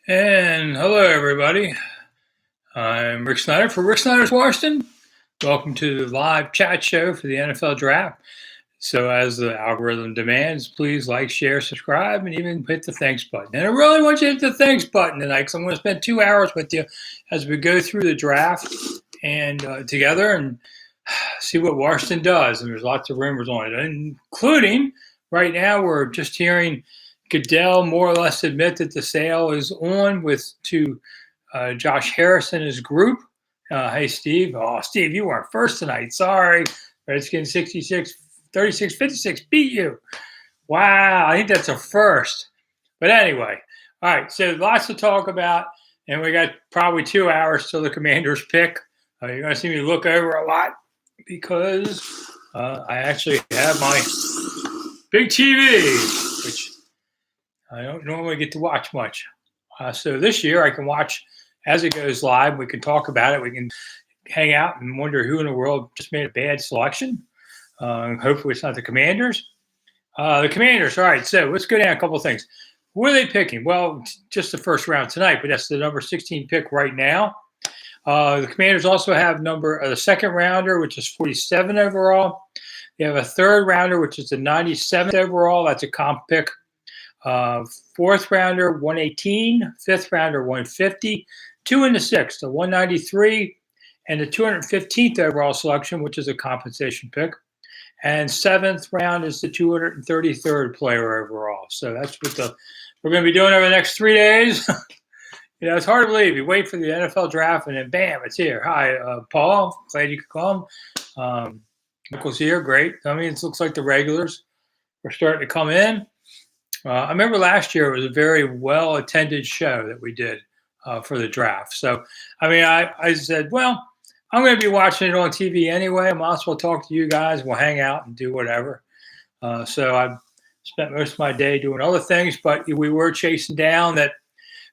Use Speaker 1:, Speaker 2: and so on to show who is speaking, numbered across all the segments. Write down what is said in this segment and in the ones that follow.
Speaker 1: And hello, everybody. I'm Rick Snider for Rick Snider's Washington. Welcome to the live chat show for the NFL Draft. So, as the algorithm demands, please like, share, subscribe, and even hit the thanks button. And I really want you to hit the thanks button tonight because I'm going to spend 2 hours with you as we go through the draft and together and see what Washington does. And there's lots of rumors on it, including right now we're just hearing Goodell more or less admit that the sale is on to Josh Harris and his group. Hey, Steve. Oh, Steve, you weren't first tonight. Sorry. Redskins 36-56 beat you. Wow, I think that's a first. But anyway, all right, so lots to talk about, and we got probably 2 hours till the Commanders pick. You're going to see me look over a lot because I actually have my big TV, which I don't normally get to watch much. So this year I can watch as it goes live. We can talk about it. We can hang out and wonder who in the world just made a bad selection. Hopefully it's not the Commanders. The Commanders, all right, so let's go down a couple of things. Who are they picking? Well, just the first round tonight, but that's the number 16 pick right now. The Commanders also have the second rounder, which is 47 overall. They have a third rounder, which is the 97th overall. That's a comp pick. Fourth rounder, 118. Fifth rounder, 150. Two in the sixth, the 193, and the 215th overall selection, which is a compensation pick. And seventh round is the 233rd player overall. So that's what we're going to be doing over the next 3 days. It's hard to believe. You wait for the NFL draft, and then bam, it's here. Hi, Paul. Glad you could come. Michael's here. Great. I mean, it looks like the regulars are starting to come in. I remember last year it was a very well-attended show that we did for the draft. So, I mean, I said, well, I'm going to be watching it on TV anyway. I might as well talk to you guys. We'll hang out and do whatever. So I spent most of my day doing other things, but we were chasing down that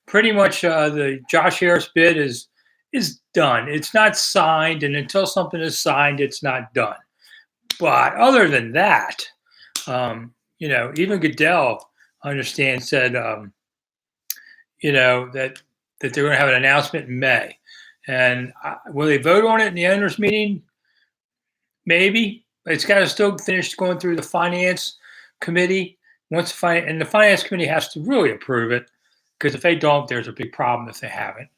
Speaker 1: pretty much the Josh Harris bid is done. It's not signed, and until something is signed, it's not done. But other than that, even Goodell, I understand, said, that they're going to have an announcement in May. And will they vote on it in the owners' meeting? Maybe. But it's got to still finish going through the finance committee. And the finance committee has to really approve it, because if they don't, there's a big problem if they haven't.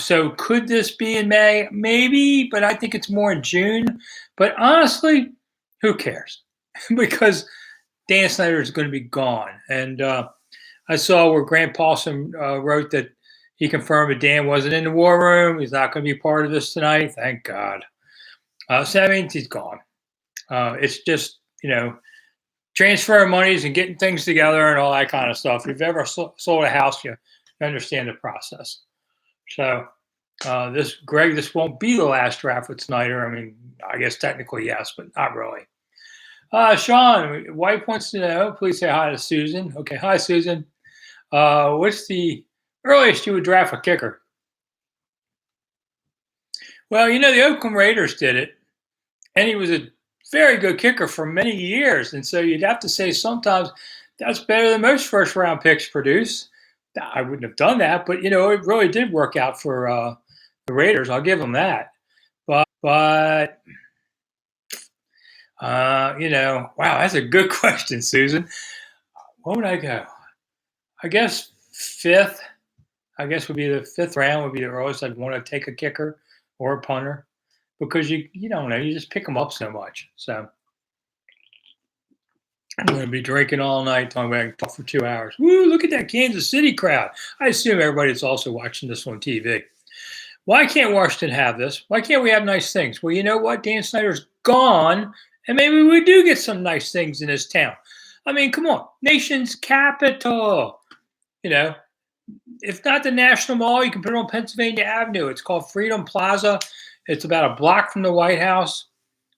Speaker 1: So could this be in May? Maybe, but I think it's more in June. But honestly, who cares? Because Dan Snyder is going to be gone. And I saw where Grant Paulson wrote that he confirmed that Dan wasn't in the war room. He's not going to be part of this tonight. Thank God. So that means he's gone. It's just, transferring monies and getting things together and all that kind of stuff. If you've ever sold a house, you understand the process. So this won't be the last draft with Snyder. I mean, I guess technically yes, but not really. Sean, wife wants to know, please say hi to Susan. Okay, hi, Susan. What's the earliest you would draft a kicker? Well, the Oakland Raiders did it, and he was a very good kicker for many years. And so you'd have to say sometimes that's better than most first-round picks produce. I wouldn't have done that, but, it really did work out for the Raiders. I'll give them that. But wow, that's a good question, Susan. What would I go? I guess fifth. I guess would be the fifth round would be the earliest I'd want to take a kicker or a punter, because you don't know, you just pick them up so much. So I'm going to be drinking all night, talking about talk for 2 hours. Woo! Look at that Kansas City crowd. I assume everybody's also watching this on TV. Why can't Washington have this? Why can't we have nice things? Well, you know what? Dan Snyder's gone, and maybe we do get some nice things in this town. I mean, come on, nation's capital. If not the National Mall, you can put it on Pennsylvania Avenue. It's called Freedom Plaza. It's about a block from the White House.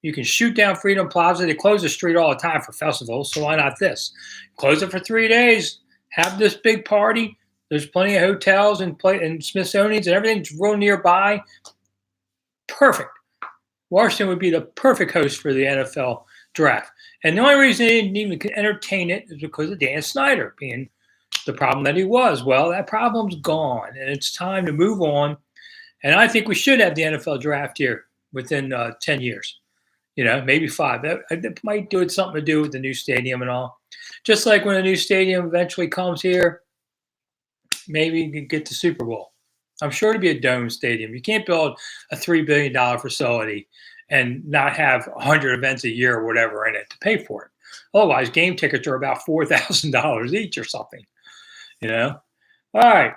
Speaker 1: You can shoot down Freedom Plaza. They close the street all the time for festivals, so why not this? Close it for 3 days. Have this big party. There's plenty of hotels and Smithsonian's and everything's real nearby. Perfect. Washington would be the perfect host for the NFL draft. And the only reason they didn't even entertain it is because of Dan Snyder being the problem that he was. Well, that problem's gone, and it's time to move on. And I think we should have the NFL draft here within 10 years, maybe 5. That might do it something to do with the new stadium and all. Just like when a new stadium eventually comes here, maybe you can get the Super Bowl. I'm sure to be a dome stadium. You can't build a $3 billion facility and not have 100 events a year or whatever in it to pay for it. Otherwise, game tickets are about $4,000 each or something, All right,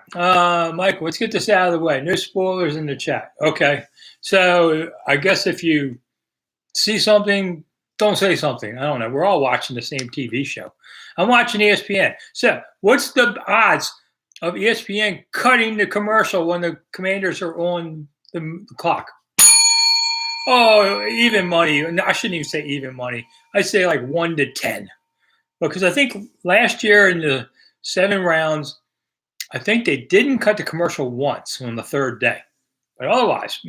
Speaker 1: Michael, let's get this out of the way. No spoilers in the chat. Okay, so I guess if you see something, don't say something. I don't know. We're all watching the same TV show. I'm watching ESPN. So what's the odds of ESPN cutting the commercial when the Commanders are on the clock? Oh, even money. I shouldn't even say even money. I'd say like 1 to 10. Because I think last year in the 7 rounds, I think they didn't cut the commercial once on the 3rd day. But otherwise,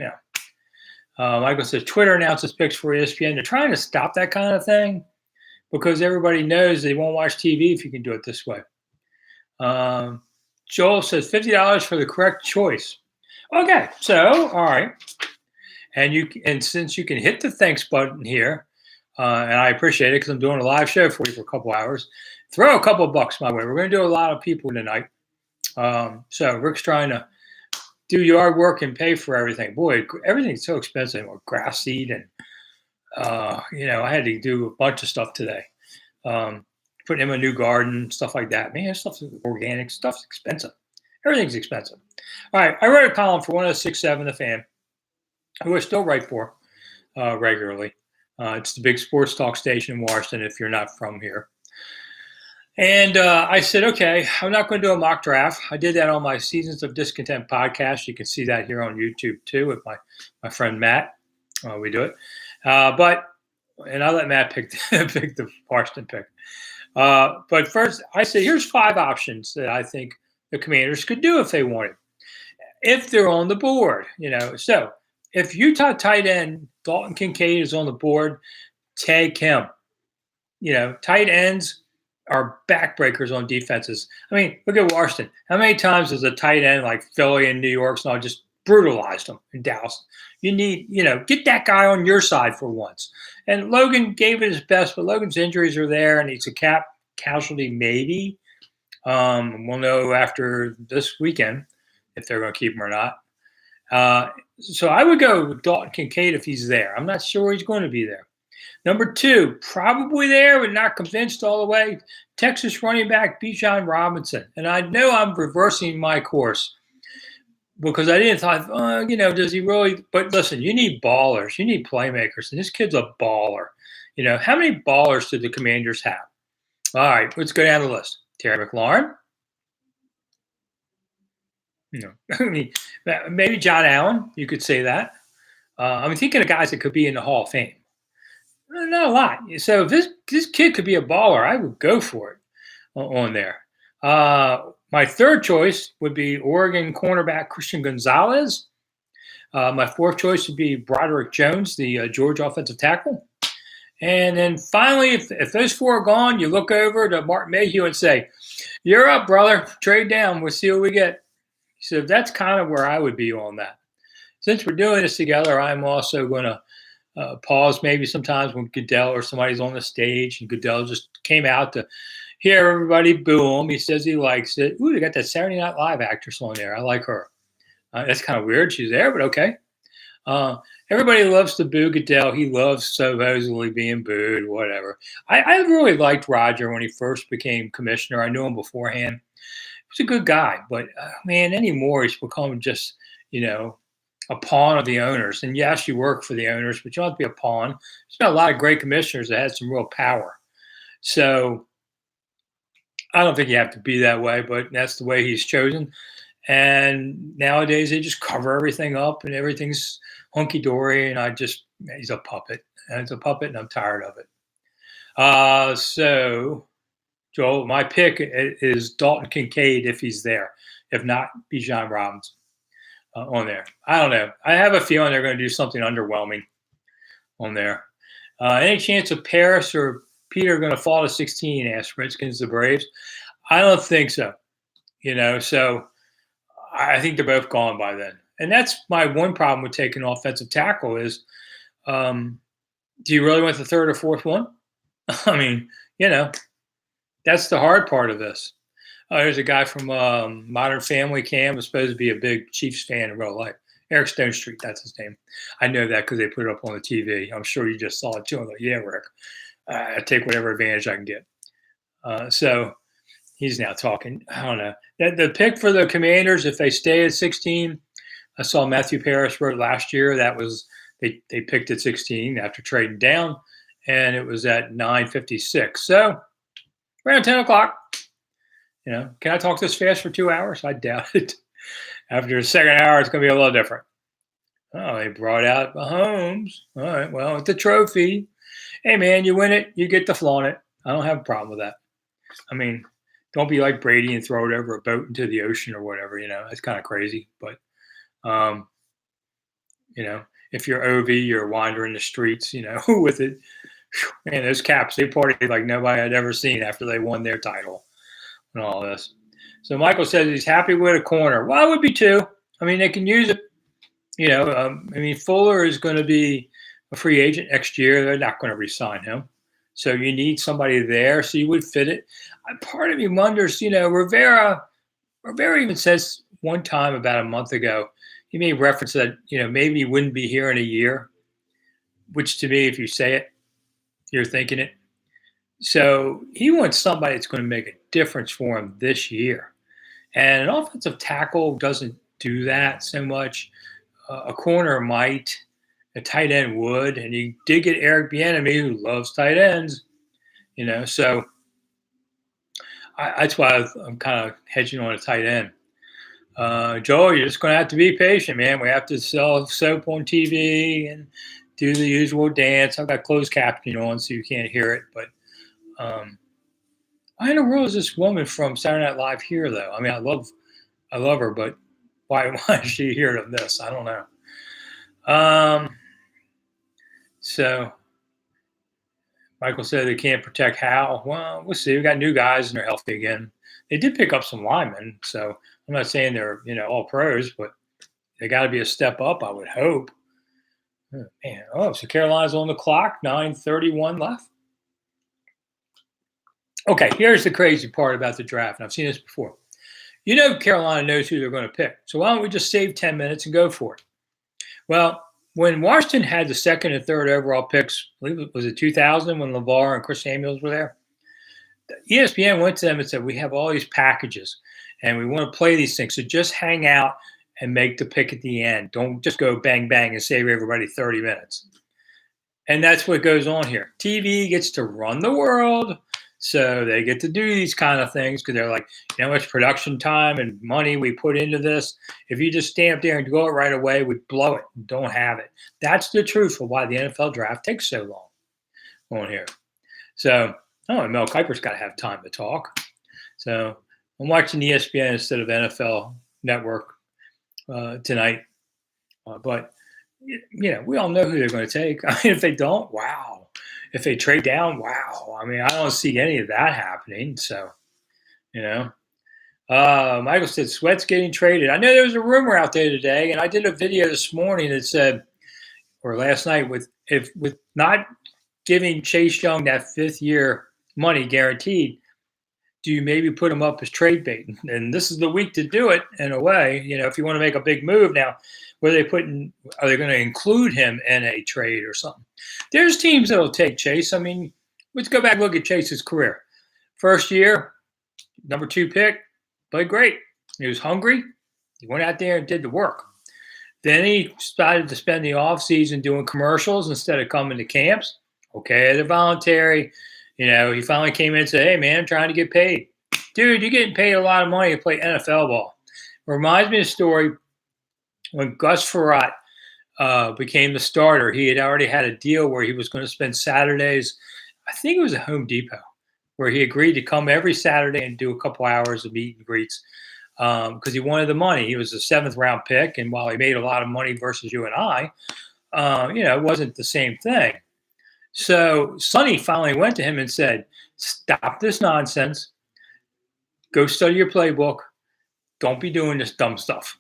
Speaker 1: Michael says Twitter announces picks for ESPN. They're trying to stop that kind of thing because everybody knows they won't watch TV if you can do it this way. Joel says $50 for the correct choice. Okay, so all right, and since you can hit the thanks button here, and I appreciate it because I'm doing a live show for you for a couple hours. Throw a couple bucks my way. We're going to do a lot of people tonight. So Rick's trying to do yard work and pay for everything. Boy, everything's so expensive with grass seed and I had to do a bunch of stuff today. Putting in a new garden, stuff like that. Man, stuff's organic, stuff's expensive. Everything's expensive. All right, I wrote a column for 106.7 The Fan, who I still write for regularly. It's the big sports talk station in Washington if you're not from here. And I said, okay, I'm not going to do a mock draft. I did that on my Seasons of Discontent podcast. You can see that here on YouTube too with my friend Matt. We do it. And I let Matt pick the Washington pick. But first, I say here's 5 options that I think the Commanders could do if they wanted, if they're on the board. So if Utah tight end Dalton Kincaid is on the board, take him. Tight ends are backbreakers on defenses. I mean, look at Washington. How many times has a tight end like Philly and New York's not just brutalized them in Dallas? You need, get that guy on your side for once. And Logan gave it his best, but Logan's injuries are there, and he's a cap casualty maybe. We'll know after this weekend if they're going to keep him or not. So I would go with Dalton Kincaid if he's there. I'm not sure he's going to be there. Number 2, probably there, but not convinced all the way, Texas running back Bijan Robinson. And I know I'm reversing my course because I didn't thought, does he really? But listen, you need ballers. You need playmakers. And this kid's a baller. How many ballers do the Commanders have? All right, let's go down the list. Terry McLaurin. I mean, maybe John Allen. You could say that. I'm thinking of guys that could be in the Hall of Fame. Not a lot. So if this kid could be a baller, I would go for it on there. My 3rd choice would be Oregon cornerback Christian Gonzalez. My 4th choice would be Broderick Jones, the Georgia offensive tackle. And then finally, if those 4 are gone, you look over to Martin Mayhew and say, "You're up, brother. Trade down. We'll see what we get." So that's kind of where I would be on that. Since we're doing this together, I'm also going to pause maybe sometimes when Goodell or somebody's on the stage and Goodell just came out to hear everybody boo him. He says he likes it. Ooh, they got that Saturday Night Live actress on there. I like her. That's kind of weird. She's there, but okay. Everybody loves to boo Goodell. He loves supposedly being booed, whatever. I really liked Roger when he first became commissioner. I knew him beforehand. He was a good guy, but man, anymore he's become just, a pawn of the owners. And yes, you work for the owners, but you don't have to be a pawn. There's been a lot of great commissioners that had some real power. So I don't think you have to be that way, but that's the way he's chosen. And nowadays they just cover everything up and everything's hunky-dory. And he's a puppet. And it's a puppet and I'm tired of it. So Joel, my pick is Dalton Kincaid if he's there. If not, Bijan Robinson. On there. I don't know. I have a feeling they're going to do something underwhelming on there. Any chance of Paris or Peter going to fall to 16? Asked Redskins the Braves. I don't think so. So I think they're both gone by then. And that's my one problem with taking offensive tackle is, um, do you really want the third or fourth one? I mean, you know, that's the hard part of this. There's a guy from Modern Family. Cam was supposed to be a big Chiefs fan in real life. Eric Stone Street, that's his name. I know that because they put it up on the TV. I'm sure you just saw it too. I'm like, yeah, Rick, I take whatever advantage I can get. So he's now talking. I don't know. The pick for the Commanders, if they stay at 16, I saw Matthew Paris wrote last year that was they picked at 16 after trading down, and it was at 9:56. So around 10 o'clock. Can I talk this fast for 2 hours? I doubt it. After the second hour, it's going to be a little different. Oh, they brought out Mahomes. All right, well, it's a trophy. Hey, man, you win it, you get to flaunt it. I don't have a problem with that. I mean, don't be like Brady and throw it over a boat into the ocean or whatever. It's kind of crazy. But, if you're OV, you're wandering the streets, with it. Man, those Caps, they partied like nobody had ever seen after they won their title and all this. So Michael says he's happy with a corner. Well, I would be too. I mean, they can use it. Fuller is going to be a free agent next year. They're not going to re-sign him. So you need somebody there, so you would fit it. Part of me wonders, Rivera even says one time about a month ago, he made reference that, maybe he wouldn't be here in a year, which to me, if you say it, you're thinking it. So he wants somebody that's going to make a difference for him this year. And an offensive tackle doesn't do that so much. A corner might, a tight end would, and you did get Eric Bieniemy, who loves tight ends, So that's why I'm kind of hedging on a tight end. Joel, you're just going to have to be patient, man. We have to sell soap on TV and do the usual dance. I've got closed captioning on, so you can't hear it. But why in the world is this woman from Saturday Night Live here, though? I mean, I love her, but why is she here of this? I don't know. So Michael said they can't protect Hal. Well, we'll see. We got new guys and they're healthy again. They did pick up some linemen, so I'm not saying they're all pros, but they got to be a step up, I would hope. Oh, man. So Carolina's on the clock. 9:31 left. Okay, here's the crazy part about the draft, and I've seen this before. Carolina knows who they're going to pick, so why don't we just save 10 minutes and go for it? Well, when Washington had the second and third overall picks, I believe it was 2000 when LeVar and Chris Samuels were there, ESPN went to them and said, we have all these packages, and we want to play these things, so just hang out and make the pick at the end. Don't just go bang, bang and save everybody 30 minutes. And that's what goes on here. TV gets to run the world. So they get to do these kind of things because they're like, how much production time and money we put into this. If you just stand up there and go it right away, we blow it and don't have it. That's the truth of why the NFL draft takes so long on here. So, Mel Kiper's got to have time to talk. So I'm watching ESPN instead of NFL Network tonight. But, we all know who they're going to take. I mean, if they don't, wow. If they trade down, wow. I mean, I don't see any of that happening. So, Michael said Sweat's getting traded. I know there was a rumor out there today, and I did a video this morning that said, or last night, with not giving Chase Young that 5th year money guaranteed, do you maybe put him up as trade bait? And this is the week to do it in a way. If you want to make a big move now, are they going to include him in a trade or something? There's teams that will take Chase. I mean, let's go back and look at Chase's career. First year, number 2 pick, played great. He was hungry. He went out there and did the work. Then he started to spend the offseason doing commercials instead of coming to camps. Okay, they're voluntary. He finally came in and said, hey, man, I'm trying to get paid. Dude, you're getting paid a lot of money to play NFL ball. Reminds me of a story when Gus Frerotte became the starter. He had already had a deal where he was going to spend Saturdays, I think it was at Home Depot, where he agreed to come every Saturday and do a couple hours of meet and greets because he wanted the money. He was a 7th round pick, and while he made a lot of money versus you and I, it wasn't the same thing. So Sonny finally went to him and said, stop this nonsense. Go study your playbook. don't be doing this dumb stuff.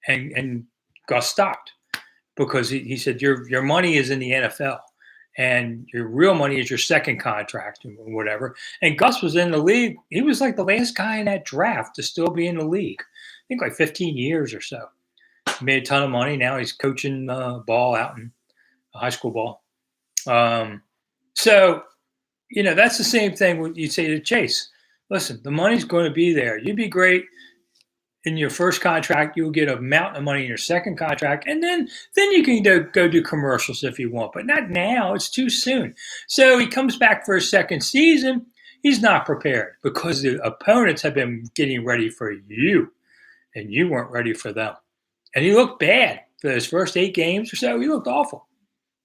Speaker 1: And Gus stopped because he said, your money is in the NFL. And your real money is your second contract or whatever. And Gus was in the league. He was like the last guy in that draft to still be in the league. I think like 15 years or so. He made a ton of money. Now he's coaching ball out in high school ball. So, that's the same thing when you say to Chase. Listen, the money's going to be there. You'd be great in your first contract. You'll get a mountain of money in your second contract, and then you can go do commercials if you want, but not now. It's too soon. So he comes back for his second season. He's not prepared because the opponents have been getting ready for you, and you weren't ready for them. And he looked bad for those first 8 games or so. He looked awful.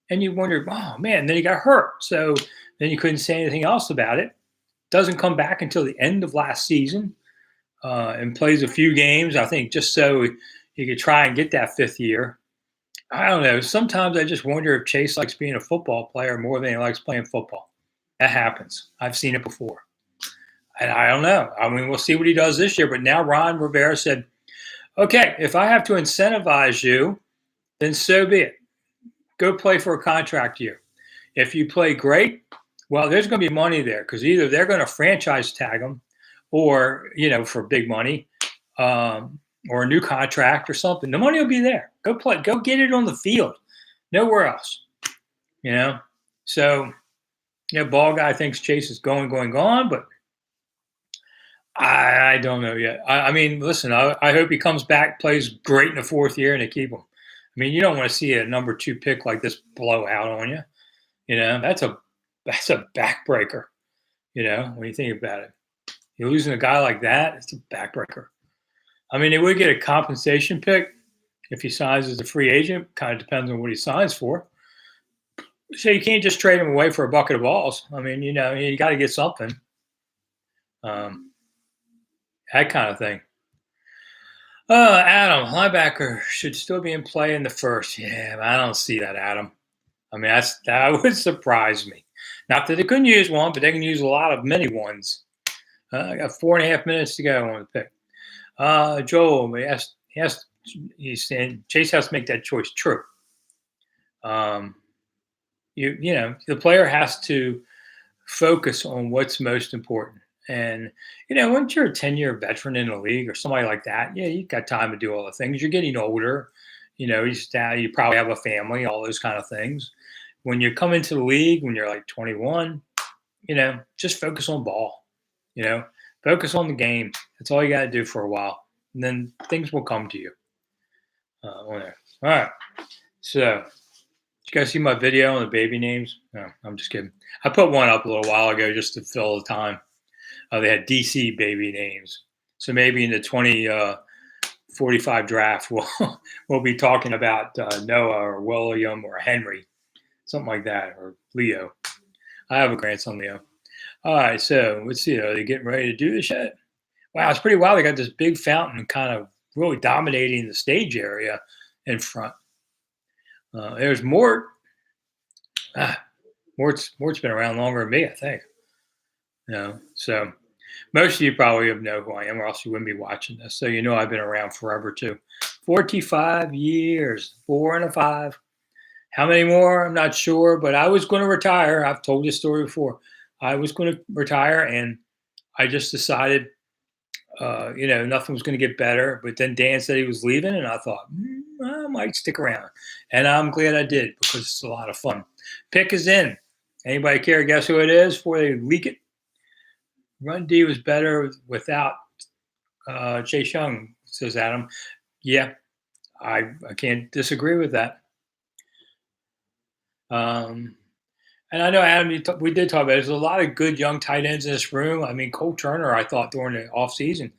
Speaker 1: And you wondered, oh, man, then he got hurt. So then you couldn't say anything else about it. Doesn't come back until the end of last season and plays a few games, I think, just so he could try and get that 5th year. I don't know. Sometimes I just wonder if Chase likes being a football player more than he likes playing football. That happens. I've seen it before. And I don't know. I mean, we'll see what he does this year. But now Ron Rivera said, okay, if I have to incentivize you, then so be it. Go play for a contract year. If you play great, well, there's going to be money there because either they're going to franchise tag them or, for big money or a new contract or something. The money will be there. Go play. Go get it on the field. Nowhere else. So, ball guy thinks Chase is going, but I don't know yet. I mean, listen, I hope he comes back, plays great in the 4th year, and they keep him. I mean, you don't want to see a number 2 pick like this blow out on you. That's a backbreaker, when you think about it. You're losing a guy like that, it's a backbreaker. I mean, they would get a compensation pick if he signs as a free agent. Kind of depends on what he signs for. So you can't just trade him away for a bucket of balls. I mean, you got to get something. That kind of thing. Adam, linebacker should still be in play in the first. Yeah, I don't see that, Adam. I mean, that would surprise me. Not that they couldn't use one, but they can use many ones. I got 4.5 minutes to go on the pick. Joel, he's saying Chase has to make that choice. True. The player has to focus on what's most important. And, once you're a 10-year veteran in the league or somebody like that, yeah, you've got time to do all the things. You're getting older. You probably have a family, all those kind of things. When you come into the league, when you're like 21, just focus on ball. Focus on the game. That's all you got to do for a while. And then things will come to you. On there. All right. So, did you guys see my video on the baby names? No, I'm just kidding. I put one up a little while ago just to fill the time. They had DC baby names. So maybe in the 2045 draft, we'll be talking about Noah or William or Henry, something like that, or Leo. I have a grandson, Leo. All right, so let's see. Are they getting ready to do this yet? Wow, it's pretty wild. They got this big fountain kind of really dominating the stage area in front. There's Mort. Mort's been around longer than me, I think. So most of you probably know who I am, or else you wouldn't be watching this. So I've been around forever too. 45 years, 4 and a 5. How many more? I'm not sure, but I was going to retire. I've told this story before. I was going to retire, and I just decided, nothing was going to get better. But then Dan said he was leaving, and I thought, I might stick around. And I'm glad I did because it's a lot of fun. Pick is in. Anybody care to guess who it is before they leak it? Run D was better without Chase Young, says Adam. Yeah, I can't disagree with that. And I know, Adam, we did talk about it. There's a lot of good young tight ends in this room. I mean, Cole Turner, I thought during the offseason,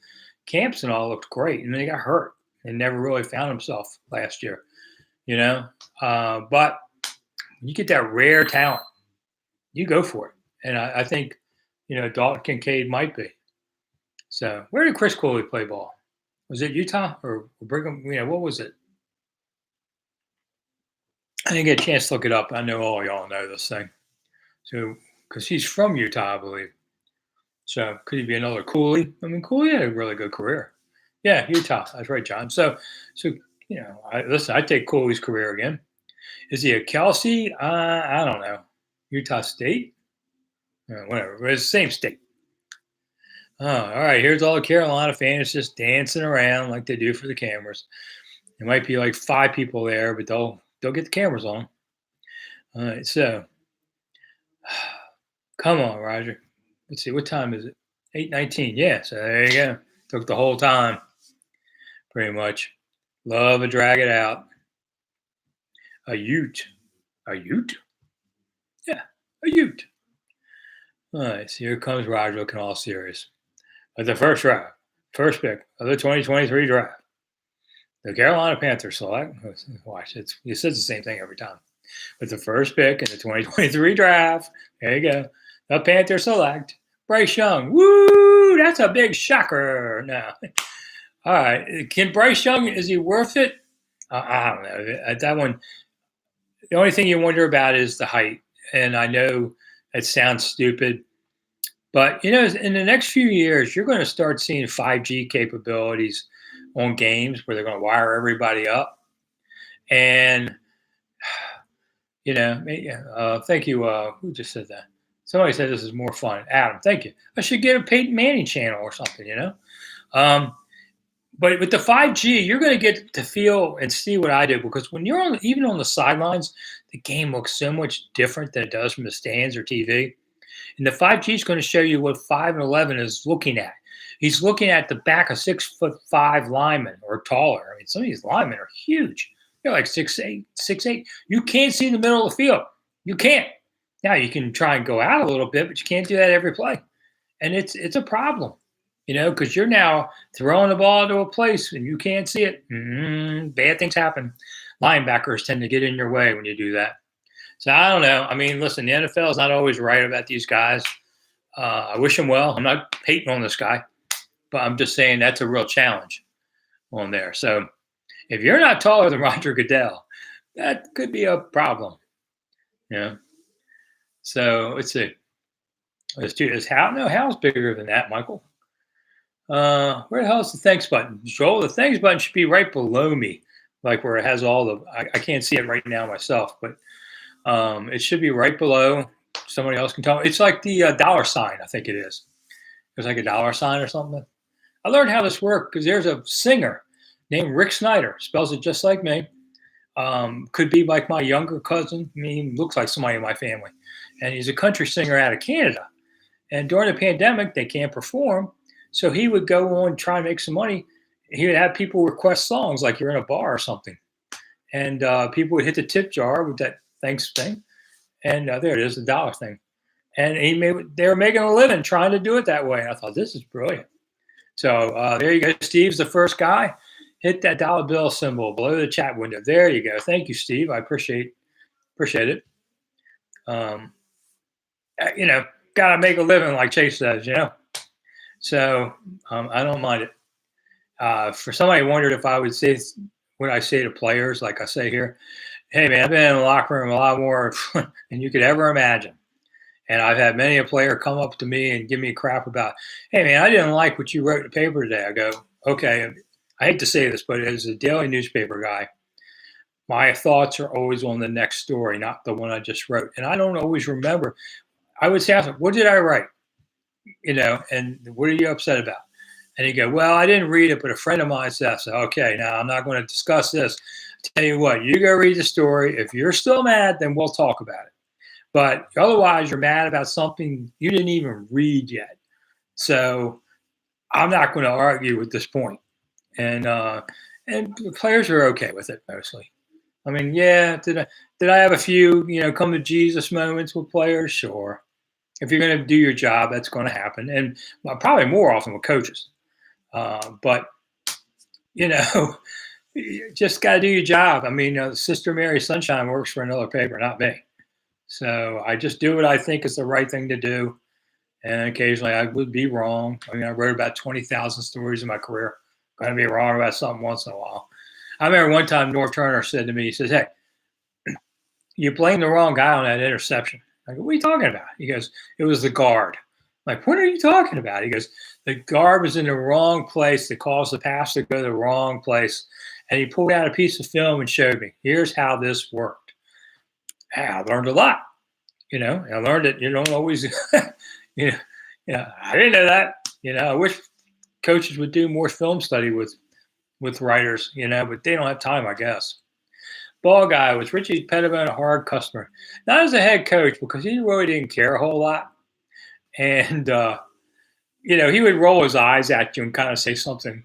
Speaker 1: camps and all looked great. And then he got hurt and never really found himself last year, But when you get that rare talent, you go for it. And I think, Dalton Kincaid might be. So where did Chris Cooley play ball? Was it Utah or Brigham? What was it? I didn't get a chance to look it up. I know all y'all know this thing. So, because he's from Utah, I believe. So could he be another Cooley? I mean, Cooley had a really good career. Yeah, Utah. That's right, John. So listen, I take Cooley's career again. Is he a Kelsey? I don't know. Utah State? Whatever. But it's the same state. Oh, all right. Here's all the Carolina fans just dancing around like they do for the cameras. There might be like 5 people there, but they'll get the cameras on. All right. So, come on, Roger. Let's see. What time is it? 8:19. Yeah. So there you go. Took the whole time, pretty much. Love to drag it out. A Ute. A Ute? Yeah, a Ute. All right. So here comes Roger looking all serious. At the first first pick of the 2023 draft, the Carolina Panthers select. Watch, it says the same thing every time. With the first pick in the 2023 draft, there you go. The Panthers select Bryce Young. Woo! That's a big shocker. Now, all right. Can Bryce Young, is he worth it? I don't know. At that one, the only thing you wonder about is the height. And I know it sounds stupid, but in the next few years, you're going to start seeing 5G capabilities on games where they're going to wire everybody up. And thank you. Who just said that? Somebody said this is more fun. Adam, thank you. I should get a Peyton Manning channel or something. But with the 5G, you're going to get to feel and see what I do, because when you're even on the sidelines, the game looks so much different than it does from the stands or TV. And the 5G is going to show you what 5'11" is looking at. He's looking at the back of 6'5" linemen or taller. I mean, some of these linemen are huge. They're like 6'8", 6'8". You can't see the middle of the field. You can't. Now you can try and go out a little bit, but you can't do that every play. And it's a problem, because you're now throwing the ball to a place and you can't see it. Bad things happen. Linebackers tend to get in your way when you do that. So I don't know. I mean, listen, the NFL is not always right about these guys. I wish them well. I'm not hating on this guy, but I'm just saying that's a real challenge on there. So if you're not taller than Roger Goodell, that could be a problem. So let's see. Let's do this. Hal's bigger than that, Michael. Where the hell is the thanks button? Joel, the thanks button should be right below me, like where it has all the, I can't see it right now myself, but it should be right below. Somebody else can tell me. It's like the dollar sign, I think it is. There's like a dollar sign or something. I learned how this worked because there's a singer named Rick Snider, spells it just like me. Could be like my younger cousin. I mean, he looks like somebody in my family. And he's a country singer out of Canada. And during the pandemic, they can't perform. So he would go on, try and make some money. He would have people request songs like you're in a bar or something. And people would hit the tip jar with that thanks thing. And there it is, the dollar thing. And they were making a living trying to do it that way. And I thought, this is brilliant. So there you go. Steve's the first guy. Hit that dollar bill symbol below the chat window. There you go. Thank you, Steve. I appreciate it. Got to make a living, like Chase says, So I don't mind it. For somebody who wondered if I would say what I say to players, like I say here, hey, man, I've been in the locker room a lot more than you could ever imagine. And I've had many a player come up to me and give me crap about, hey, man, I didn't like what you wrote in the paper today. I go, okay, I hate to say this, but as a daily newspaper guy, my thoughts are always on the next story, not the one I just wrote. And I don't always remember. I would say, what did I write? And what are you upset about? And he'd go, well, I didn't read it, but a friend of mine said, so, okay, now I'm not going to discuss this. Tell you what, you go read the story. If you're still mad, then we'll talk about it. But otherwise, you're mad about something you didn't even read yet. So I'm not going to argue at this point. And the players are okay with it mostly. I mean, yeah, did I have a few, come to Jesus moments with players? Sure. If you're going to do your job, that's going to happen. And probably more often with coaches. But, you just got to do your job. I mean, Sister Mary Sunshine works for another paper, not me. So I just do what I think is the right thing to do. And occasionally I would be wrong. I mean, I wrote about 20,000 stories in my career. Going to be wrong about something once in a while. I remember one time North Turner said to me, he says, hey, you blamed the wrong guy on that interception. I go, what are you talking about? He goes, it was the guard. Like, what are you talking about? He goes, the guard was in the wrong place that caused the pass to go to the wrong place. And he pulled out a piece of film and showed me, here's how this worked. And I learned a lot. I learned that you don't always, I didn't know that. I wish coaches would do more film study with writers, but they don't have time, I guess. Ball guy was Richie Pettibone, a hard customer. Not as a head coach, because he really didn't care a whole lot. And, he would roll his eyes at you and kind of say something,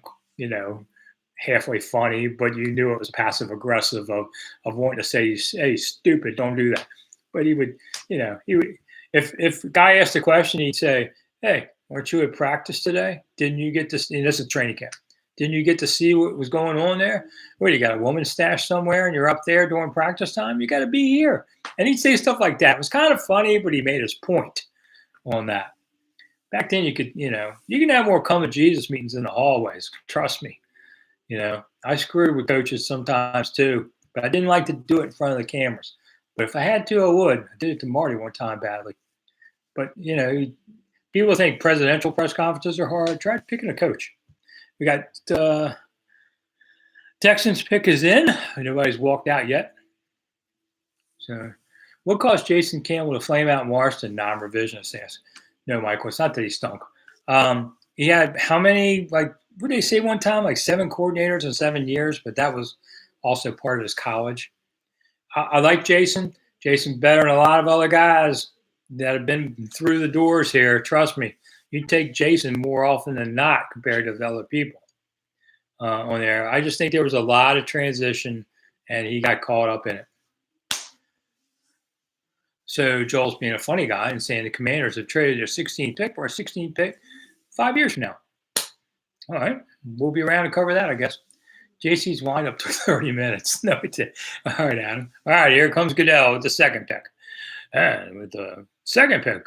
Speaker 1: halfway funny, but you knew it was passive aggressive of wanting to say, hey, stupid, don't do that. But he would, if a guy asked a question, he'd say, hey, weren't you at practice today? Didn't you get to see, and this is training camp, didn't you get to see what was going on there? What, you got a woman stashed somewhere and you're up there during practice time? You got to be here. And he'd say stuff like that. It was kind of funny, but he made his point on that. Back then, you can have more come to Jesus meetings in the hallways. Trust me. I screwed with coaches sometimes too, but I didn't like to do it in front of the cameras. But if I had to, I would. I did it to Marty one time badly. But, people think presidential press conferences are hard. Try picking a coach. We got Texans pick is in. Nobody's walked out yet. So what caused Jason Campbell to flame out in Washington? Non-revisionist ask. No, Michael, it's not that he stunk. He had how many, what did they say one time? Like 7 coordinators in 7 years, but that was also part of his college. I like Jason. Jason's better than a lot of other guys that have been through the doors here. Trust me, you take Jason more often than not compared to the other people on there. I just think there was a lot of transition, and he got caught up in it. So Joel's being a funny guy and saying the Commanders have traded their 16th pick for a 16th pick 5 years from now. All right, we'll be around to cover that, I guess. JC's wind up to 30 minutes. No, it's it. All right, Adam. All right, here comes Goodell with the second pick. And with the second pick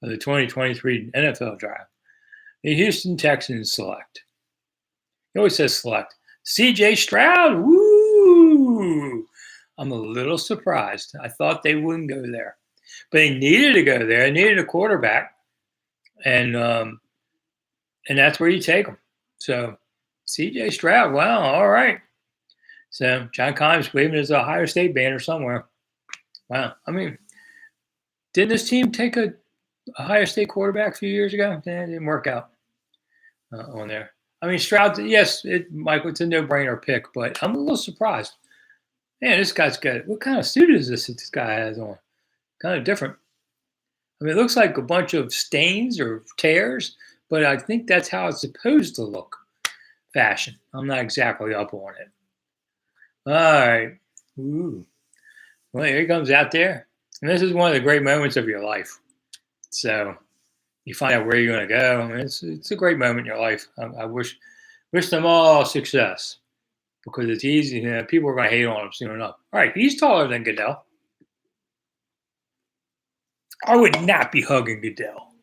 Speaker 1: of the 2023 NFL draft, the Houston Texans select. He always says select. C.J. Stroud. Woo! I'm a little surprised. I thought they wouldn't go there. But they needed to go there. They needed a quarterback. And that's where you take them. So C.J. Stroud, wow, all right. So John Kimes waving his Ohio State banner somewhere. Wow. I mean, didn't this team take a Ohio State quarterback a few years ago? It didn't work out on there. I mean, Stroud, yes, Michael, it's a no-brainer pick, but I'm a little surprised. Man, this guy's got, what kind of suit is this that this guy has on? Kind of different. I mean, it looks like a bunch of stains or tears, but I think that's how it's supposed to look. Fashion. I'm not exactly up on it. All right. Ooh. Well, here he comes out there. And this is one of the great moments of your life. So you find out where you're going to go. I mean, it's a great moment in your life. I wish them all success. Because it's easy. People are going to hate on him soon enough. All right, he's taller than Goodell. I would not be hugging Goodell.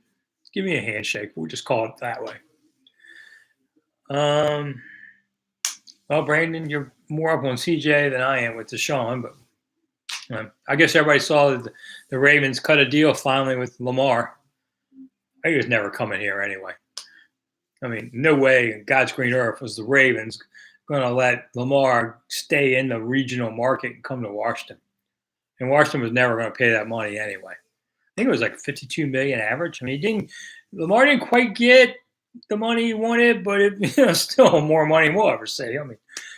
Speaker 1: Give me a handshake. We'll just call it that way. Well, Brandon, you're more up on CJ than I am with Deshaun, but I guess everybody saw that the Ravens cut a deal finally with Lamar. He was never coming here anyway. I mean, no way in God's green earth was the Ravens going to let Lamar stay in the regional market and come to Washington. And Washington was never going to pay that money anyway. I think it was like $52 million average. I mean, Lamar didn't quite get the money he wanted, but still more money than we'll ever see. I mean,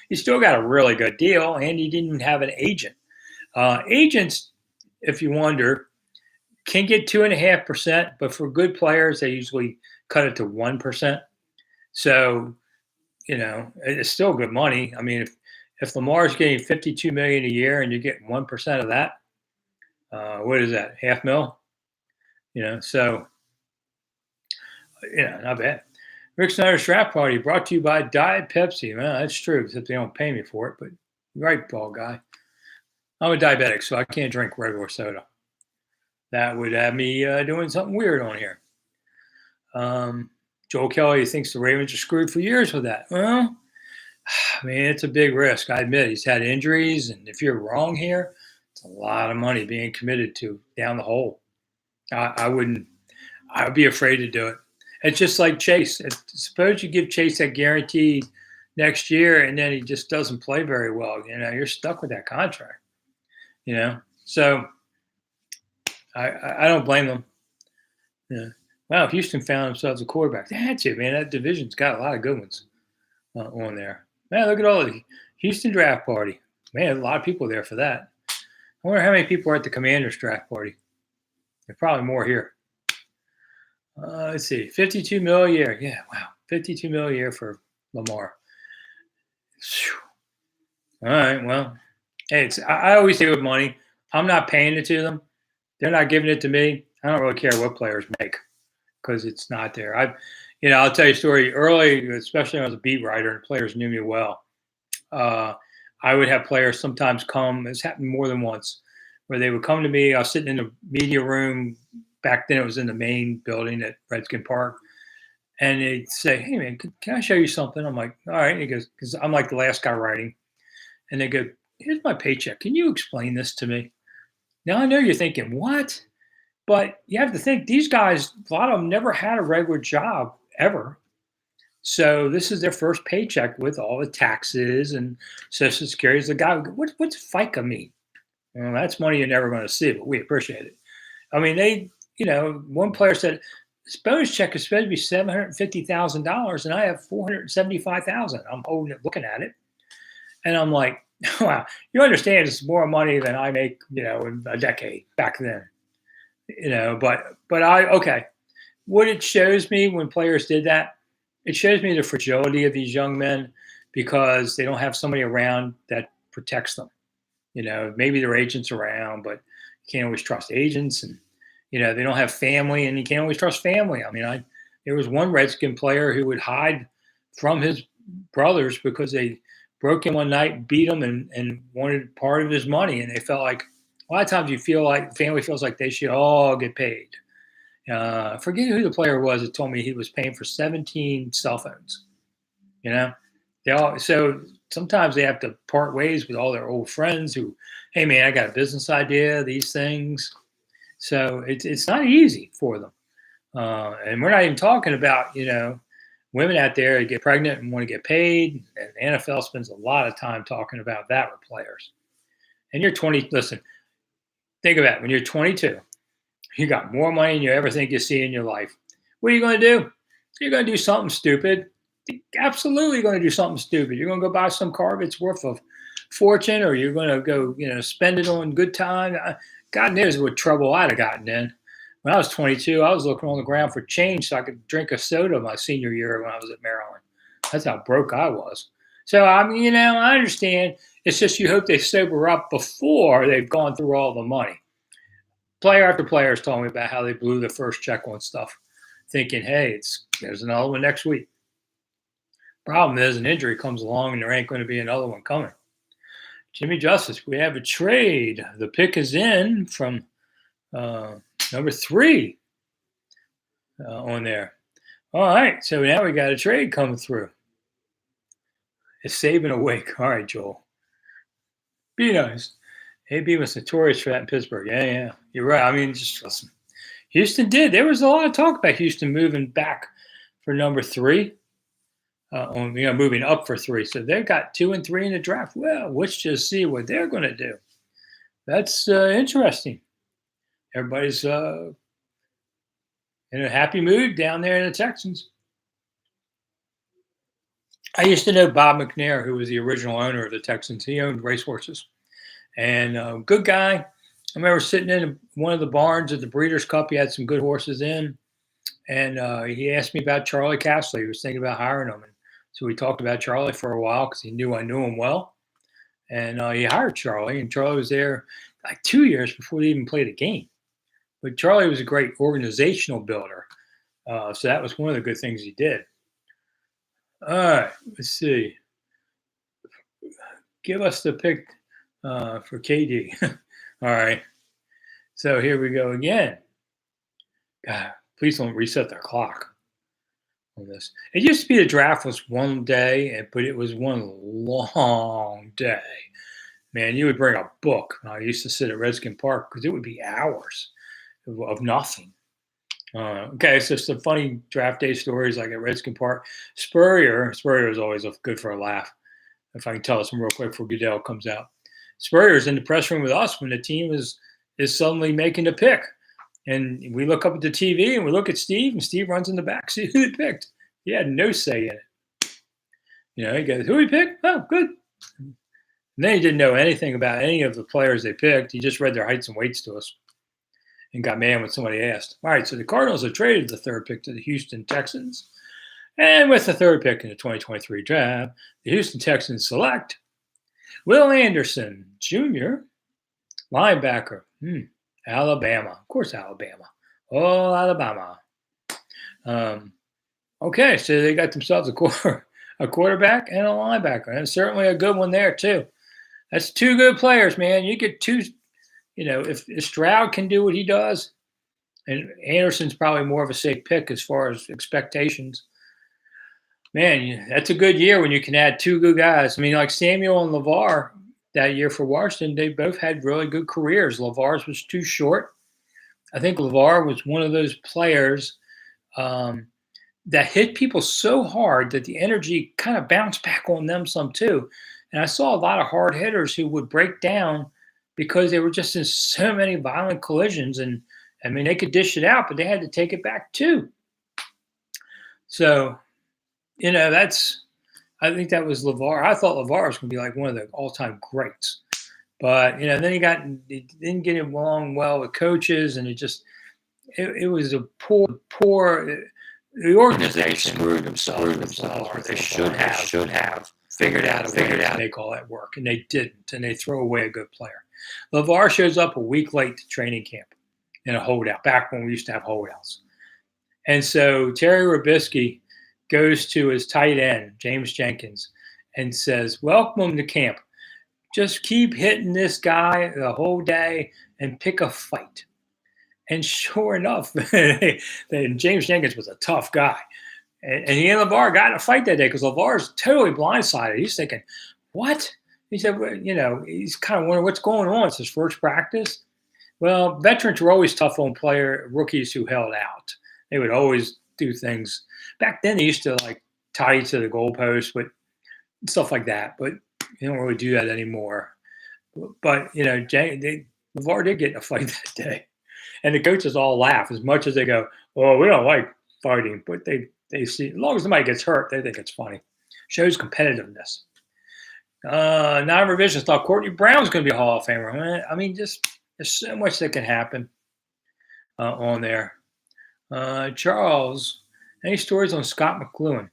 Speaker 1: he still got a really good deal, and he didn't have an agent. Agents, if you wonder, can get 2.5%, but for good players, they usually cut it to 1%. So, it's still good money. I mean, if Lamar's getting $52 million a year and you get 1% of that, what is that? $500,000? So, not bad. Rick Snider's draft party brought to you by Diet Pepsi. Well, that's true, except they don't pay me for it. But you're right, ball guy. I'm a diabetic, so I can't drink regular soda. That would have me doing something weird on here. Joel Kelly thinks the Ravens are screwed for years with that. Well, I mean, it's a big risk. I admit he's had injuries, and if you're wrong here, it's a lot of money being committed to down the hole. I wouldn't I would be afraid to do it. It's just like Chase. Suppose you give Chase that guarantee next year, and then he just doesn't play very well. You're stuck with that contract. So I don't blame them. Yeah. Wow, Houston found themselves a quarterback. That's it, man. That division's got a lot of good ones on there. Man, look at all the Houston draft party. Man, a lot of people there for that. I wonder how many people are at the Commanders draft party. There's probably more here. Let's see, 52 mil a year. Yeah, wow, 52 mil a year for Lamar. Whew. All right, well, hey, I always say with money, I'm not paying it to them. They're not giving it to me. I don't really care what players make because it's not there. I'll tell you a story early, especially when I was a beat writer and players knew me well. I would have players sometimes come. It's happened more than once, where they would come to me. I was sitting in the media room. Back then, it was in the main building at Redskin Park. And they'd say, "Hey, man, can I show you something?" I'm like, "All right." And he goes, because I'm like the last guy writing. And they go, "Here's my paycheck. Can you explain this to me?" Now, I know you're thinking, what? But you have to think, these guys, a lot of them never had a regular job ever. So this is their first paycheck with all the taxes and Social Security. The guy, what's FICA mean? Well, that's money you're never going to see, but we appreciate it. I mean, one player said, this bonus check is supposed to be $750,000, and I have $475,000. I'm holding it, looking at it, and I'm like, wow, you understand it's more money than I make, in a decade back then, But okay. What it shows me when players did that, it shows me the fragility of these young men because they don't have somebody around that protects them. Maybe their agents around, but you can't always trust agents, and they don't have family, and you can't always trust family. I mean, there was one Redskin player who would hide from his brothers because they broke him one night, beat him, and wanted part of his money, and they felt like a lot of times you feel like family feels like they should all get paid. Forget who the player was that told me he was paying for 17 cell phones. So sometimes they have to part ways with all their old friends who, hey man, I got a business idea, these things. So it's not easy for them. And we're not even talking about, women out there that get pregnant and want to get paid. And the NFL spends a lot of time talking about that with players. And you're 20, listen, think about it. When you're 22, you got more money than you ever think you see in your life. What are you going to do? You're going to do something stupid. You're absolutely going to do something stupid. You're going to go buy some car that's worth a fortune, or you're going to go, spend it on good time. God knows what trouble I'd have gotten in. When I was 22, I was looking on the ground for change so I could drink a soda my senior year when I was at Maryland. That's how broke I was. So, I understand. It's just you hope they sober up before they've gone through all the money. Player after player has told me about how they blew their first check on stuff, thinking, hey, there's another one next week. Problem is, an injury comes along and there ain't going to be another one coming. Jimmy Justice, we have a trade. The pick is in from number 3 on there. All right, so now we got a trade coming through. Is Saban awake? All right, Joel. Be nice. AB was notorious for that in Pittsburgh. Yeah, you're right. I mean, just listen. Houston did. There was a lot of talk about Houston moving back for number 3. Moving up for 3. So they've got 2 and 3 in the draft. Well, let's just see what they're going to do. That's interesting. Everybody's in a happy mood down there in the Texans. I used to know Bob McNair, who was the original owner of the Texans. He owned racehorses. And good guy. I remember sitting in one of the barns at the Breeders' Cup. He had some good horses in. And he asked me about Charlie Castle. He was thinking about hiring him. And so we talked about Charlie for a while because he knew I knew him well. And he hired Charlie. And Charlie was there like 2 years before they even played a game. But Charlie was a great organizational builder. So that was one of the good things he did. All right, let's see. Give us the pick for KD. All right. So here we go again. God, please don't reset the clock on this. It used to be the draft was one day, but it was one long day. Man, you would bring a book. I used to sit at Redskin Park because it would be hours of nothing. Okay, so some funny draft day stories like at Redskin Park. Spurrier is always good for a laugh. If I can tell us some real quick before Goodell comes out. Spurrier's in the press room with us when the team is suddenly making the pick. And we look up at the TV and we look at Steve, and Steve runs in the back, see who they picked. He had no say in it. He goes, "Who he picked? Oh, good." And then he didn't know anything about any of the players they picked. He just read their heights and weights to us and got mad when somebody asked. All right, so the Cardinals have traded the third pick to the Houston Texans. And with the third pick in the 2023 draft, the Houston Texans select Will Anderson Jr., linebacker, Alabama. Of course, Alabama. Oh, Alabama. Okay, so they got themselves a quarterback and a linebacker, and certainly a good one there too. That's two good players, man. You get two. If Stroud can do what he does, and Anderson's probably more of a safe pick as far as expectations. Man, that's a good year when you can add two good guys. I mean, like Samuel and LeVar that year for Washington, they both had really good careers. LeVar's was too short. I think LeVar was one of those players that hit people so hard that the energy kind of bounced back on them some too. And I saw a lot of hard hitters who would break down because they were just in so many violent collisions. And I mean, they could dish it out, but they had to take it back too. So, I think that was LeVar. I thought LeVar was going to be like one of the all-time greats. But, then he didn't get along well with coaches, and it was a poor, the organization screwed themselves. They should have figured out a way to make all that work, and they didn't, and they throw away a good player. LeVar shows up a week late to training camp in a holdout, back when we used to have holdouts. And so Terry Robisky goes to his tight end, James Jenkins, and says, "Welcome to camp. Just keep hitting this guy the whole day and pick a fight." And sure enough, James Jenkins was a tough guy. And he and LeVar got in a fight that day because LeVar's totally blindsided. He's thinking, what? He said, well, he's kind of wondering what's going on. It's his first practice. Well, veterans were always tough on rookies who held out. They would always do things. Back then, they used to tie you to the goalpost, but stuff like that. But they don't really do that anymore. But LeVar did get in a fight that day, and the coaches all laugh as much as they go, "Oh, we don't like fighting," but they see, as long as somebody gets hurt, they think it's funny. Shows competitiveness. Non-revisionist thought Courtney Brown's going to be a Hall of Famer. I mean, just there's so much that can happen on there. Charles, any stories on Scott McLuhan?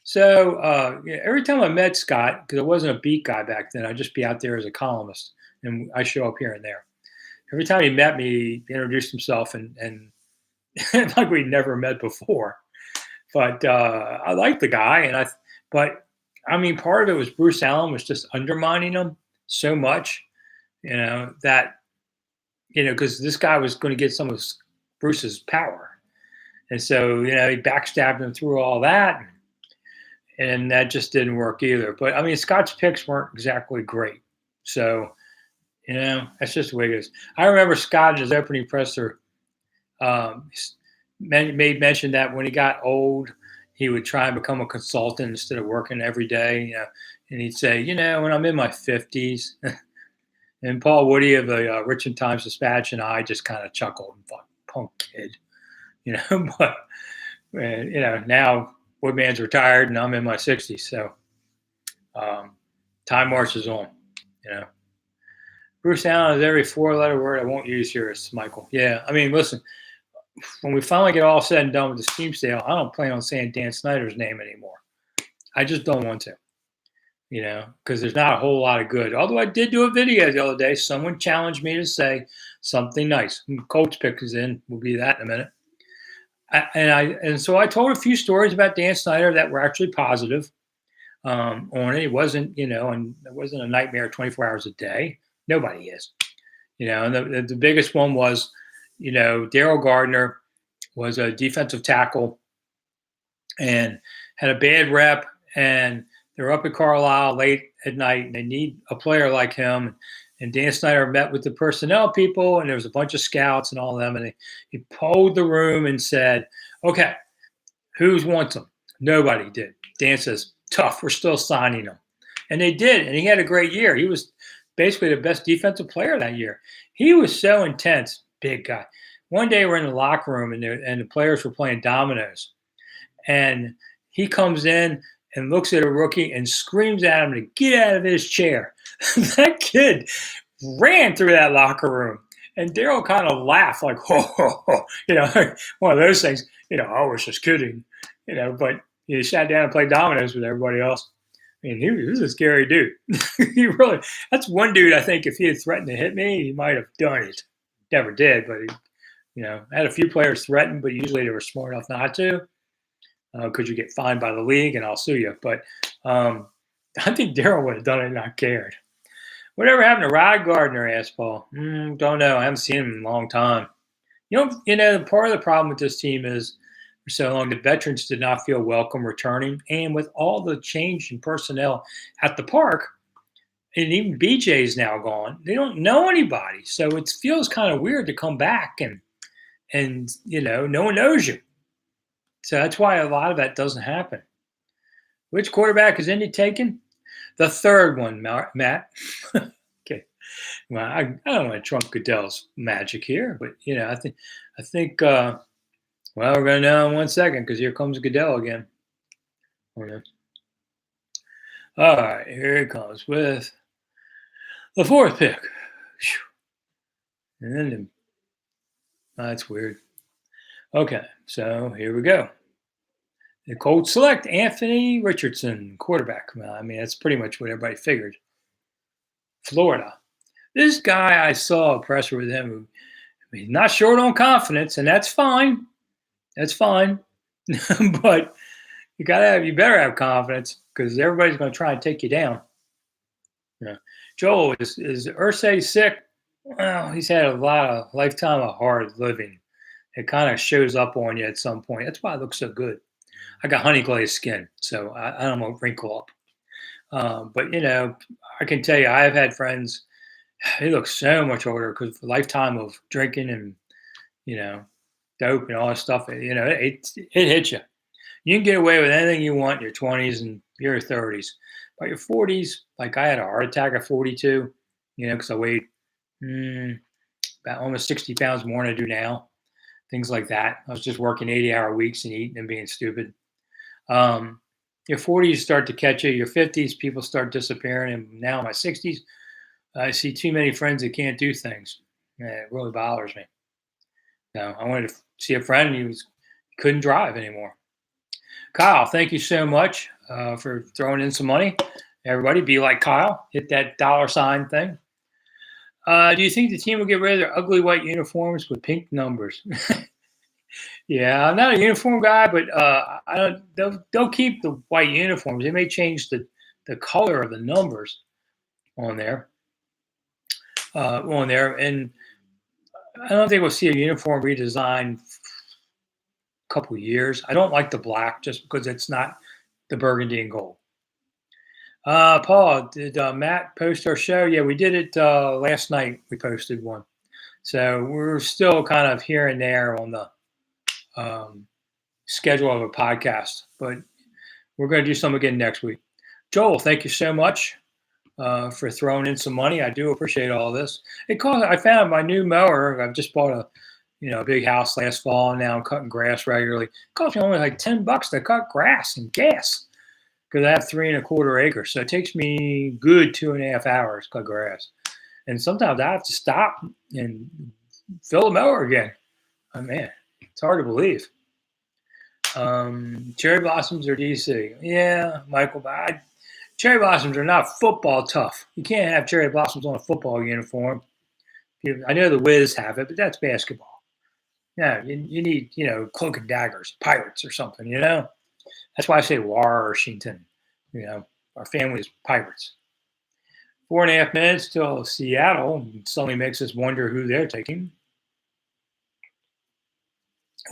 Speaker 1: So every time I met Scott, because I wasn't a beat guy back then, I'd just be out there as a columnist, and I show up here and there. Every time he met me, he introduced himself, and like we'd never met before. But I liked the guy, but part of it was Bruce Allen was just undermining him so much, that because this guy was going to get some of Bruce's power, and so he backstabbed him through all that, and that just didn't work either. But Scott's picks weren't exactly great, so that's just the way it is. I remember Scott in his opening presser made mention that when he got old, he would try and become a consultant instead of working every day. And he'd say, when I'm in my 50s, and Paul Woody of the Richmond Times-Dispatch and I just kind of chuckled and thought, punk kid, But now Woodman's retired and I'm in my 60s, so time marches on. Bruce Allen is every four-letter word I won't use here, is Michael. Yeah, listen. When we finally get all said and done with the steam sale, I don't plan on saying Dan Snyder's name anymore. I just don't want to, because there's not a whole lot of good. Although I did do a video the other day. Someone challenged me to say something nice. Colts pick is in. We'll be that in a minute. And so I told a few stories about Dan Snyder that were actually positive on it. It wasn't, and it wasn't a nightmare 24 hours a day. Nobody is, and the biggest one was, Daryl Gardner was a defensive tackle and had a bad rep, and they're up at Carlisle late at night, and they need a player like him. And Dan Snyder met with the personnel people, and there was a bunch of scouts and all of them, and he polled the room and said, "Okay, who wants him?" Nobody did. Dan says, "Tough, we're still signing him." And they did, and he had a great year. He was basically the best defensive player that year. He was so intense, big guy. One day we're in the locker room, and the players were playing dominoes, and he comes in and looks at a rookie and screams at him to get out of his chair. That kid ran through that locker room, and Daryl kind of laughed like, "Ho, ho, ho," one of those things. I was just kidding, but he sat down and played dominoes with everybody else. I mean, he was a scary dude. He really, that's one dude I think if he had threatened to hit me, he might have done it. Never did, but I had a few players threatened, but usually they were smart enough not to, because you get fined by the league and I'll sue you. But I think Daryl would have done it and not cared. Whatever happened to Rod Gardner? Asked Paul. Don't know. I haven't seen him in a long time. Part of the problem with this team is for so long the veterans did not feel welcome returning, and with all the change in personnel at the park, and even BJ's now gone, they don't know anybody. So it feels kind of weird to come back and no one knows you. So that's why a lot of that doesn't happen. Which quarterback is Indy taking? The third one, Matt. Okay. Well, I don't want to trump Goodell's magic here, but I think. Well, we're going to know in 1 second because here comes Goodell again. Okay. All right, here he comes with the fourth pick. And then that's weird. Okay, so here we go. The Colts select Anthony Richardson, quarterback. Well, I mean, that's pretty much what everybody figured. Florida. This guy, I saw a presser with him. He's not short on confidence, and that's fine. That's fine. But you better have confidence because everybody's going to try and take you down. Yeah. Joel, is Irsay sick? Well, he's had a lifetime of hard living. It kind of shows up on you at some point. That's why I look so good. I got honey glazed skin, so I don't wrinkle up. But I can tell you, I've had friends. They look so much older because of a lifetime of drinking and dope and all that stuff. It hits you. You can get away with anything you want in your 20s and your 30s. By your 40s, like I had a heart attack at 42, because I weighed about almost 60 pounds more than I do now. Things like that. I was just working 80-hour weeks and eating and being stupid. Your 40s start to catch you. Your 50s, people start disappearing. And now in my 60s, I see too many friends that can't do things. It really bothers me. I wanted to see a friend and he couldn't drive anymore. Kyle, thank you so much for throwing in some money. Everybody, be like Kyle. Hit that $sign thing. Do you think the team will get rid of their ugly white uniforms with pink numbers? Yeah, I'm not a uniform guy, but I don't. They'll keep the white uniforms. They may change the color of the numbers on there. And I don't think we'll see a uniform redesign a couple of years. I don't like the black just because it's not the burgundy and gold. Paul, did Matt post our show? Yeah, we did it last night. We posted one. So we're still kind of here and there on the schedule of a podcast, but we're going to do some again next week. Joel, thank you so much for throwing in some money. I do appreciate all this. I found my new mower. I've just bought a big house last fall, and now I'm cutting grass regularly. It cost me only like $10 to cut grass and gas because I have 3 1/4 acres. So it takes me good 2.5 hours to cut grass. And sometimes I have to stop and fill the mower again. Oh, man, it's hard to believe. Cherry blossoms or DC? Yeah, Michael, but cherry blossoms are not football tough. You can't have cherry blossoms on a football uniform. I know the Wiz have it, but that's basketball. Yeah, you need, cloak and daggers, pirates or something, That's why I say Washington. Our family is pirates. 4.5 minutes till Seattle suddenly makes us wonder who they're taking.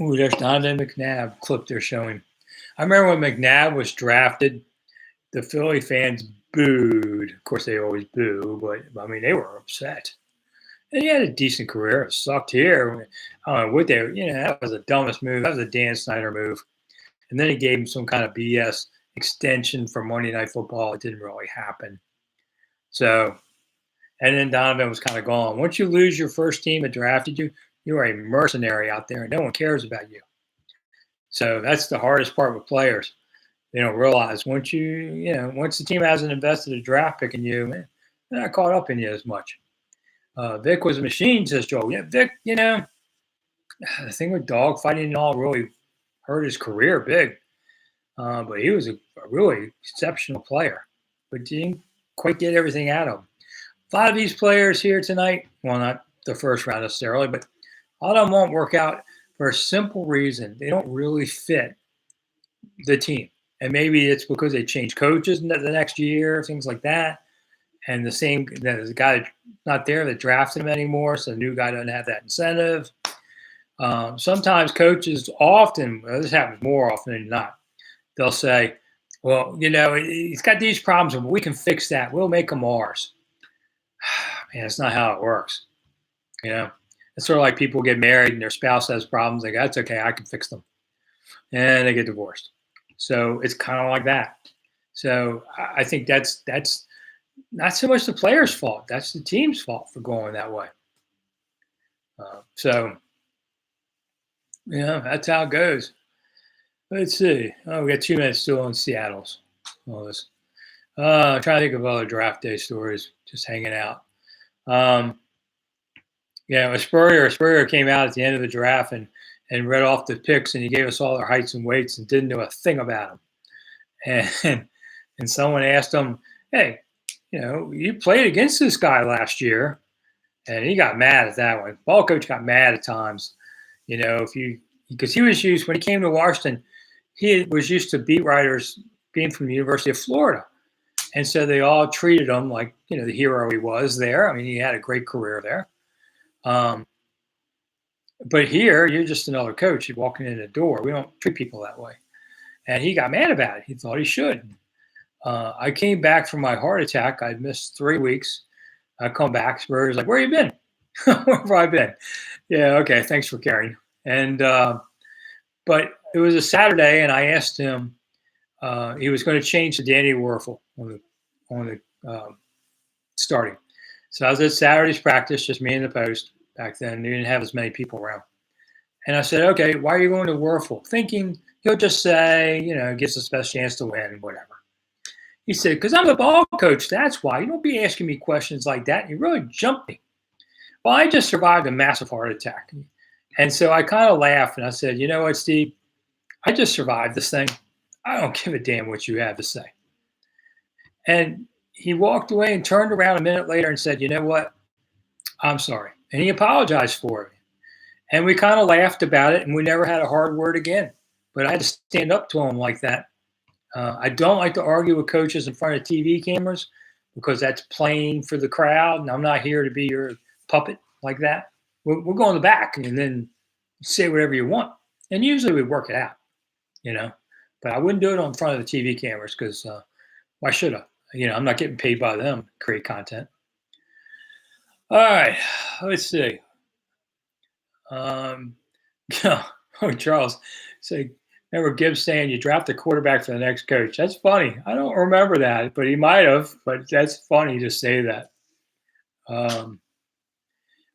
Speaker 1: Ooh, there's Donovan McNabb clip they're showing. I remember when McNabb was drafted, the Philly fans booed. Of course, they always boo, but I mean, they were upset. And he had a decent career. It sucked here. I don't know what they, that was the dumbest move. That was a Dan Snyder move. And then he gave him some kind of BS extension for Monday Night Football. It didn't really happen. So, and then Donovan was kind of gone. Once you lose your first team that drafted you, you are a mercenary out there and no one cares about you. So that's the hardest part with players. They don't realize once once the team hasn't invested a draft pick in you, man, they're not caught up in you as much. Vic was a machine, says Joel. Yeah, Vic, the thing with dogfighting and all really hurt his career big. But he was a really exceptional player. But didn't quite get everything out of him. A lot of these players here tonight, well, not the first round necessarily, but a lot of them won't work out for a simple reason. They don't really fit the team. And maybe it's because they changed coaches the next year, things like that. And the guy not there that drafted him anymore, so the new guy doesn't have that incentive. Sometimes coaches this happens more often than not, they'll say, well, he's got these problems, but we can fix that. We'll make them ours. Man, that's not how it works. It's sort of like people get married and their spouse has problems. They go, that's okay, I can fix them. And they get divorced. So it's kind of like that. So I think that's not so much the player's fault. That's the team's fault for going that way. That's how it goes. Let's see. Oh, we got 2 minutes still on Seattle's. All this. I'm trying to think of other draft day stories. Just hanging out. Spurrier came out at the end of the draft and read off the picks, and he gave us all their heights and weights and didn't know a thing about them. And someone asked him, hey, you played against this guy last year, and he got mad at that one. Ball coach got mad at times, because he was used, when he came to Washington, he was used to beat writers being from the University of Florida. And so they all treated him like, the hero he was there. I mean, he had a great career there. But here, you're just another coach. You're walking in the door. We don't treat people that way. And he got mad about it. He thought he should. I came back from my heart attack. I'd missed 3 weeks. I come back. Spurrier's like, where you been? Where have I been? Yeah, okay, thanks for caring. And but it was a Saturday, and I asked him. He was going to change to Danny Werfel on the starting. So I was at Saturday's practice, just me and the post. Back then, they didn't have as many people around. And I said, okay, why are you going to Werfel? Thinking he'll just say, gives us the best chance to win, whatever. He said, because I'm the ball coach, that's why. You don't be asking me questions like that. And you really jumped me. Well, I just survived a massive heart attack. And so I kind of laughed, and I said, you know what, Steve? I just survived this thing. I don't give a damn what you have to say. And he walked away and turned around a minute later and said, you know what? I'm sorry. And he apologized for it. And we kind of laughed about it, and we never had a hard word again. But I had to stand up to him like that. I don't like to argue with coaches in front of TV cameras because that's playing for the crowd, and I'm not here to be your puppet like that. We'll go in the back and then say whatever you want. And usually we work it out, But I wouldn't do it in front of the TV cameras because why should I? I'm not getting paid by them to create content. All right, let's see. Charles, say, remember Gibbs saying you draft the quarterback for the next coach? That's funny. I don't remember that, but he might have. But that's funny to say that.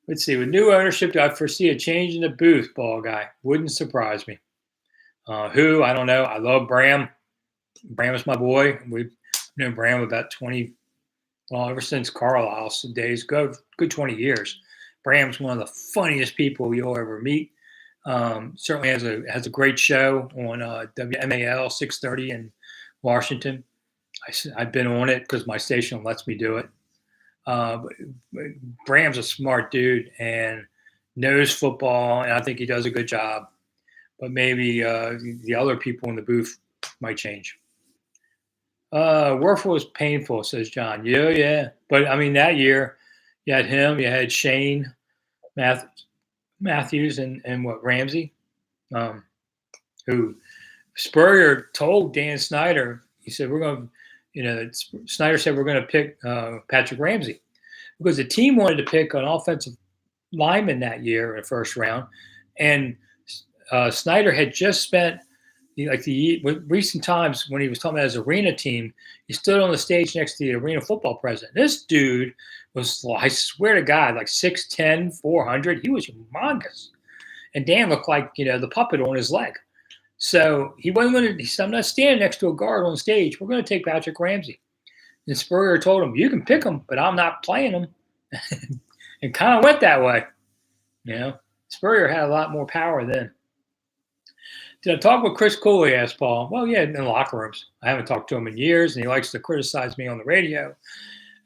Speaker 1: Let's see. With new ownership, I foresee a change in the booth, ball guy. Wouldn't surprise me. Who? I don't know. I love Bram. Bram is my boy. We've known Bram about 20. Well, ever since Carlisle's days, good 20 years. Bram's one of the funniest people you'll ever meet. Certainly has a great show on WMAL 630 in Washington. I've been on it because my station lets me do it. But Bram's a smart dude and knows football, and I think he does a good job. But maybe the other people in the booth might change. Werfel was painful, says John. Yeah. But, I mean, that year, you had him, you had Shane Matthews, and Ramsey, who Spurrier told Dan Snyder, he said, we're going to Snyder said we're going to pick Patrick Ramsey because the team wanted to pick an offensive lineman that year in the first round, and Snyder had just spent recent times when he was talking about his arena team. He stood on the stage next to the arena football president. This dude was, I swear to God, like 6'10", 400. He was humongous, and Dan looked like the puppet on his leg. So he wasn't going to. He said, "I'm not standing next to a guard on stage. We're going to take Patrick Ramsey." And Spurrier told him, "You can pick him, but I'm not playing him." And kind of went that way. Spurrier had a lot more power then. Did I talk with Chris Cooley? Asked Paul. Well, yeah, in the locker rooms. I haven't talked to him in years, and he likes to criticize me on the radio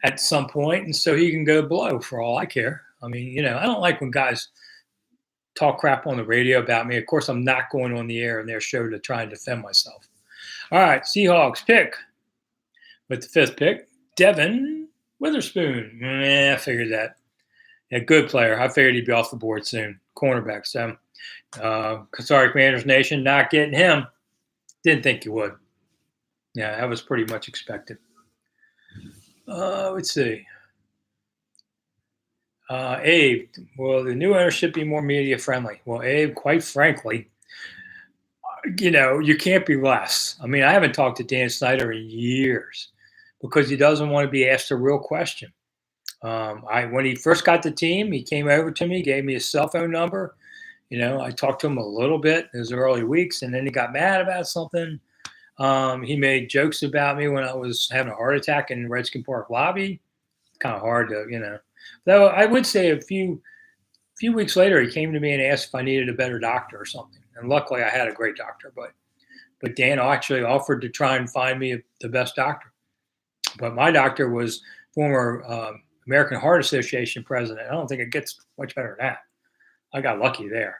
Speaker 1: at some point, and so he can go blow for all I care. I mean, I don't like when guys talk crap on the radio about me. Of course, I'm not going on the air in their show to try and defend myself. All right, Seahawks pick with the 5th pick, Devin Witherspoon. I figured that. A good player. I figured he'd be off the board soon. Cornerback. So, sorry, Commanders Nation, not getting him. Didn't think you would. Yeah, that was pretty much expected. Let's see. Abe, will the new owner should be more media friendly? Well, Abe, quite frankly, you can't be less. I mean, I haven't talked to Dan Snyder in years because he doesn't want to be asked a real question. When he first got the team, he came over to me, gave me his cell phone number. I talked to him a little bit in his early weeks, and then he got mad about something. He made jokes about me when I was having a heart attack in Redskin Park lobby. Kind of hard to, Though I would say a few weeks later, he came to me and asked if I needed a better doctor or something. And luckily, I had a great doctor. But Dan actually offered to try and find me the best doctor. But my doctor was former American Heart Association president. I don't think it gets much better than that. I got lucky there.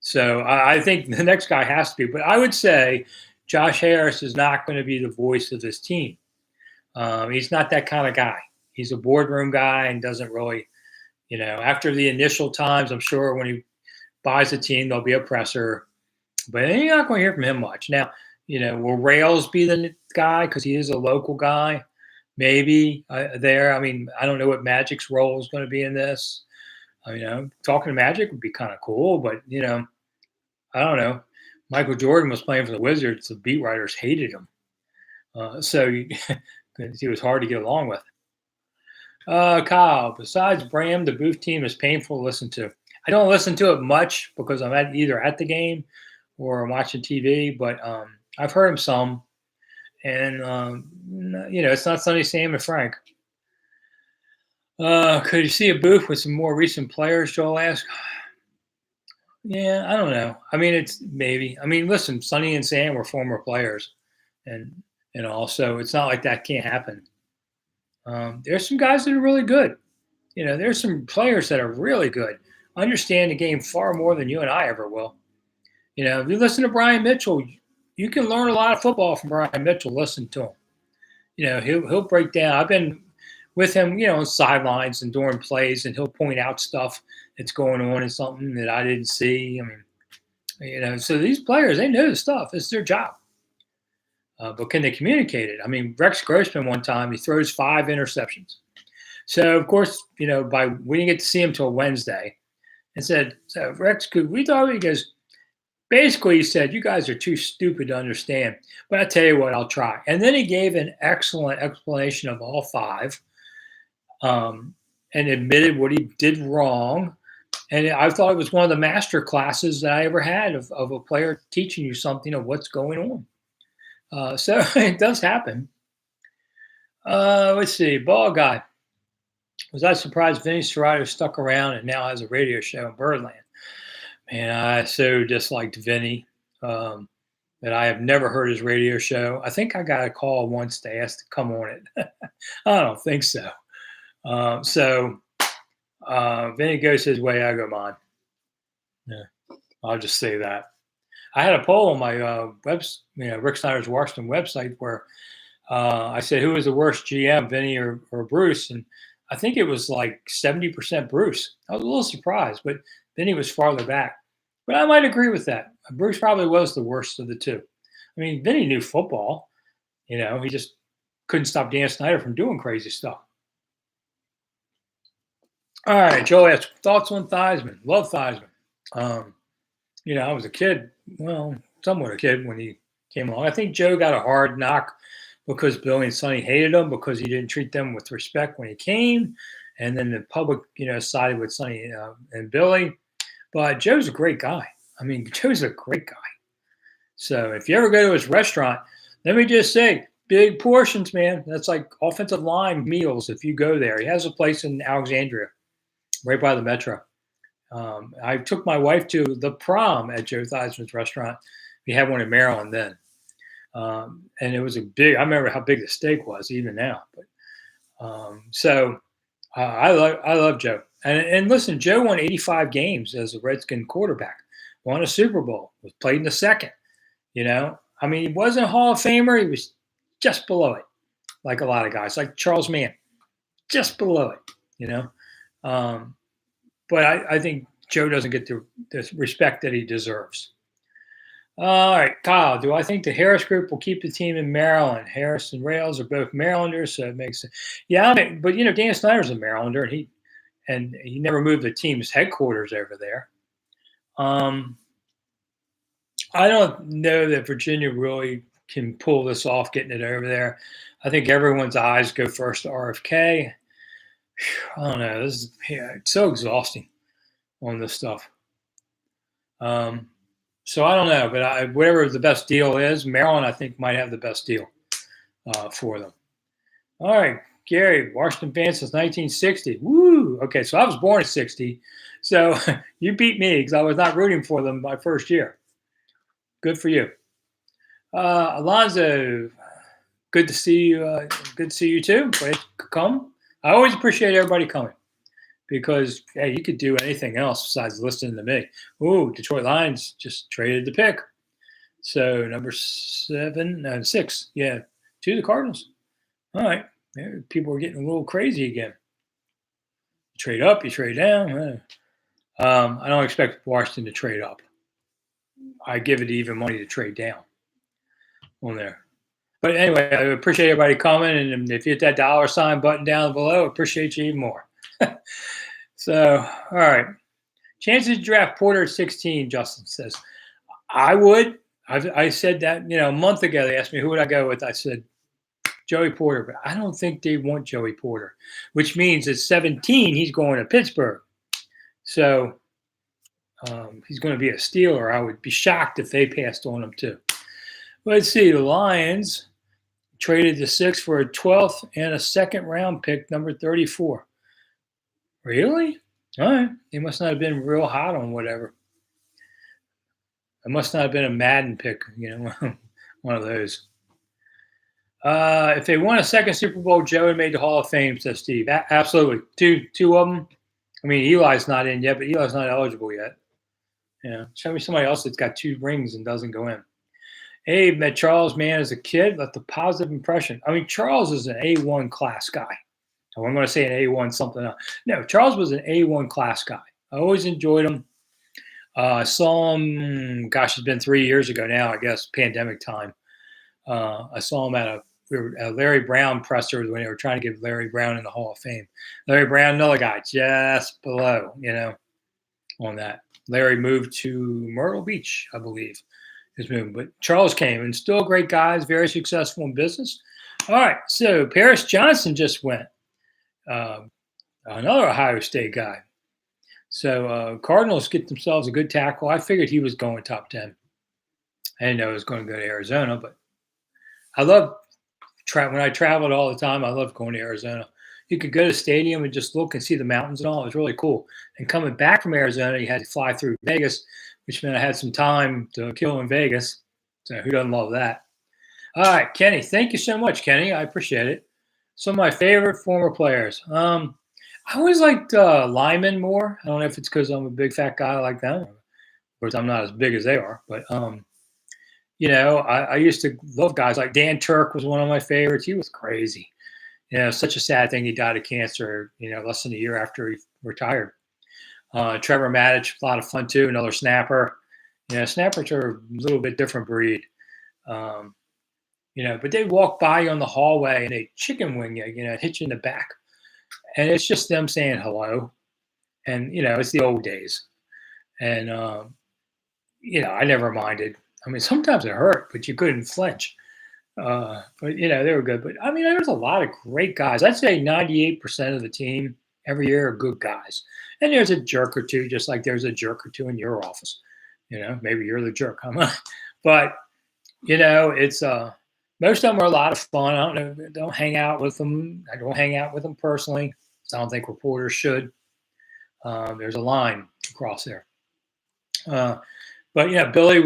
Speaker 1: So I think the next guy has to be. But I would say Josh Harris is not going to be the voice of this team. He's not that kind of guy. He's a boardroom guy and doesn't really, after the initial times, I'm sure when he buys a team, there'll be a presser. But you're not going to hear from him much. Now, will Rails be the guy because he is a local guy? Maybe there. I mean, I don't know what Magic's role is going to be in this. Talking to Magic would be kind of cool, but, I don't know. Michael Jordan was playing for the Wizards. The beat writers hated him. So he was hard to get along with. Kyle, besides Bram, the Booth team is painful to listen to. I don't listen to it much because I'm either at the game or I'm watching TV, but I've heard him some. And, it's not Sonny, Sam, and Frank. Could you see a Booth with some more recent players, Joel asked? Yeah, I don't know. I mean, it's maybe. I mean, listen, Sonny and Sam were former players. And also, it's not like that can't happen. There's some guys that are really good. There's some players that are really good. Understand the game far more than you and I ever will. If you listen to Brian Mitchell, you can learn a lot of football from Brian Mitchell. Listen to him. He'll break down. I've been with him, on sidelines and during plays, and he'll point out stuff that's going on and something that I didn't see. I mean, so these players, they know the stuff. It's their job. But can they communicate it? I mean, Rex Grossman one time, he throws 5 interceptions. So, of course, we didn't get to see him till Wednesday. And said, so Rex, could we talk? He goes, basically, he said, you guys are too stupid to understand. But I tell you what, I'll try. And then he gave an excellent explanation of all 5 and admitted what he did wrong. And I thought it was one of the master classes that I ever had of a player teaching you something of what's going on. So it does happen. Let's see. Ball guy. Was I surprised Vinny Serrato stuck around and now has a radio show in Birdland? Man, I so disliked Vinny that I have never heard his radio show. I think I got a call once to ask to come on it. I don't think so. Vinny goes his way, I go mine. Yeah, I'll just say that. I had a poll on my Rick Snider's Washington website where I said, who was the worst GM, Vinny or Bruce? And I think it was like 70% Bruce. I was a little surprised, but Vinny was farther back. But I might agree with that. Bruce probably was the worst of the two. I mean, Vinny knew football. He just couldn't stop Dan Snyder from doing crazy stuff. All right, Joe asks, thoughts on Theismann. Love Theismann. I was a kid, well, somewhat a kid when he came along. I think Joe got a hard knock because Billy and Sonny hated him because he didn't treat them with respect when he came. And then the public, sided with Sonny and Billy. But Joe's a great guy. I mean, Joe's a great guy. So if you ever go to his restaurant, let me just say, big portions, man. That's like offensive line meals if you go there. He has a place in Alexandria, right by the metro. I took my wife to the prom at Joe Theismann's restaurant. We had one in Maryland then. And it was I remember how big the steak was even now. But I love Joe. And listen, Joe won 85 games as a Redskin quarterback, won a Super Bowl, was played in the second. I mean, he wasn't a Hall of Famer. He was just below it, like a lot of guys, like Charles Mann, just below it, But I think Joe doesn't get the respect that he deserves. All right, Kyle, do I think the Harris group will keep the team in Maryland? Harris and Rails are both Marylanders, so it makes sense. Yeah, but Dan Snyder's a Marylander, and he never moved the team's headquarters over there. I don't know that Virginia really can pull this off, getting it over there. I think everyone's eyes go first to RFK. I don't know. It's so exhausting on this stuff. So I don't know, but whatever the best deal is, Maryland, I think, might have the best deal for them. All right, Gary, Washington fan since 1960. Woo! Okay, so I was born in 60. So you beat me because I was not rooting for them my first year. Good for you. Alonzo, good to see you. Good to see you too. Glad you could come. I always appreciate everybody coming because, hey, you could do anything else besides listening to me. Ooh, Detroit Lions just traded the pick. So number 6, yeah, to the Cardinals. All right. People are getting a little crazy again. You trade up, you trade down. I don't expect Washington to trade up. I give it even money to trade down on there. But anyway, I appreciate everybody coming. And if you hit that $ button down below, I appreciate you even more. So, all right. Chances to draft Porter at 16, Justin says. I would. I said that, a month ago. They asked me who would I go with. I said Joey Porter. But I don't think they want Joey Porter, which means at 17, he's going to Pittsburgh. So he's going to be a Steeler. I would be shocked if they passed on him too. Let's see. The Lions traded the 6th for a 12th and a second-round pick, number 34. Really? All right. They must not have been real hot on whatever. It must not have been a Madden pick, one of those. If they won a second Super Bowl, Joe had made the Hall of Fame, says Steve. Absolutely. Two of them. I mean, Eli's not in yet, but Eli's not eligible yet. Show me somebody else that's got 2 rings and doesn't go in. Abe met Charles Mann as a kid, left a positive impression. I mean, Charles is an A1 class guy. So I'm going to say an A1 something else. No, Charles was an A1 class guy. I always enjoyed him. I saw him, it's been 3 years ago now, I guess, pandemic time. I saw him at a Larry Brown presser when they were trying to give Larry Brown in the Hall of Fame. Larry Brown, another guy, just below, on that. Larry moved to Myrtle Beach, I believe, his movement. But Charles came, and still great guys, very successful in business. All right, so Paris Johnson just went. Another Ohio State guy. So Cardinals get themselves a good tackle. I figured he was going top 10. I didn't know he was going to go to Arizona, but I love when I traveled all the time. I loved going to Arizona. You could go to the stadium and just look and see the mountains and all. It was really cool. And coming back from Arizona, you had to fly through Vegas, which meant I had some time to kill in Vegas. So who doesn't love that? All right, Kenny. Thank you so much, Kenny. I appreciate it. Some of my favorite former players. I always liked Lyman more. I don't know if it's because I'm a big fat guy like them. Of course, I'm not as big as they are. But, I used to love guys like Dan Turk was one of my favorites. He was crazy. Such a sad thing. He died of cancer, less than a year after he retired. Trevor Maddich, a lot of fun too. Another snapper. Snappers are a little bit different breed. but they walk by you on the hallway and they chicken wing you, hit you in the back. And it's just them saying hello. And, it's the old days. And, I never minded. I mean, sometimes it hurt, but you couldn't flinch. But, they were good. But, I mean, there's a lot of great guys. I'd say 98% of the team every year are good guys. And there's a jerk or two, just like there's a jerk or two in your office. Maybe you're the jerk. I'm not. But, it's most of them are a lot of fun. I don't hang out with them. I don't hang out with them personally. So I don't think reporters should. There's a line to cross there. But yeah, Billy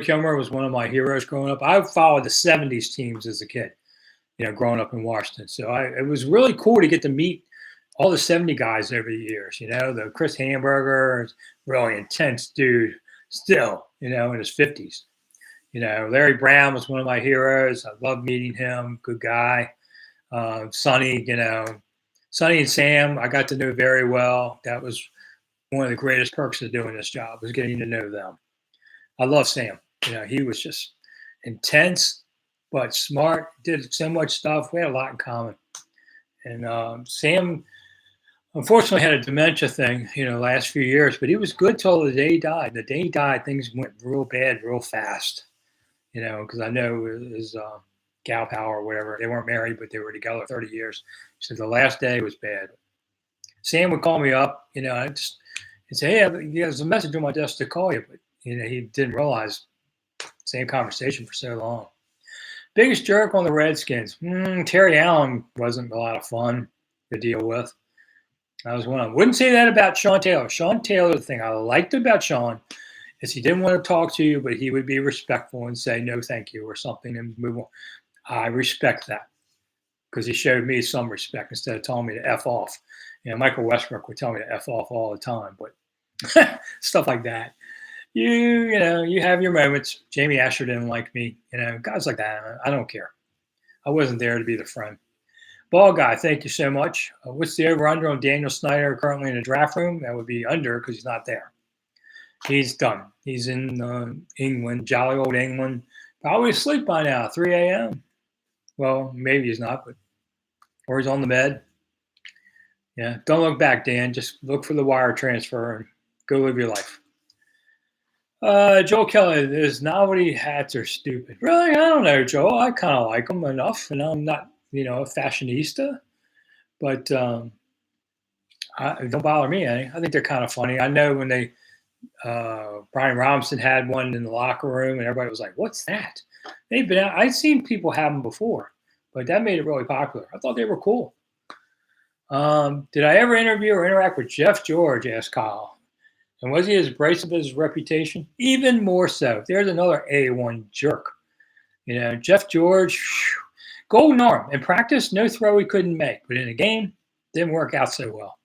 Speaker 1: Kilmer was one of my heroes growing up. I followed the '70s teams as a kid, growing up in Washington. So it was really cool to get to meet all the '70 guys over the years. The Chris Hamburger, really intense dude, still, in his 50s. Larry Brown was one of my heroes. I loved meeting him. Good guy. Sonny, Sonny and Sam, I got to know very well. That was one of the greatest perks of doing this job, was getting to know them. I love Sam. He was just intense, but smart, did so much stuff. We had a lot in common. And Sam, unfortunately, had a dementia thing, last few years, but he was good till the day he died. The day he died, things went real bad, real fast, because I know his gal pal or whatever, they weren't married, but they were together 30 years. He said the last day was bad. Sam would call me up, he'd say, hey, there's a message on my desk to call you, but he didn't realize same conversation for so long. Biggest jerk on the Redskins. Terry Allen wasn't a lot of fun to deal with. I was one of them. Wouldn't say that about Sean Taylor. Sean Taylor, the thing I liked about Sean is he didn't want to talk to you, but he would be respectful and say no thank you or something and move on. I respect that because he showed me some respect instead of telling me to F off. Michael Westbrook would tell me to F off all the time, but stuff like that. You have your moments. Jamie Asher didn't like me. Guys like that. I don't care. I wasn't there to be the friend. Ball guy, thank you so much. What's the over-under on Daniel Snyder currently in the draft room? That would be under because he's not there. He's done. He's in England, jolly old England. Probably asleep by now, 3 a.m. Well, maybe he's not, or he's on the med. Yeah, don't look back, Dan. Just look for the wire transfer and go live your life. Joel Kelly, his novelty hats are stupid. Really? I don't know, Joel. I kind of like them enough, and I'm not, a fashionista, but don't bother me any. I think they're kind of funny. I know when Brian Robinson had one in the locker room, and everybody was like, "What's that?" They've been out. I've seen people have them before, but that made it really popular. I thought they were cool. Did I ever interview or interact with Jeff George? Asked Kyle. And was he as abrasive as his reputation? Even more so. There's another A1 jerk. Jeff George, golden arm. In practice, no throw he couldn't make. But in a game, didn't work out so well.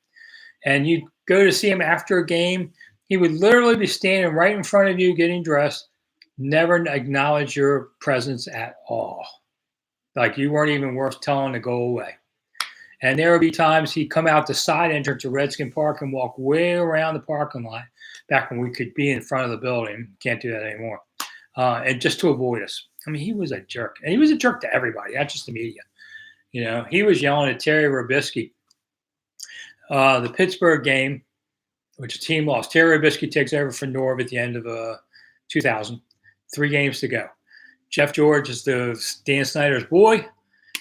Speaker 1: And you'd go to see him after a game, he would literally be standing right in front of you getting dressed, never acknowledge your presence at all. Like you weren't even worth telling to go away. And there would be times he'd come out the side entrance of Redskin Park and walk way around the parking lot back when we could be in front of the building. Can't do that anymore. And just to avoid us. I mean, he was a jerk. And he was a jerk to everybody, not just the media. He was yelling at Terry Robisky. The Pittsburgh game, which the team lost. Terry Robisky takes over for Norv at the end of 2000. 3 games to go. Jeff George is the Dan Snyder's boy.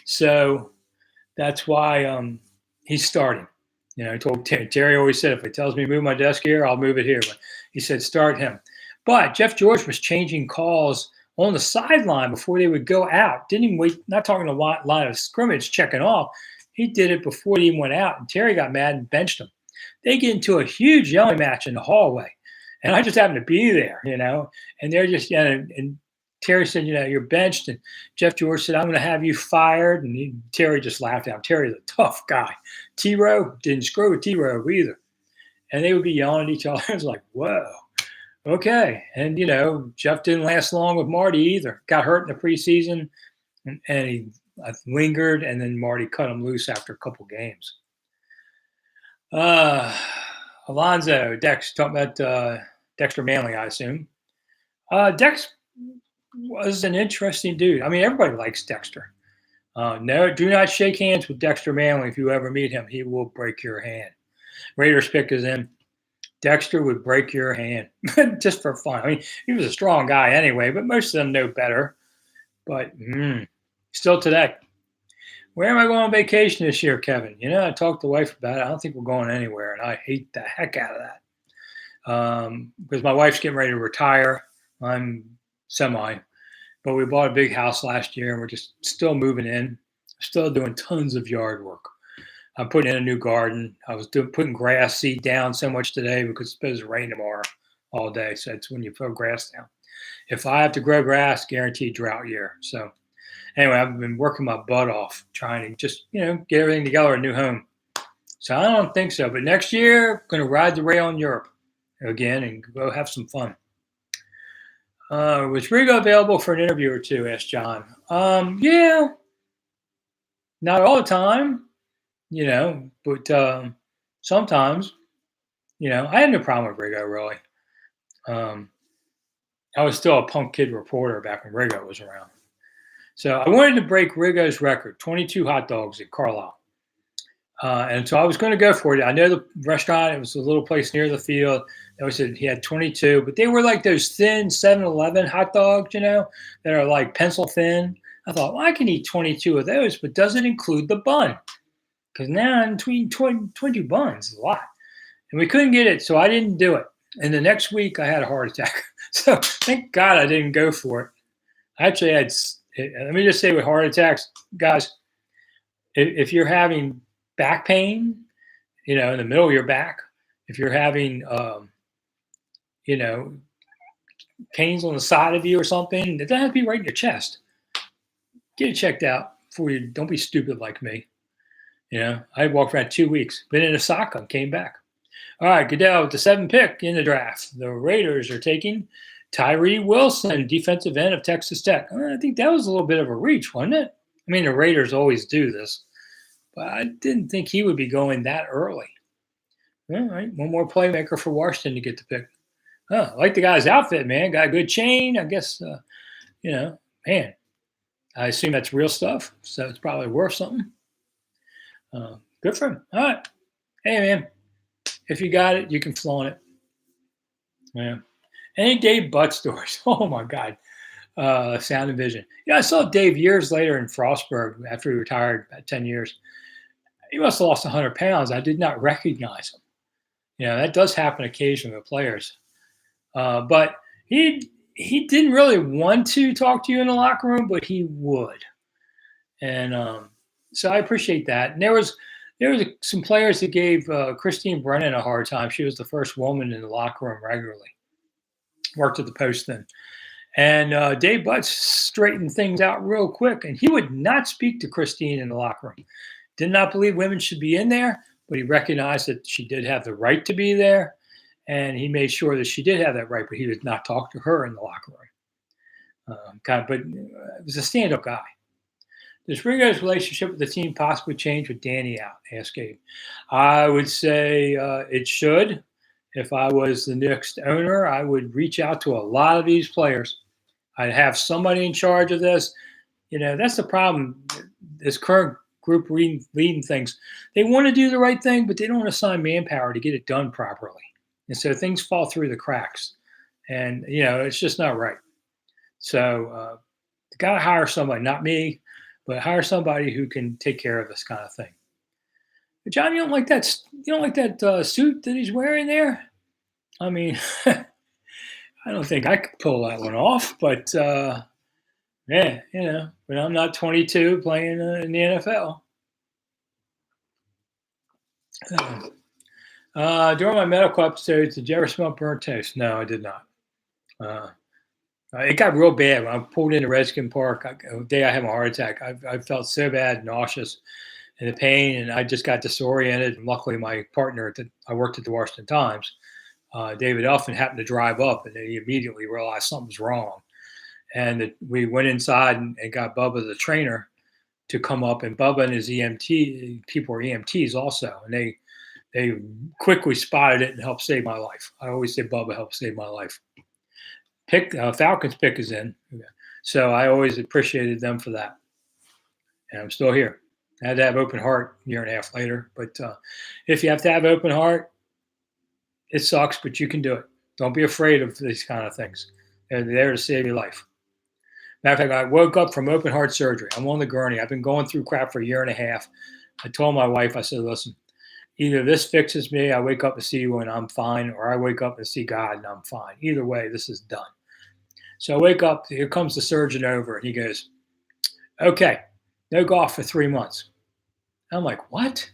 Speaker 1: So that's why he's starting. He told Terry always said, if he tells me to move my desk here, I'll move it here. But he said, start him. But Jeff George was changing calls on the sideline before they would go out. Didn't even wait, not talking a line of scrimmage, checking off. He did it before he even went out, and Terry got mad and benched him. They get into a huge yelling match in the hallway. And I just happened to be there, and they're just yelling. And Terry said, you're benched. And Jeff George said, I'm going to have you fired. And Terry just laughed at him. Terry's a tough guy. T-Row didn't screw with T-Row either. And they would be yelling at each other. It was like, whoa, okay. And, Jeff didn't last long with Marty either. Got hurt in the preseason, and he lingered, and then Marty cut him loose after a couple games. Alonzo, Dex, talking about Dexter Manley, I assume. Dex was an interesting dude. I mean, everybody likes Dexter. No, do not shake hands with Dexter Manley if you ever meet him. He will break your hand. Raiders pick is in. Dexter would break your hand just for fun. I mean, he was a strong guy anyway, but most of them know better. But still today, where am I going on vacation this year, Kevin? I talked to the wife about it. I don't think we're going anywhere, and I hate the heck out of that because my wife's getting ready to retire. I'm semi, but we bought a big house last year, and we're just still moving in, still doing tons of yard work. I'm putting in a new garden. I was putting grass seed down so much today because it's supposed to rain tomorrow all day. So it's when you put grass down. If I have to grow grass, guaranteed drought year. So anyway, I've been working my butt off trying to just, get everything together, a new home. So I don't think so. But next year, I'm going to ride the rail in Europe again and go have some fun. Was Rigo available for an interview or two? Asked John. Yeah, not all the time, but sometimes, I had no problem with Rigo really. I was still a punk kid reporter back when Rigo was around. So I wanted to break Rigo's record, 22 hot dogs at Carlisle. And so I was going to go for it. I know the restaurant, it was a little place near the field. They said he had 22, but they were like those thin 7-Eleven hot dogs, that are like pencil thin. I thought, well, I can eat 22 of those, but does it include the bun? Because now in between 20 buns is a lot. And we couldn't get it, so I didn't do it. And the next week I had a heart attack. So thank God I didn't go for it. I actually had, let me just say with heart attacks, guys, if you're having back pain, in the middle of your back, if you're having, pains on the side of you or something, it doesn't have to be right in your chest. Get it checked out before you, don't be stupid like me. I walked around 2 weeks, been in Osaka, came back. All right, Goodell with the 7th pick in the draft. The Raiders are taking Tyree Wilson, defensive end of Texas Tech. I think that was a little bit of a reach, wasn't it? I mean, the Raiders always do this, but I didn't think he would be going that early. All right, one more playmaker for Washington to get the pick. I like the guy's outfit, man. Got a good chain. I guess, man, I assume that's real stuff, so it's probably worth something. Good for him. All right. Hey, man, if you got it, you can flaunt it. Yeah. Any Dave Butt stories? Oh, my God. Sound and Vision. I saw Dave years later in Frostburg after he retired, about 10 years. He must have lost 100 pounds. I did not recognize him. That does happen occasionally with players. But he didn't really want to talk to you in the locker room, but he would. And so I appreciate that. And there was some players that gave Christine Brennan a hard time. She was the first woman in the locker room regularly. Worked at the Post then. And Dave Butts straightened things out real quick, and he would not speak to Christine in the locker room. Did not believe women should be in there, but he recognized that she did have the right to be there, and he made sure that she did have that right, but he did not talk to her in the locker room. But it was a stand-up guy. Does Rigo's relationship with the team possibly change with Danny out? Asked Gabe. I would say it should. If I was the next owner, I would reach out to a lot of these players. I'd have somebody in charge of this. That's the problem. This current group leading things, they want to do the right thing, but they don't assign manpower to get it done properly. And so things fall through the cracks. And, it's just not right. So you got to hire somebody, not me, but hire somebody who can take care of this kind of thing. But John, you don't like that suit that he's wearing there? I mean, I don't think I could pull that one off, but yeah, but I'm not 22 playing in the NFL. During my medical episodes, did you ever smell burnt toast? No, I did not. It got real bad when I pulled into Redskin Park. The day I had my heart attack, I felt so bad, nauseous, and the pain, and I just got disoriented. And luckily, my partner I worked at the Washington Times, David Elfin, happened to drive up, and he immediately realized something was wrong. And we went inside and got Bubba, the trainer, to come up. And Bubba and his people are EMTs also, and they quickly spotted it and helped save my life. I always say Bubba helped save my life. Falcons pick is in. So I always appreciated them for that. And I'm still here. I had to have open heart a year and a half later. But if you have to have open heart, it sucks, but you can do it. Don't be afraid of these kind of things. They're there to save your life. Matter of fact, I woke up from open heart surgery. I'm on the gurney. I've been going through crap for a year and a half. I told my wife, I said, listen, either this fixes me, I wake up and see you and I'm fine, or I wake up and see God and I'm fine. Either way, this is done. So I wake up, here comes the surgeon over, and he goes, okay, no golf for 3 months. I'm like, what?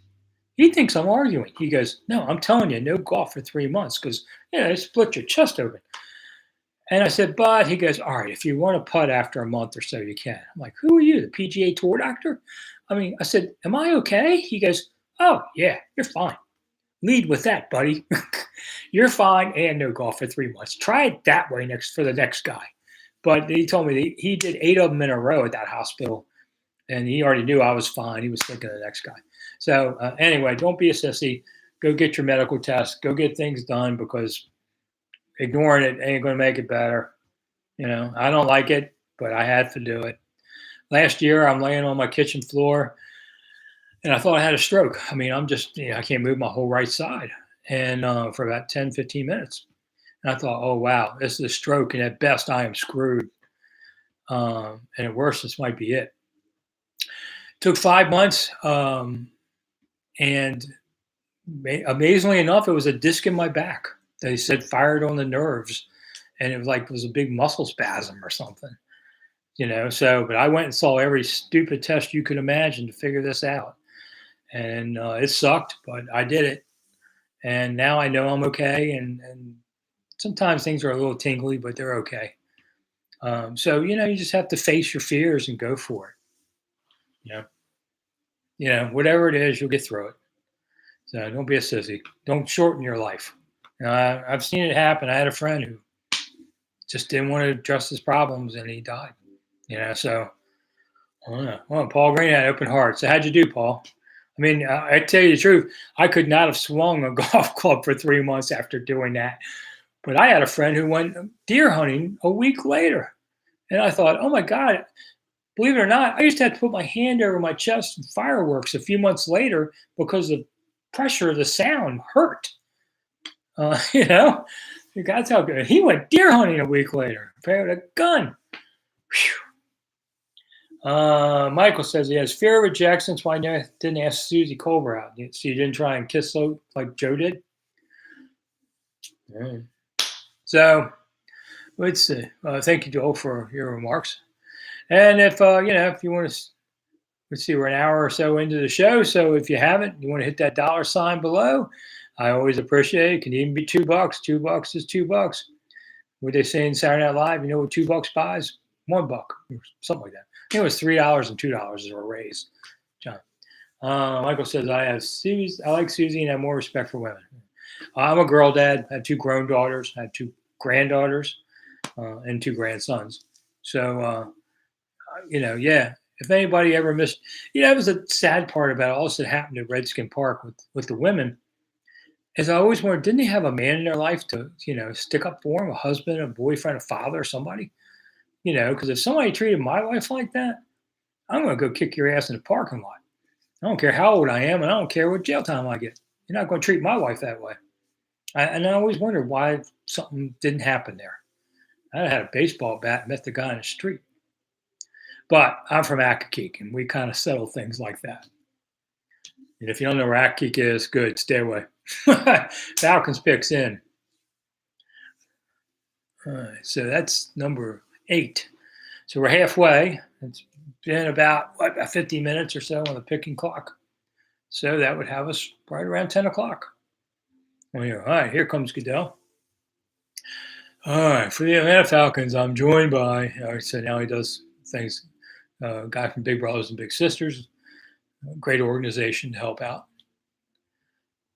Speaker 1: He thinks I'm arguing. He goes, no, I'm telling you, no golf for 3 months because, they split your chest open. And I said, but he goes, all right, if you want to putt after a month or so, you can. I'm like, who are you, the PGA Tour doctor? I said, am I okay? He goes, oh, yeah, you're fine. Lead with that, buddy. You're fine and no golf for 3 months. Try it that way for the next guy. But he told me he did 8 of them in a row at that hospital, and he already knew I was fine. He was thinking of the next guy. So anyway, don't be a sissy. Go get your medical test. Go get things done because ignoring it ain't going to make it better. I don't like it, but I had to do it. Last year, I'm laying on my kitchen floor, and I thought I had a stroke. I'm just, I can't move my whole right side. And for about 10, 15 minutes. And I thought, oh, wow, this is a stroke. And at best, I am screwed. And at worst, this might be it. Took 5 months. And amazingly enough, it was a disc in my back. They said fired on the nerves. And it was a big muscle spasm or something. But I went and saw every stupid test you could imagine to figure this out. And it sucked, but I did it. And now I know I'm okay. And sometimes things are a little tingly, but they're okay. So, you just have to face your fears and go for it. Whatever it is, you'll get through it. So don't be a sissy. Don't shorten your life. I've seen it happen. I had a friend who just didn't want to address his problems and he died. So I don't know. Well, Paul Green had open heart. So how'd you do, Paul? I tell you the truth, I could not have swung a golf club for 3 months after doing that. But I had a friend who went deer hunting a week later. And I thought, oh my God, believe it or not, I used to have to put my hand over my chest and fireworks a few months later because the pressure of the sound hurt. That's how good. He went deer hunting a week later, paired with a gun. Whew. Michael says he has fear of rejection. That's why I didn't ask Susie Colbert out. So you didn't try and kiss her like Joe did? All right. So let's see. Thank you, Joel, for your remarks. And if you want to, let's see, we're an hour or so into the show. So if you haven't, you want to hit that $sign below. I always appreciate it. It can even be $2. $2 is $2. What they say in Saturday Night Live, you know what $2 buys? $1 or something like that. I think it was $3 and $2 are a raise. John. Michael says, I like Susie and have more respect for women. I'm a girl dad. I have 2 grown daughters. I have 2 granddaughters and 2 grandsons. So, if anybody ever missed, that was a sad part about all this that happened at Redskin Park with the women. Is I always wondered, didn't they have a man in their life to, stick up for them, a husband, a boyfriend, a father, somebody? Because if somebody treated my wife like that, I'm going to go kick your ass in the parking lot. I don't care how old I am, and I don't care what jail time I get. You're not going to treat my wife that way. And I always wondered why something didn't happen there. I had a baseball bat and met the guy in the street. But I'm from Accokeek, and we kind of settle things like that. And if you don't know where Accokeek is, good, stay away. Falcons picks in. All right, so that's number 8. So we're halfway. It's been about 50 minutes or so on the picking clock. So that would have us right around 10 o'clock. All right, here comes Goodell. All right, for the Atlanta Falcons, I'm joined by, so now he does things, a guy from Big Brothers and Big Sisters, a great organization to help out.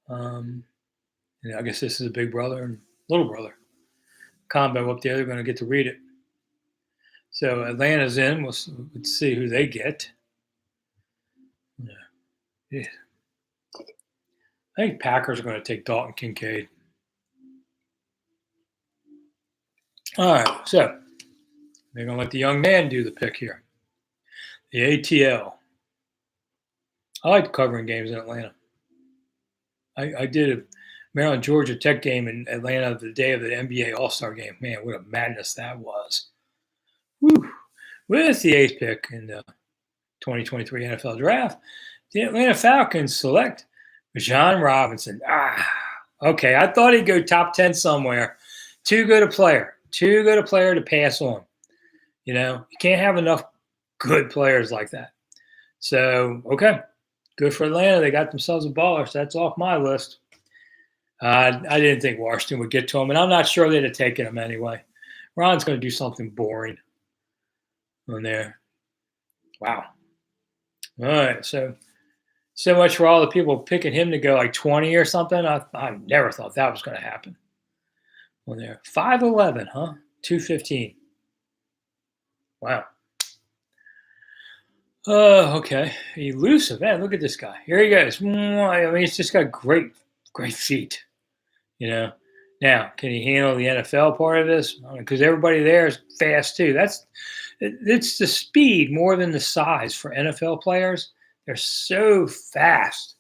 Speaker 1: I guess this is a big brother and little brother combo up there. They're going to get to read it. So Atlanta's in. Let's see who they get. Yeah. I think Packers are going to take Dalton Kincaid. All right, so They're going to let the young man do the pick here. The ATL. I like covering games in Atlanta. I did a Maryland Georgia Tech game in Atlanta the day of the NBA All-Star game. Man, what a madness that was. Whew. With the 8th pick in the 2023 NFL Draft, the Atlanta Falcons select Bijan Robinson. Okay. I thought he'd go top 10 somewhere. Too good a player. Too good a player to pass on. You can't have enough good players like that. So, okay. Good for Atlanta. They got themselves a baller, so that's off my list. I didn't think Washington would get to him, and I'm not sure they'd have taken him anyway. Ron's going to do something boring on there. Wow. All right, so much for all the people picking him to go like 20 or something. I never thought that was going to happen. On there, 5'11", huh? 215. Wow. Okay. Elusive, man. Look at this guy. Here he goes. I mean, he's just got great feet. Now, can he handle the NFL part of this? Because everybody there is fast too. It's the speed more than the size for NFL players. They're so fast.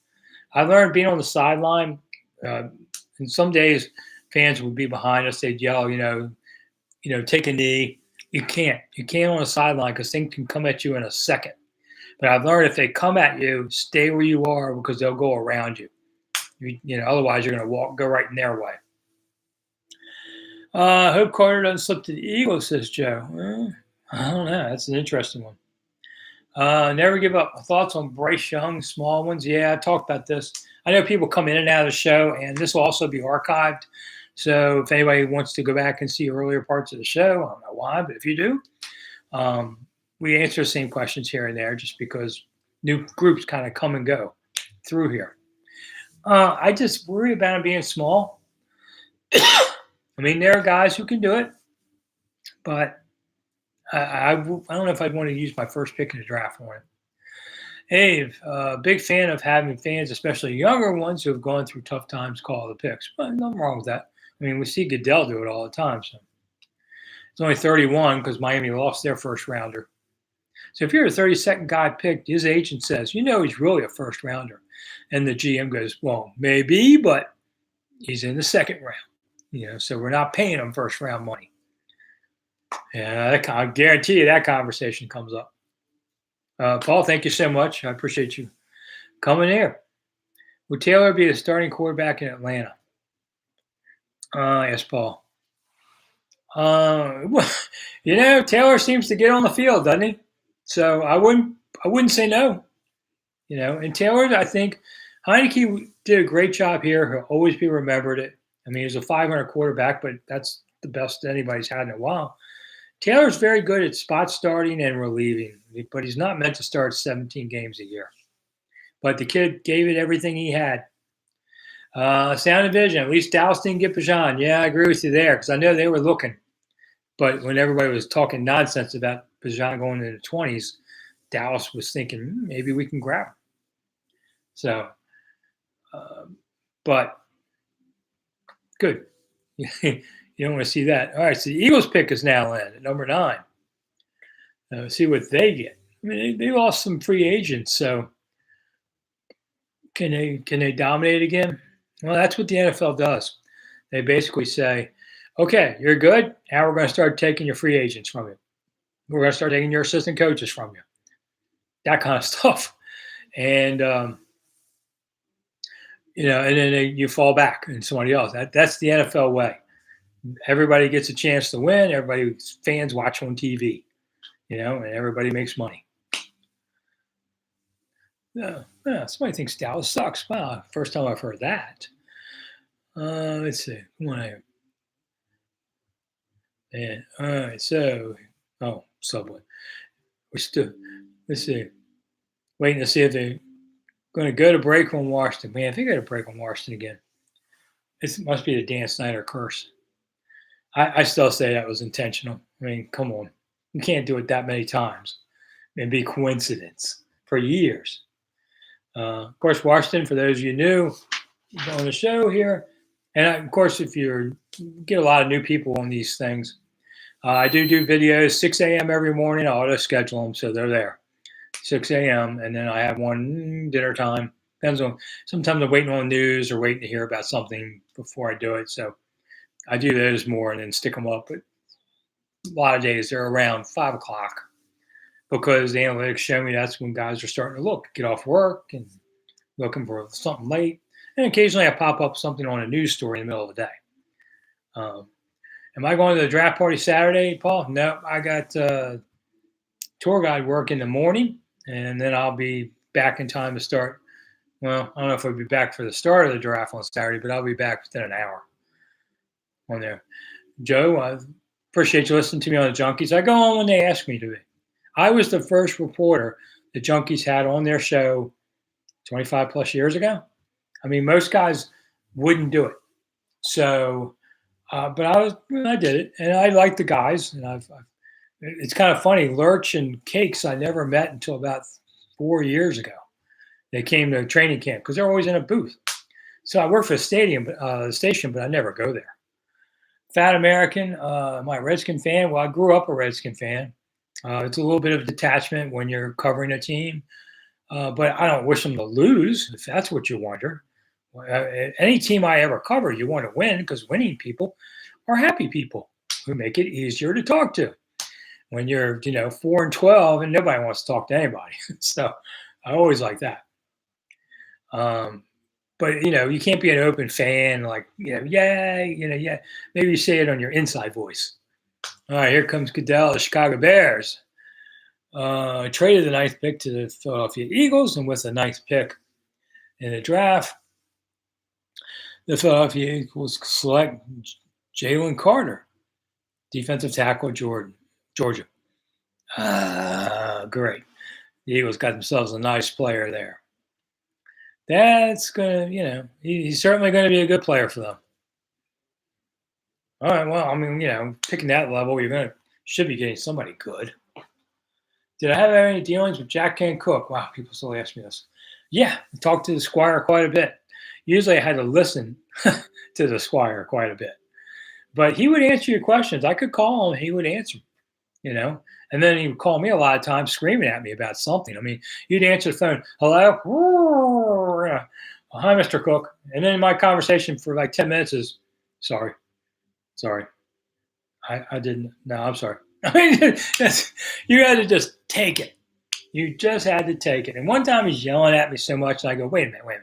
Speaker 1: I learned being on the sideline. And some days, fans would be behind us. They'd yell, take a knee. You can't on the sideline because things can come at you in a second. But I've learned if they come at you, stay where you are because they'll go around you. Otherwise you're going to go right in their way. Hope Carter doesn't slip to the Eagles, says Joe. I don't know. That's an interesting one. Never give up. Thoughts on Bryce Young, small ones? Yeah, I talked about this. I know people come in and out of the show, and this will also be archived. So if anybody wants to go back and see earlier parts of the show, I don't know why, but if you do, we answer the same questions here and there just because new groups kind of come and go through here. I just worry about him being small. I mean, there are guys who can do it, but I don't know if I'd want to use my first pick in the draft for him. Hey, big fan of having fans, especially younger ones who have gone through tough times, call the picks. But nothing wrong with that. I mean, we see Goodell do it all the time. So it's only 31 because Miami lost their first rounder. So if you're a 32nd guy picked, his agent says, he's really a first rounder. And the GM goes, well, maybe, but he's in the second round. So we're not paying him first round money. Yeah, I guarantee you that conversation comes up. Paul, thank you so much. I appreciate you coming here. Would Taylor be the starting quarterback in Atlanta? Yes, Paul. Taylor seems to get on the field, doesn't he? So I wouldn't say no. And Taylor, I think Heineke did a great job here. He'll always be remembered. I mean, he's a 500 quarterback, but that's the best anybody's had in a while. Taylor's very good at spot starting and relieving, but he's not meant to start 17 games a year. But the kid gave it everything he had. Sound and vision. At least Dallas didn't get Bijan. Yeah, I agree with you there because I know they were looking. But when everybody was talking nonsense about Bijan going into the 20s, Dallas was thinking, maybe we can grab him. So, but good. You don't want to see that. All right, so the Eagles pick is now in at number 9. See what they get. I mean, they lost some free agents, so can they dominate again? Well, that's what the NFL does. They basically say, okay, you're good. Now we're going to start taking your free agents from you. We're going to start taking your assistant coaches from you. That kind of stuff. And, and then you fall back in somebody else. That's the NFL way. Everybody gets a chance to win. Fans watch on TV, and everybody makes money. Somebody thinks Dallas sucks. Wow, first time I've heard that. Let's see. Come on here. And all right, so Subway. Let's see. Waiting to see if they're going to go to break on Washington. Man, if they go to break on Washington again, it must be the Dan Snyder curse. I still say that was intentional. I mean, come on. You can't do it that many times and be coincidence for years. Of course, Washington, for those of you new on the show here, and of course, if you get a lot of new people on these things, I do videos 6 a.m. every morning. I auto schedule them so they're there 6 a.m. and then I have one dinner time. Depends on. Sometimes I'm waiting on news or waiting to hear about something before I do it. So I do those more and then stick them up. But a lot of days they're around 5 o'clock because the analytics show me that's when guys are starting to get off work and looking for something late. And occasionally I pop up something on a news story in the middle of the day. Am I going to the draft party Saturday, Paul? No, I got tour guide work in the morning, and then I'll be back in time to start. Well, I don't know if I'll be back for the start of the draft on Saturday, but I'll be back within an hour on there. Joe, I appreciate you listening to me on the Junkies. I go on when they ask me to be. I was the first reporter the Junkies had on their show 25 plus years ago. I mean, most guys wouldn't do it. So, but I did it, and I like the guys. And it's kind of funny. Lurch and Cakes I never met until about 4 years ago. They came to training camp because they're always in a booth. So I work for the station, but I never go there. Fat American, am I a Redskin fan? Well, I grew up a Redskin fan. It's a little bit of detachment when you're covering a team, but I don't wish them to lose, if that's what you wonder. Any team I ever cover, you want to win because winning people are happy people who make it easier to talk to. When you're, 4-12 and nobody wants to talk to anybody. So I always like that. But you can't be an open fan like, yeah. Maybe you say it on your inside voice. All right, here comes Goodell, the Chicago Bears. Traded the 9th pick to the Philadelphia Eagles, and with the 9th pick in the draft, the Philadelphia Eagles select Jalen Carter, defensive tackle, Georgia. Great. The Eagles got themselves a nice player there. That's going to, he's certainly going to be a good player for them. All right, well, I mean, picking that level, should be getting somebody good. Did I have any dealings with Jack Kent Cooke? Wow, people still ask me this. Yeah, I talked to the Squire quite a bit. Usually I had to listen to the Squire quite a bit. But he would answer your questions. I could call him, he would answer, And then he would call me a lot of times screaming at me about something. I mean, you'd answer the phone, hello? Hi, Mr. Cook. And then my conversation for like 10 minutes is, sorry. I didn't. No, I'm sorry. I mean, you had to just take it. You just had to take it. And one time he's yelling at me so much, and I go, wait a minute.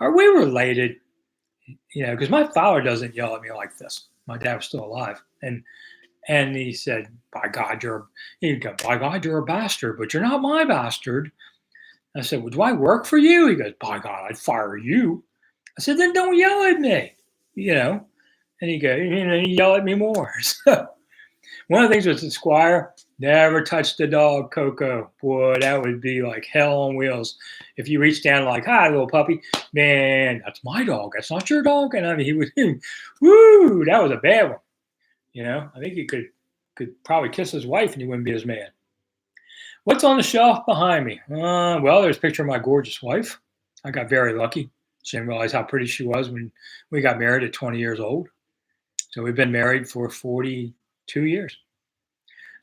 Speaker 1: Are we related? Because my father doesn't yell at me like this. My dad was still alive. And he said, by God, you're a bastard, but you're not my bastard. I said, well, do I work for you? He goes, by God, I'd fire you. I said, then don't yell at me, And he goes, he yell at me more. So one of the things with the Squire, never touch the dog, Coco. Boy, that would be like hell on wheels. If you reach down like, hi, little puppy, man, that's my dog. That's not your dog. And I mean, he would, woo, that was a bad one. I think he could probably kiss his wife and he wouldn't be as mad. What's on the shelf behind me? Well, there's a picture of my gorgeous wife. I got very lucky. She didn't realize how pretty she was when we got married at 20 years old. So we've been married for 42 years.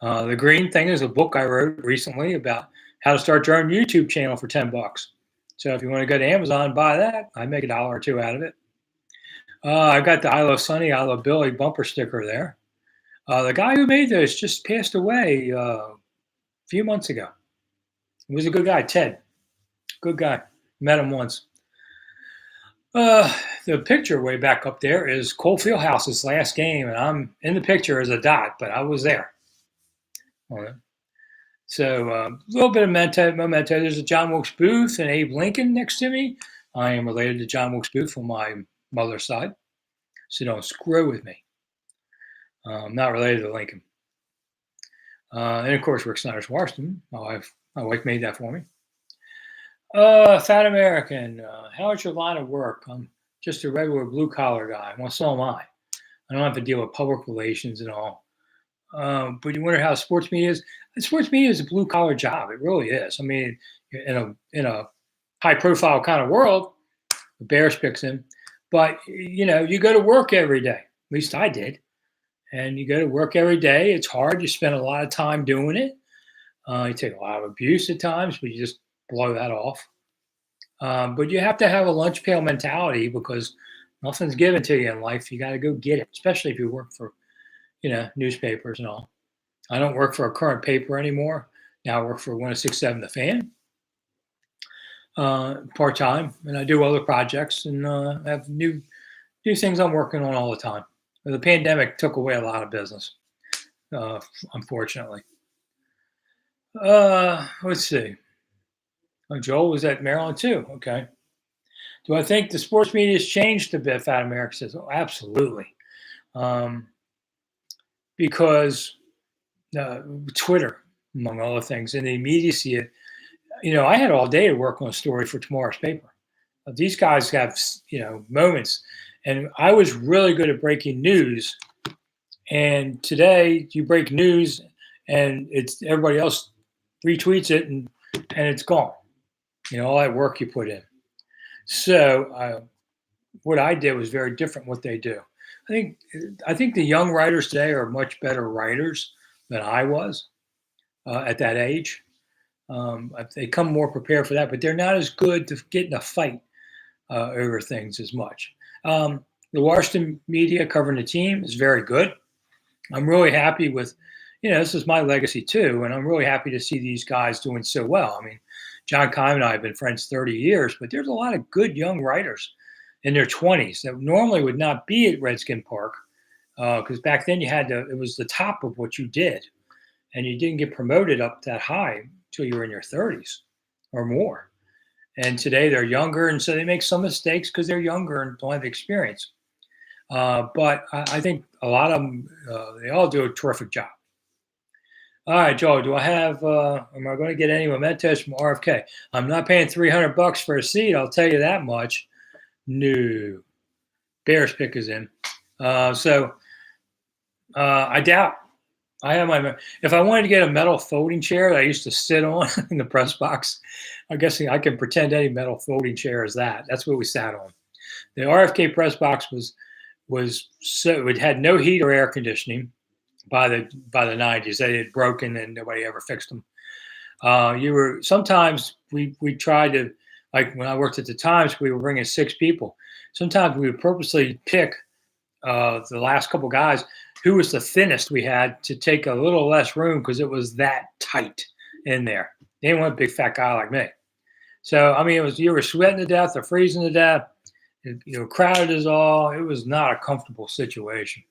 Speaker 1: The green thing is a book I wrote recently about how to start your own YouTube channel for $10. So if you want to go to Amazon and buy that, I make $1 or $2 out of it. I got the I Love Sunny, I Love Billy bumper sticker there. The guy who made those just passed away a few months ago. He was a good guy, Ted. Good guy. Met him once. The picture way back up there is Cole Fieldhouse's last game, and I'm in the picture as a dot, but I was there. So a little bit of memento. There's a John Wilkes Booth and Abe Lincoln next to me. I am related to John Wilkes Booth on my mother's side, so don't screw with me. I'm not related to Lincoln. And of course, Rick Snider's Washington. My wife made that for me. Fat American, how is your line of work? I'm just a regular blue-collar guy. Well, so am I. I don't have to deal with public relations and all. But you wonder how sports media is? Sports media is a blue-collar job. It really is. I mean, in a high-profile kind of world, the Bears picks him. But, you go to work every day. At least I did. and you go to work every day. It's hard. You spend a lot of time doing it. You take a lot of abuse at times, but you just blow that off. But you have to have a lunch pail mentality because nothing's given to you in life. You got to go get it, especially if you work for, newspapers and all. I don't work for a current paper anymore. Now I work for 1067 The Fan, part time, and I do other projects and have new things I'm working on all the time. The pandemic took away a lot of business, unfortunately. Let's see. Oh, Joel was at Maryland too. Okay. Do I think the sports media has changed a bit? Fat America says, oh, absolutely. Um, because Twitter, among other things, and the immediacy. I had all day to work on a story for tomorrow's paper. These guys have, moments, and I was really good at breaking news. And today, you break news, and it's everybody else retweets it, and it's gone. All that work you put in. So what I did was very different what they do. I think the young writers today are much better writers than I was at that age. They come more prepared for that, but they're not as good to get in a fight over things as much. The Washington media covering the team is very good. I'm really happy with, this is my legacy too, and I'm really happy to see these guys doing so well. I mean, John Kime and I have been friends 30 years, but there's a lot of good young writers in their 20s that normally would not be at Redskin Park because back then it was the top of what you did, and you didn't get promoted up that high until you were in your 30s or more. And today they're younger, and so they make some mistakes because they're younger and don't have experience. But I think a lot of them, they all do a terrific job. All right, Joe, do I have, am I going to get any mementos from RFK? I'm not paying $300 for a seat, I'll tell you that much. No. Bears pick is in. So I doubt. I have if I wanted to get a metal folding chair that I used to sit on in the press box, I guess I can pretend any metal folding chair is that. That's what we sat on. The RFK press box was so it had no heat or air conditioning by the 90s. They had broken and nobody ever fixed them. Sometimes we tried to, like when I worked at the Times, we were bringing 6 people. Sometimes we would purposely pick the last couple guys who was the thinnest we had to take a little less room because it was that tight in there. They didn't want a big fat guy like me. So, I mean, you were sweating to death or freezing to death, crowded as all. It was not a comfortable situation.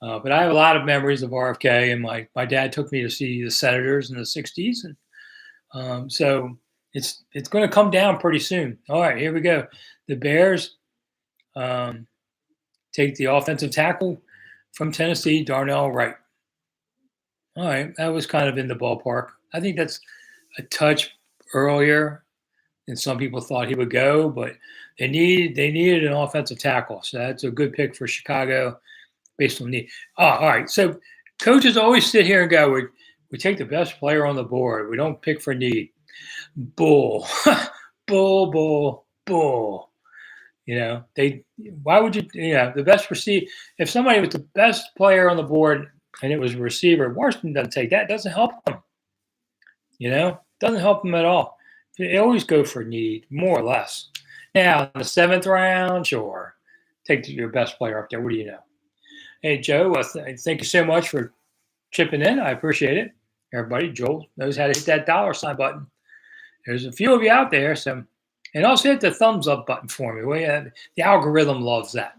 Speaker 1: But I have a lot of memories of RFK, and my dad took me to see the Senators in the 60s. And so it's going to come down pretty soon. All right, here we go. The Bears take the offensive tackle from Tennessee, Darnell Wright. All right, that was kind of in the ballpark. I think that's a touch earlier than some people thought he would go, but they needed an offensive tackle. So that's a good pick for Chicago based on need. Oh, all right. So coaches always sit here and go, we take the best player on the board. We don't pick for need. Bull. Bull. Why would you, the best receiver, if somebody was the best player on the board and it was a receiver, Washington doesn't take that. It doesn't help them. Doesn't help them at all. They always go for need, more or less. Now, in the 7th round, sure. Take your best player up there. What do you know? Hey, Joe, thank you so much for chipping in. I appreciate it. Everybody, Joel knows how to hit that $ button. There's a few of you out there, so. And also hit the thumbs up button for me. The algorithm loves that.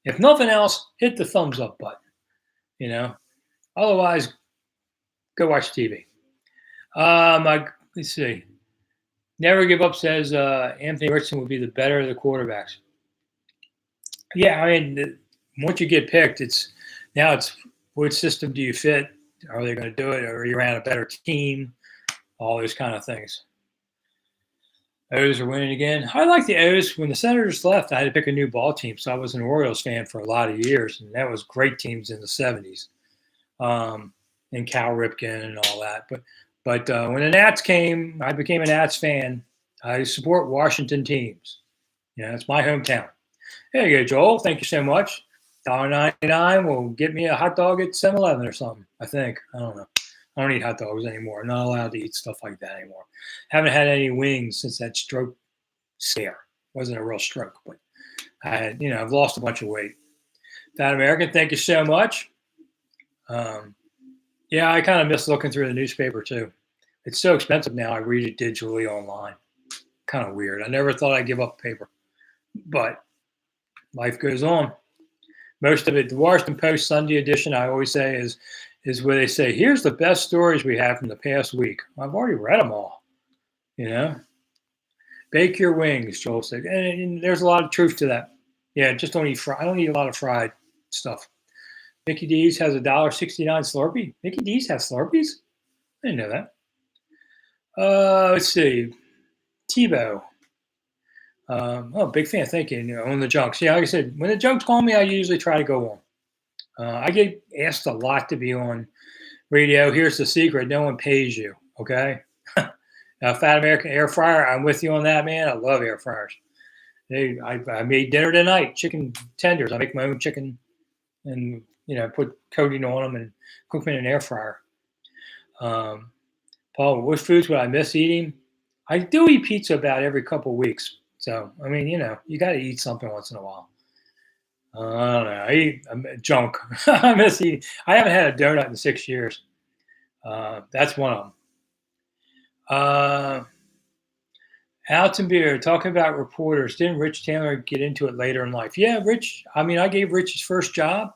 Speaker 1: If nothing else, hit the thumbs up button. Otherwise, go watch TV. Let's see. Never Give Up says Anthony Richardson would be the better of the quarterbacks. Yeah, I mean, once you get picked, it's what system do you fit? Are they going to do it? Or are you around a better team? All those kind of things. O's are winning again. I like the O's. When the Senators left, I had to pick a new ball team, so I was an Orioles fan for a lot of years, and that was great teams in the 70s, and Cal Ripken and all that. But when the Nats came, I became a Nats fan. I support Washington teams. It's my hometown. There you go, Joel. Thank you so much. $1.99 will get me a hot dog at 7-Eleven or something. I think. I don't know. I don't eat hot dogs anymore. I'm not allowed to eat stuff like that anymore. Haven't had any wings since that stroke scare. It wasn't a real stroke, but I had, I've lost a bunch of weight. Fat American, thank you so much. Yeah, I kind of miss looking through the newspaper too. It's so expensive now. I read it digitally online. Kind of weird. I never thought I'd give up paper, but life goes on. Most of it, the Washington Post Sunday edition, I always say is where they say, "Here's the best stories we have from the past week." I've already read them all. Bake your wings, Joel said, and there's a lot of truth to that. Yeah, just don't eat I don't eat a lot of fried stuff. Mickey D's has $1.69 Slurpee. Mickey D's has Slurpees? I didn't know that. Let's see. Tebow. Big fan. Thank you. On the junks. Yeah, like I said, when the junks call me, I usually try to go on. I get asked a lot to be on radio. Here's the secret: no one pays you. Okay. Fat American air fryer. I'm with you on that, man. I love air fryers. I made dinner tonight. Chicken tenders. I make my own chicken, and put coating on them and cook them in an air fryer. Paul, what foods would I miss eating? I do eat pizza about every couple of weeks. So, I mean, you got to eat something once in a while. I don't know. I eat junk. I miss eating. I haven't had a donut in 6 years. That's one of them. Alton Beer, talking about reporters. Didn't Rich Taylor get into it later in life? Yeah, Rich. I mean, I gave Rich his first job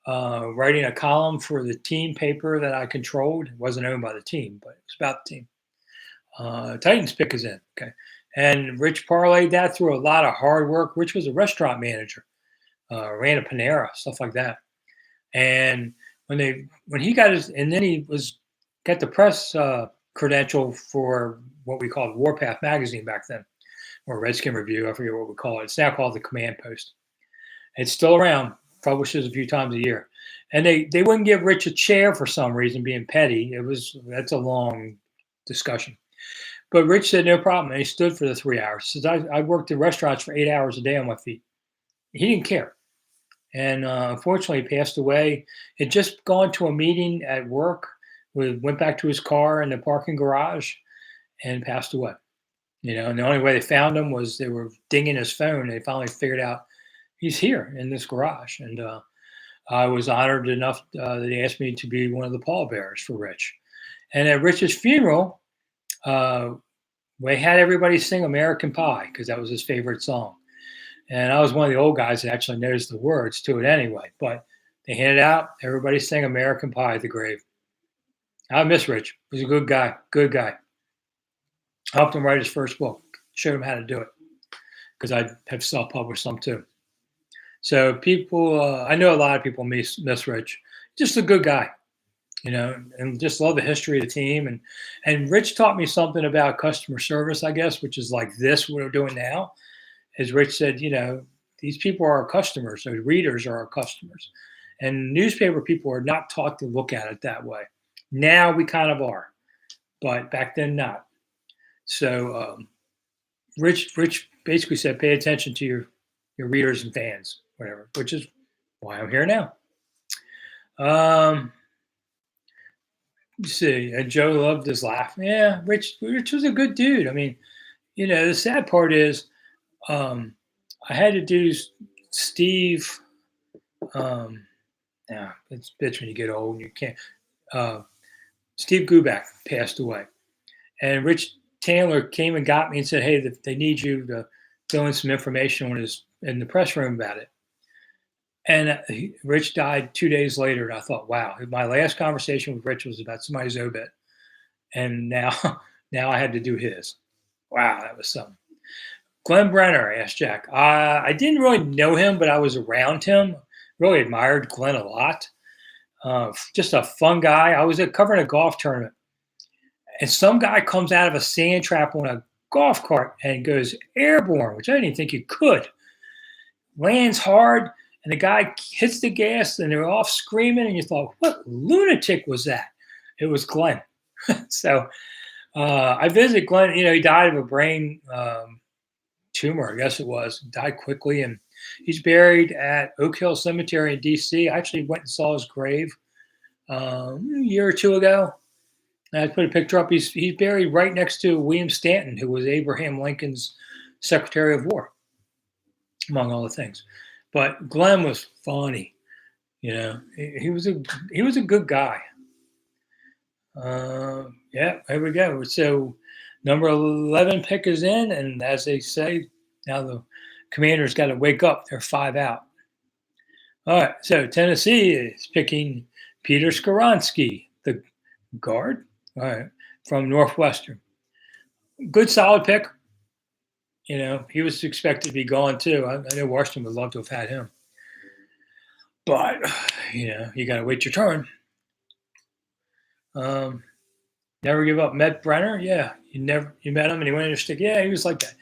Speaker 1: writing a column for the team paper that I controlled. It wasn't owned by the team, but it was about the team. Titans pick is in. Okay. And Rich parlayed that through a lot of hard work. Rich was a restaurant manager, ran a Panera, stuff like that. And when he got and then he got the press credential for what we called Warpath magazine back then, or Redskin Review. I forget what we call it. It's now called the Command Post. It's still around, publishes a few times a year. And they wouldn't give Rich a chair for some reason, being petty. That's a long discussion. But Rich said, no problem. And he stood for the 3 hours. He says, I worked in restaurants for 8 hours a day on my feet. He didn't care. And unfortunately, he passed away. He'd just gone to a meeting at work, went back to his car in the parking garage, and passed away. And the only way they found him was they were dinging his phone. They finally figured out he's here in this garage. And I was honored enough that they asked me to be one of the pallbearers for Rich. And at Rich's funeral, we had everybody sing American Pie because that was his favorite song. And I was one of the old guys that actually knows the words to it anyway. But they handed out, everybody sang American Pie at the grave. I miss Rich. He was a good guy. Good guy. Helped him write his first book. Showed him how to do it because I have self-published some too. So people, I know a lot of people miss Rich. Just a good guy. And just love the history of the team. And Rich taught me something about customer service, I guess, which is like this, what we're doing now. As Rich said, these people are our customers. Those readers are our customers. And newspaper people are not taught to look at it that way. Now we kind of are, but back then not. So Rich basically said, pay attention to your readers and fans, whatever, which is why I'm here now. See, and Joe loved his laugh. Yeah, Rich was a good dude. I mean, the sad part is I had to do Steve. It's bitch when you get old and you can't. Steve Guback passed away. And Rich Taylor came and got me and said, hey, they need you to fill in some information in the press room about it. And Rich died 2 days later. And I thought, wow, my last conversation with Rich was about somebody's obit. And now I had to do his. Wow, that was something. Glenn Brenner, asked Jack. I didn't really know him, but I was around him. Really admired Glenn a lot. Just a fun guy. I was covering a golf tournament. And some guy comes out of a sand trap on a golf cart and goes airborne, which I didn't think you could. Lands hard, and the guy hits the gas, and they're off screaming, and you thought, what lunatic was that? It was Glenn. So I visited Glenn. He died of a brain tumor, I guess it was. Died quickly, and He's buried at Oak Hill Cemetery in D.C. I actually went and saw his grave a year or two ago. I put a picture up. He's buried right next to William Stanton, who was Abraham Lincoln's Secretary of War, among all the things. But Glenn was funny. He was a good guy. Yeah, there we go. So number 11 pick is in, and as they say, now the Commanders got to wake up. They're 5 out. All right, so Tennessee is picking Peter Skoronski, the guard, all right, from Northwestern. Good, solid pick. He was expected to be gone too. I know Washington would love to have had him. But, you got to wait your turn. Never give up. Met Brenner? Yeah. You met him and he went in your stick? Yeah, he was like that.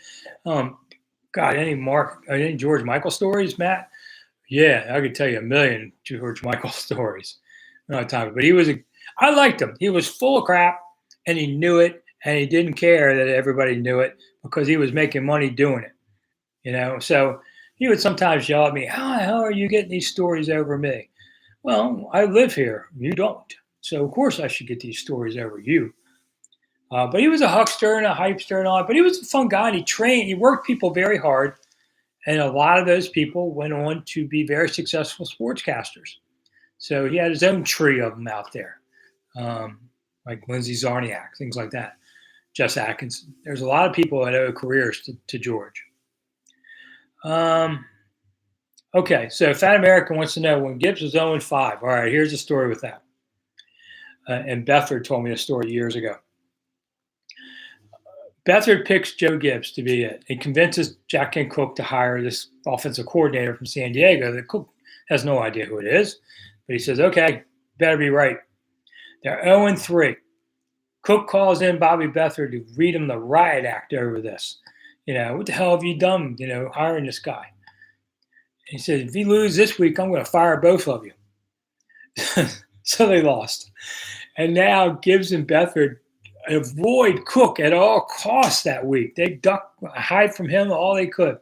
Speaker 1: God, any George Michael stories, Matt? Yeah, I could tell you a million George Michael stories. But I liked him. He was full of crap and he knew it and he didn't care that everybody knew it because he was making money doing it. So he would sometimes yell at me, how the hell are you getting these stories over me? Well, I live here. You don't. So, of course, I should get these stories over you. But he was a huckster and a hypester and all. But he was a fun guy. And he worked people very hard. And a lot of those people went on to be very successful sportscasters. So he had his own tree of them out there, like Lindsey Zarniak, things like that. Jess Atkinson. There's a lot of people that owe careers to George. Okay, so Fat American wants to know when Gibbs was 0-5. All right, here's the story with that. And Beathard told me a story years ago. Beathard picks Joe Gibbs to be it. He convinces Jack Kent Cooke to hire this offensive coordinator from San Diego that Cooke has no idea who it is. But he says, okay, better be right. They're 0-3. Cooke calls in Bobby Beathard to read him the riot act over this. What the hell have you done, hiring this guy? He said, if you lose this week, I'm going to fire both of you. So they lost. And now Gibbs and Beathard avoid Cooke at all costs that week. They hide from him all they could.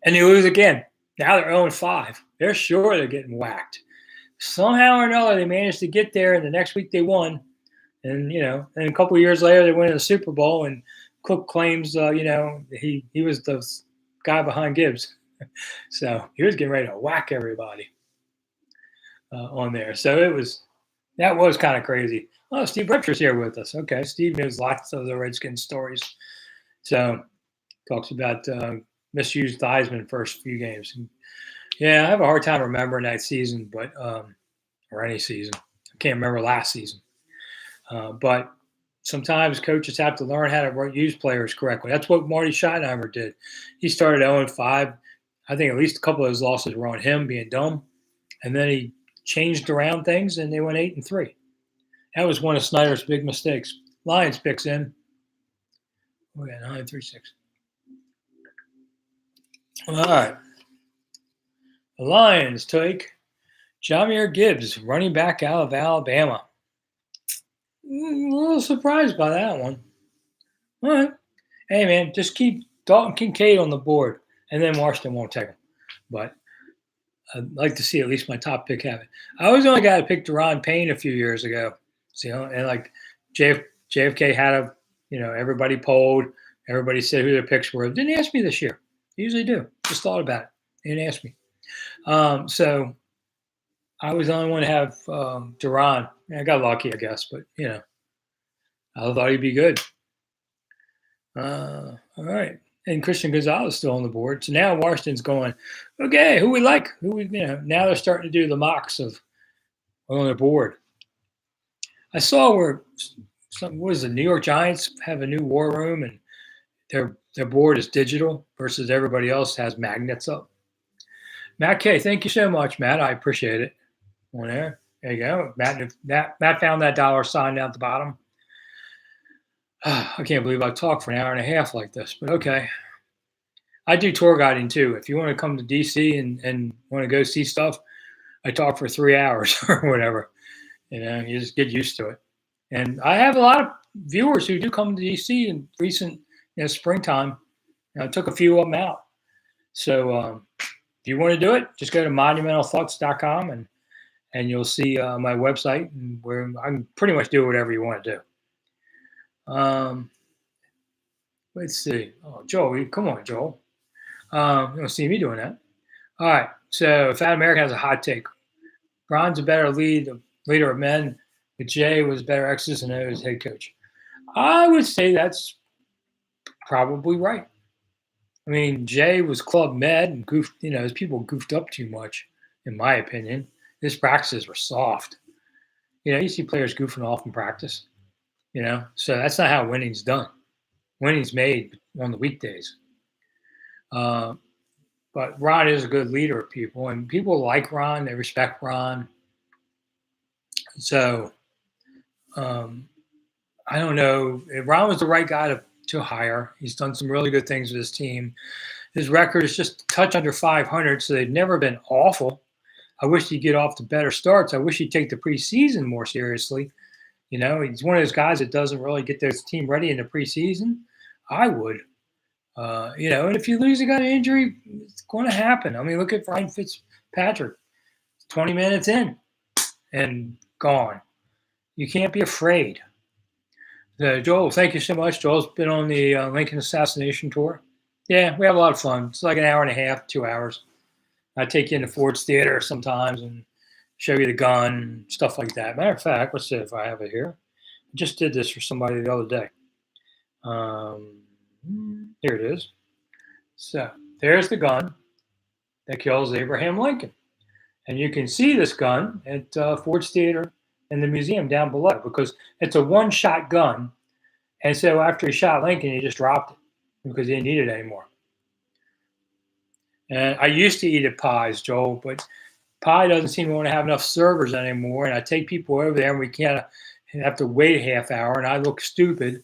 Speaker 1: And they lose again. Now they're 0-5. They're sure they're getting whacked. Somehow or another, they managed to get there, and the next week they won. And, and a couple of years later, they went in the Super Bowl, and Cooke claims, he was the guy behind Gibbs. So he was getting ready to whack everybody on there. So that was kind of crazy. Oh, Steve Ripcher's here with us. Okay, Steve knows lots of the Redskins stories. So talks about misused Theismann first few games. And, yeah, I have a hard time remembering that season, but or any season. I can't remember last season. But sometimes coaches have to learn how to use players correctly. That's what Marty Schottenheimer did. He started 0-5. I think at least a couple of those losses were on him being dumb. And then he changed around things, and they went 8-3. That was one of Snyder's big mistakes. Lions picks in. We got 9-3-6. All right. The Lions take Jahmyr Gibbs, running back out of Alabama. A little surprised by that one. All right. Hey, man, just keep Dalton Kincaid on the board, and then Washington won't take him. But I'd like to see at least my top pick have it. I was the only guy to pick Deron Payne a few years ago. And like JFK had everybody polled. Everybody said who their picks were. Didn't ask me this year. They usually do. Just thought about it. They didn't ask me. So I was the only one to have Deron. I got lucky, I guess, but I thought he'd be good. All right. And Christian Gonzalez still on the board. So now Washington's going, okay, who we like? Now they're starting to do the mocks of on their board. I saw where the New York Giants have a new war room and their board is digital versus everybody else has magnets up. Matt K, thank you so much, Matt. I appreciate it. On there. There you go. Matt found that dollar sign down at the bottom. I can't believe I talked for an hour and a half like this, but okay. I do tour guiding too. If you want to come to DC and want to go see stuff, I talk for 3 hours or whatever. You just get used to it. And I have a lot of viewers who do come to DC in recent springtime. I took a few of them out. So if you want to do it, just go to monumentalthoughts.com and you'll see my website where I can pretty much do whatever you want to do. Let's see. Oh, Joel, come on, Joel. You don't see me doing that. All right. So Fat American has a hot take. Ron's a better leader of men, but Jay was better X's and O's head coach. I would say that's probably right. I mean, Jay was club med and goofed, his people goofed up too much, in my opinion. His practices were soft. You see players goofing off in practice, so that's not how winning's done. Winning's made on the weekdays. But Ron is a good leader of people, and people like Ron. They respect Ron. So I don't know. Ron was the right guy to hire. He's done some really good things with his team. His record is just a touch under 500, so they've never been awful. I wish he'd get off to better starts. I wish he'd take the preseason more seriously. He's one of those guys that doesn't really get their team ready in the preseason. I would. And if you lose a guy to injury, it's going to happen. I mean, look at Ryan Fitzpatrick. 20 minutes in and gone. You can't be afraid. Joel, thank you so much. Joel's been on the Lincoln Assassination Tour. Yeah, we have a lot of fun. It's like an hour and a half, 2 hours. I take you into Ford's Theater sometimes and show you the gun, stuff like that. Matter of fact, let's see if I have it here. I just did this for somebody the other day. Here it is. So there's the gun that kills Abraham Lincoln. And you can see this gun at Ford's Theater in the museum down below because it's a one-shot gun. And so after he shot Lincoln, he just dropped it because he didn't need it anymore. And I used to eat at Pies, Joel, but Pie doesn't seem to want to have enough servers anymore. And I take people over there and we can't have to wait a half hour and I look stupid.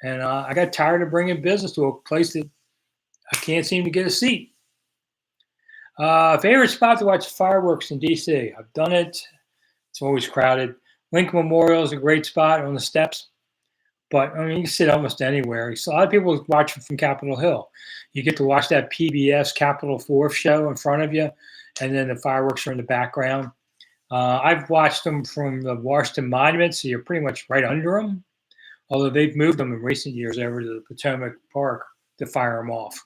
Speaker 1: And I got tired of bringing business to a place that I can't seem to get a seat. Favorite spot to watch fireworks in D.C.? I've done it. It's always crowded. Lincoln Memorial is a great spot on the steps. But, I mean, you can sit almost anywhere. A lot of people watch from Capitol Hill. You get to watch that PBS Capitol 4 show in front of you, and then the fireworks are in the background. I've watched them from the Washington Monument, so you're pretty much right under them. Although they've moved them in recent years over to the Potomac Park to fire them off.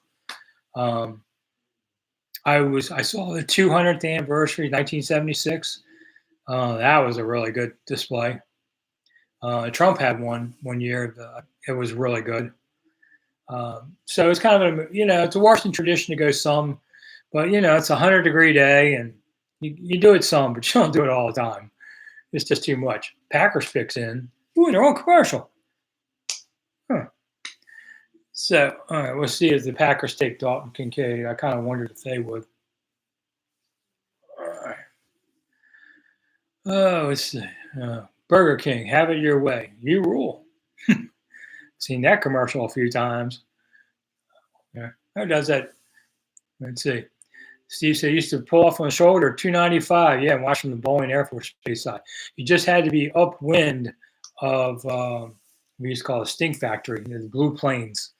Speaker 1: I saw the 200th anniversary, 1976. That was a really good display. Trump had one year. It was really good. So it's kind of it's a Washington tradition to go some, but it's a 100-degree day and you do it some, but you don't do it all the time. It's just too much. Packers picks in. Ooh, their own commercial. Huh. So, all right, we'll see if the Packers take Dalton Kincaid. I kind of wondered if they would. All right. Oh, let's see. Burger King, have it your way. You rule. Seen that commercial a few times. Yeah. How does that? Let's see. Steve said he used to pull off on the shoulder, 295. Yeah, and watch from the Boeing Air Force Base side. You just had to be upwind of we used to call it a stink factory, the Blue Plains.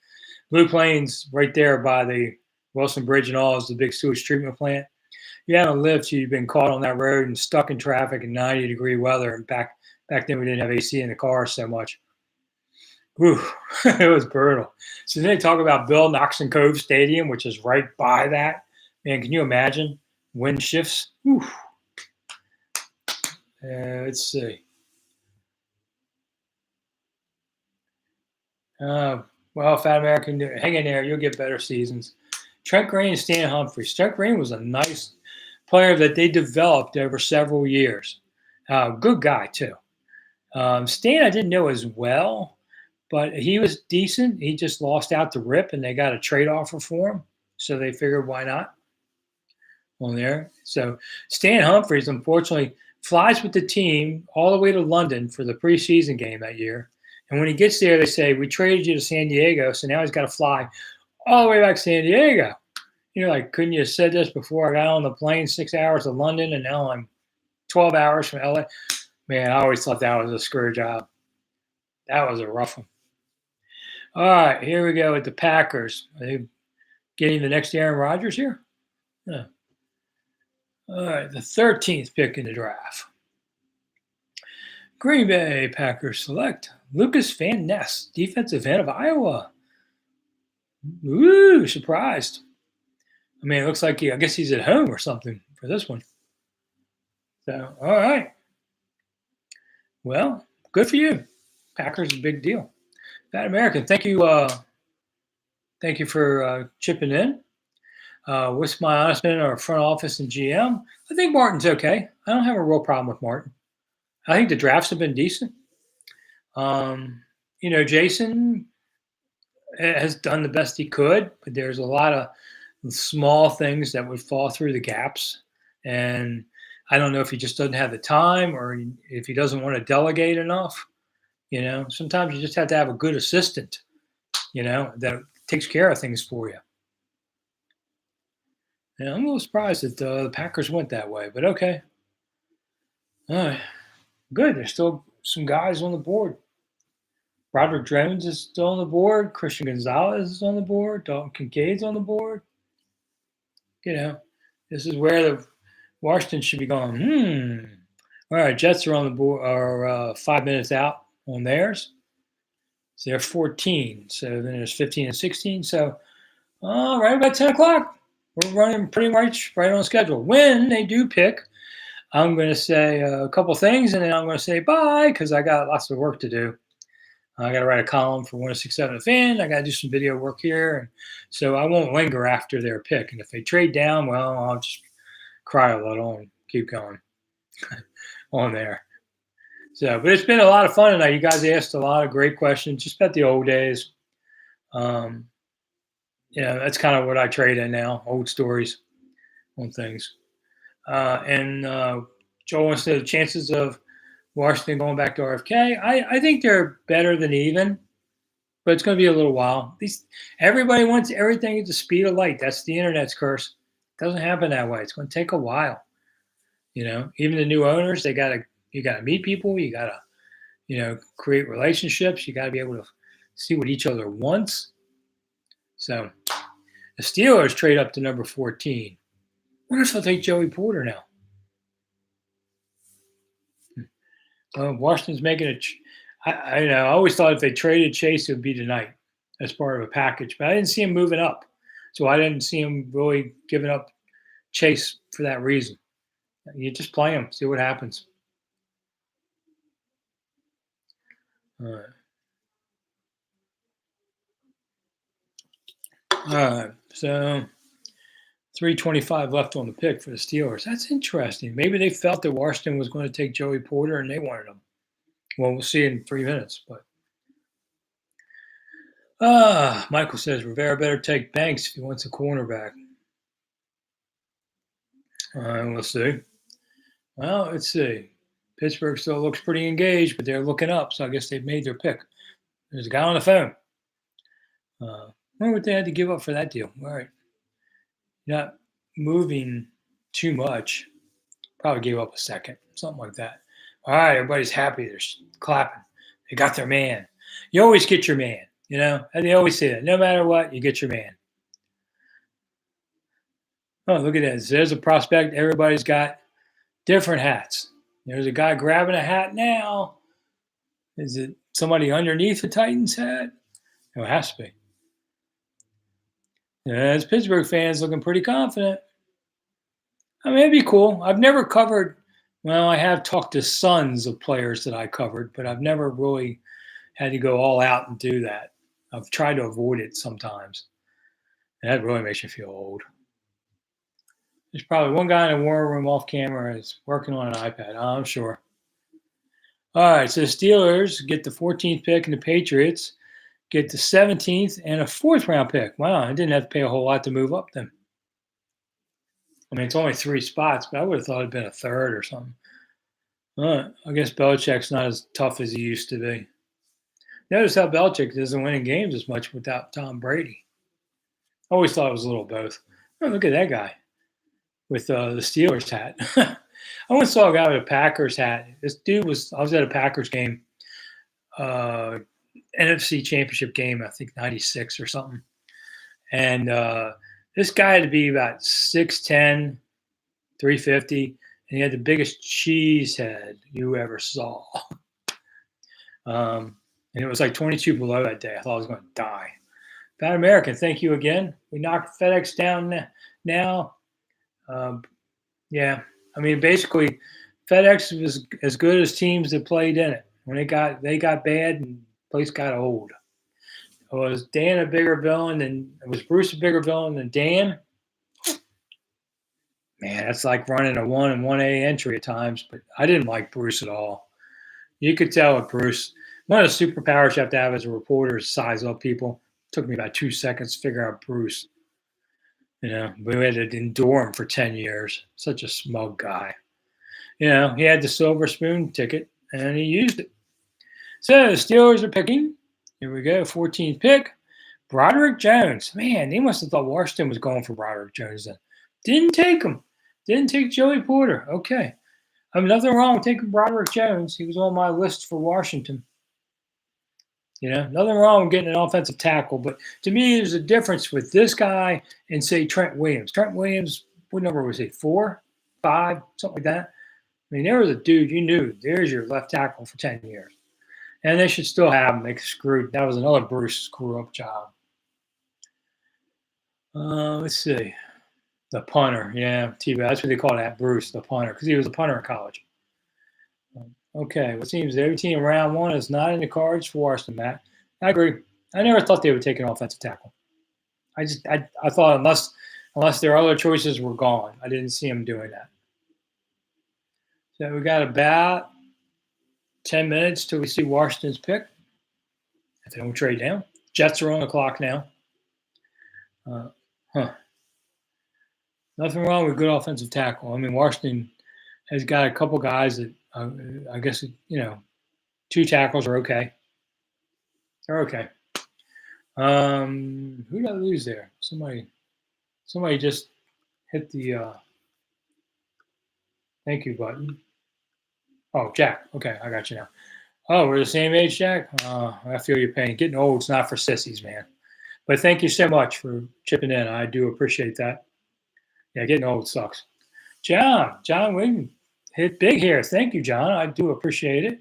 Speaker 1: Blue Plains right there by the Wilson Bridge and all is the big sewage treatment plant. You haven't lived till you've been caught on that road and stuck in traffic in 90-degree weather. And back then we didn't have AC in the car so much. Whew, it was brutal. So then they talk about Bill Knoxon Cove Stadium, which is right by that. Man, can you imagine wind shifts? Whew. Let's see. Well, Fat American, hang in there. You'll get better seasons. Trent Green and Stan Humphries. Trent Green was a nice player that they developed over several years. Good guy, too. Stan I didn't know as well, but he was decent. He just lost out to Rip, and they got a trade offer for him. So they figured, why not? On there. So Stan Humphries, unfortunately, flies with the team all the way to London for the preseason game that year. And when he gets there, they say, we traded you to San Diego, so now he's got to fly all the way back to San Diego. You're like, couldn't you have said this before I got on the plane 6 hours to London, and now I'm 12 hours from LA? Man, I always thought that was a screw job. That was a rough one. All right, here we go with the Packers. Are they getting the next Aaron Rodgers here? Yeah. All right, the 13th pick in the draft. Green Bay Packers select Lucas Van Ness, defensive end of Iowa. Ooh, surprised. I mean, it looks like I guess he's at home or something for this one. So, all right. Well, good for you. Packers is a big deal. That American, thank you. Thank you for chipping in. What's my honest opinion, our front office and GM? I think Martin's okay. I don't have a real problem with Martin. I think the drafts have been decent. Jason has done the best he could, but there's a lot of small things that would fall through the gaps. And I don't know if he just doesn't have the time or if he doesn't want to delegate enough. Sometimes you just have to have a good assistant, that takes care of things for you. And I'm a little surprised that the Packers went that way, but okay. All right. Good. There's still some guys on the board. Roderick Jones is still on the board. Christian Gonzalez is on the board. Dalton Kincaid's on the board. This is where the Washington should be going. All right, Jets are on the board, are 5 minutes out on theirs. So they're 14. So then there's 15 and 16. So right about 10 o'clock. We're running pretty much right on schedule. When they do pick, I'm going to say a couple things, and then I'm going to say bye because I got lots of work to do. I got to write a column for 1067 The Fan. I got to do some video work here. And so I won't linger after their pick. And if they trade down, well, I'll just cry a little and keep going on there. So, but it's been a lot of fun tonight. You guys asked a lot of great questions just about the old days. That's kind of what I trade in now, old stories on things. Joel wants to know the chances of Washington going back to RFK. I think they're better than even, but it's going to be a little while. Everybody wants everything at the speed of light. That's the internet's curse. It doesn't happen that way. It's going to take a while. Even the new owners, you got to meet people. You got to, create relationships. You got to be able to see what each other wants. So the Steelers trade up to number 14. I wonder if they'll take Joey Porter now. Washington's making I always thought if they traded Chase, it would be tonight as part of a package, but I didn't see him moving up. So I didn't see him really giving up Chase for that reason. You just play him, see what happens. All right. So 3:25 left on the pick for the Steelers. That's interesting. Maybe they felt that Washington was going to take Joey Porter and they wanted him. Well, we'll see in 3 minutes. But Michael says Rivera better take Banks if he wants a cornerback. We'll see. Well, let's see. Pittsburgh still looks pretty engaged, but they're looking up, so I guess they've made their pick. There's a guy on the phone. I wonder what they had to give up for that deal. All right. Not moving too much. Probably gave up a second, something like that. All right, everybody's happy. They're clapping. They got their man. You always get your man, and they always say that. No matter what, you get your man. Oh, look at that. There's a prospect. Everybody's got different hats. There's a guy grabbing a hat now. Is it somebody underneath the Titans hat? Oh, it has to be. As Pittsburgh fans looking pretty confident. I mean, it'd be cool. I've never covered, I have talked to sons of players that I covered, but I've never really had to go all out and do that. I've tried to avoid it sometimes. And that really makes you feel old. There's probably one guy in a war room off camera is working on an iPad, I'm sure. All right, so the Steelers get the 14th pick and the Patriots get the 17th and a 4th round pick. Wow, I didn't have to pay a whole lot to move up then. I mean, it's only 3 spots, but I would have thought it'd been a 3rd or something. All right, I guess Belichick's not as tough as he used to be. Notice how Belichick doesn't win in games as much without Tom Brady. I always thought it was a little both. Oh, look at that guy with the Steelers hat. I once saw a guy with a Packers hat. This dude I was at a Packers game, NFC Championship game, I think 96 or something. And this guy had to be about 6'10", 350, and he had the biggest cheese head you ever saw. And it was like 22 below that day. I thought I was going to die. Fat American, thank you again. We knocked FedEx down now. Yeah, I mean, basically, FedEx was as good as teams that played in it. When they got bad and the place got old. Was Dan a bigger villain than was Bruce a bigger villain than Dan? Man, that's like running a 1 and 1A entry at times. But I didn't like Bruce at all. You could tell with Bruce. One of the superpowers you have to have as a reporter is size up people. It took me about 2 seconds to figure out Bruce. We had to endure him for 10 years. Such a smug guy. He had the silver spoon ticket, and he used it. So the Steelers are picking. Here we go, 14th pick. Broderick Jones. Man, they must have thought Washington was going for Broderick Jones then. Didn't take him. Didn't take Joey Porter. Okay. I mean, nothing wrong with taking Broderick Jones. He was on my list for Washington. Nothing wrong with getting an offensive tackle. But to me, there's a difference with this guy and, say, Trent Williams. Trent Williams, what number was he? 4, 5, something like that? I mean, there was a dude you knew. There's your left tackle for 10 years. And they should still have him. They screwed. That was another Bruce screw-up job. Let's see. The punter. Yeah, that's what they call that, Bruce, the punter, because he was a punter in college. Okay, it seems every team in round 1 is not in the cards for Washington, Matt. I agree. I never thought they would take an offensive tackle. I thought unless their other choices were gone, I didn't see them doing that. So we got about 10 minutes till we see Washington's pick. If they don't trade down. Jets are on the clock now. Nothing wrong with good offensive tackle. I mean, Washington has got a couple guys that I guess, 2 tackles are okay. They're okay. Who did I lose there? Somebody just hit the thank you button. Oh, Jack. Okay, I got you now. Oh, we're the same age, Jack? I feel your pain. Getting old is not for sissies, man. But thank you so much for chipping in. I do appreciate that. Yeah, getting old sucks. John Wing hit big here. Thank you, John. I do appreciate it.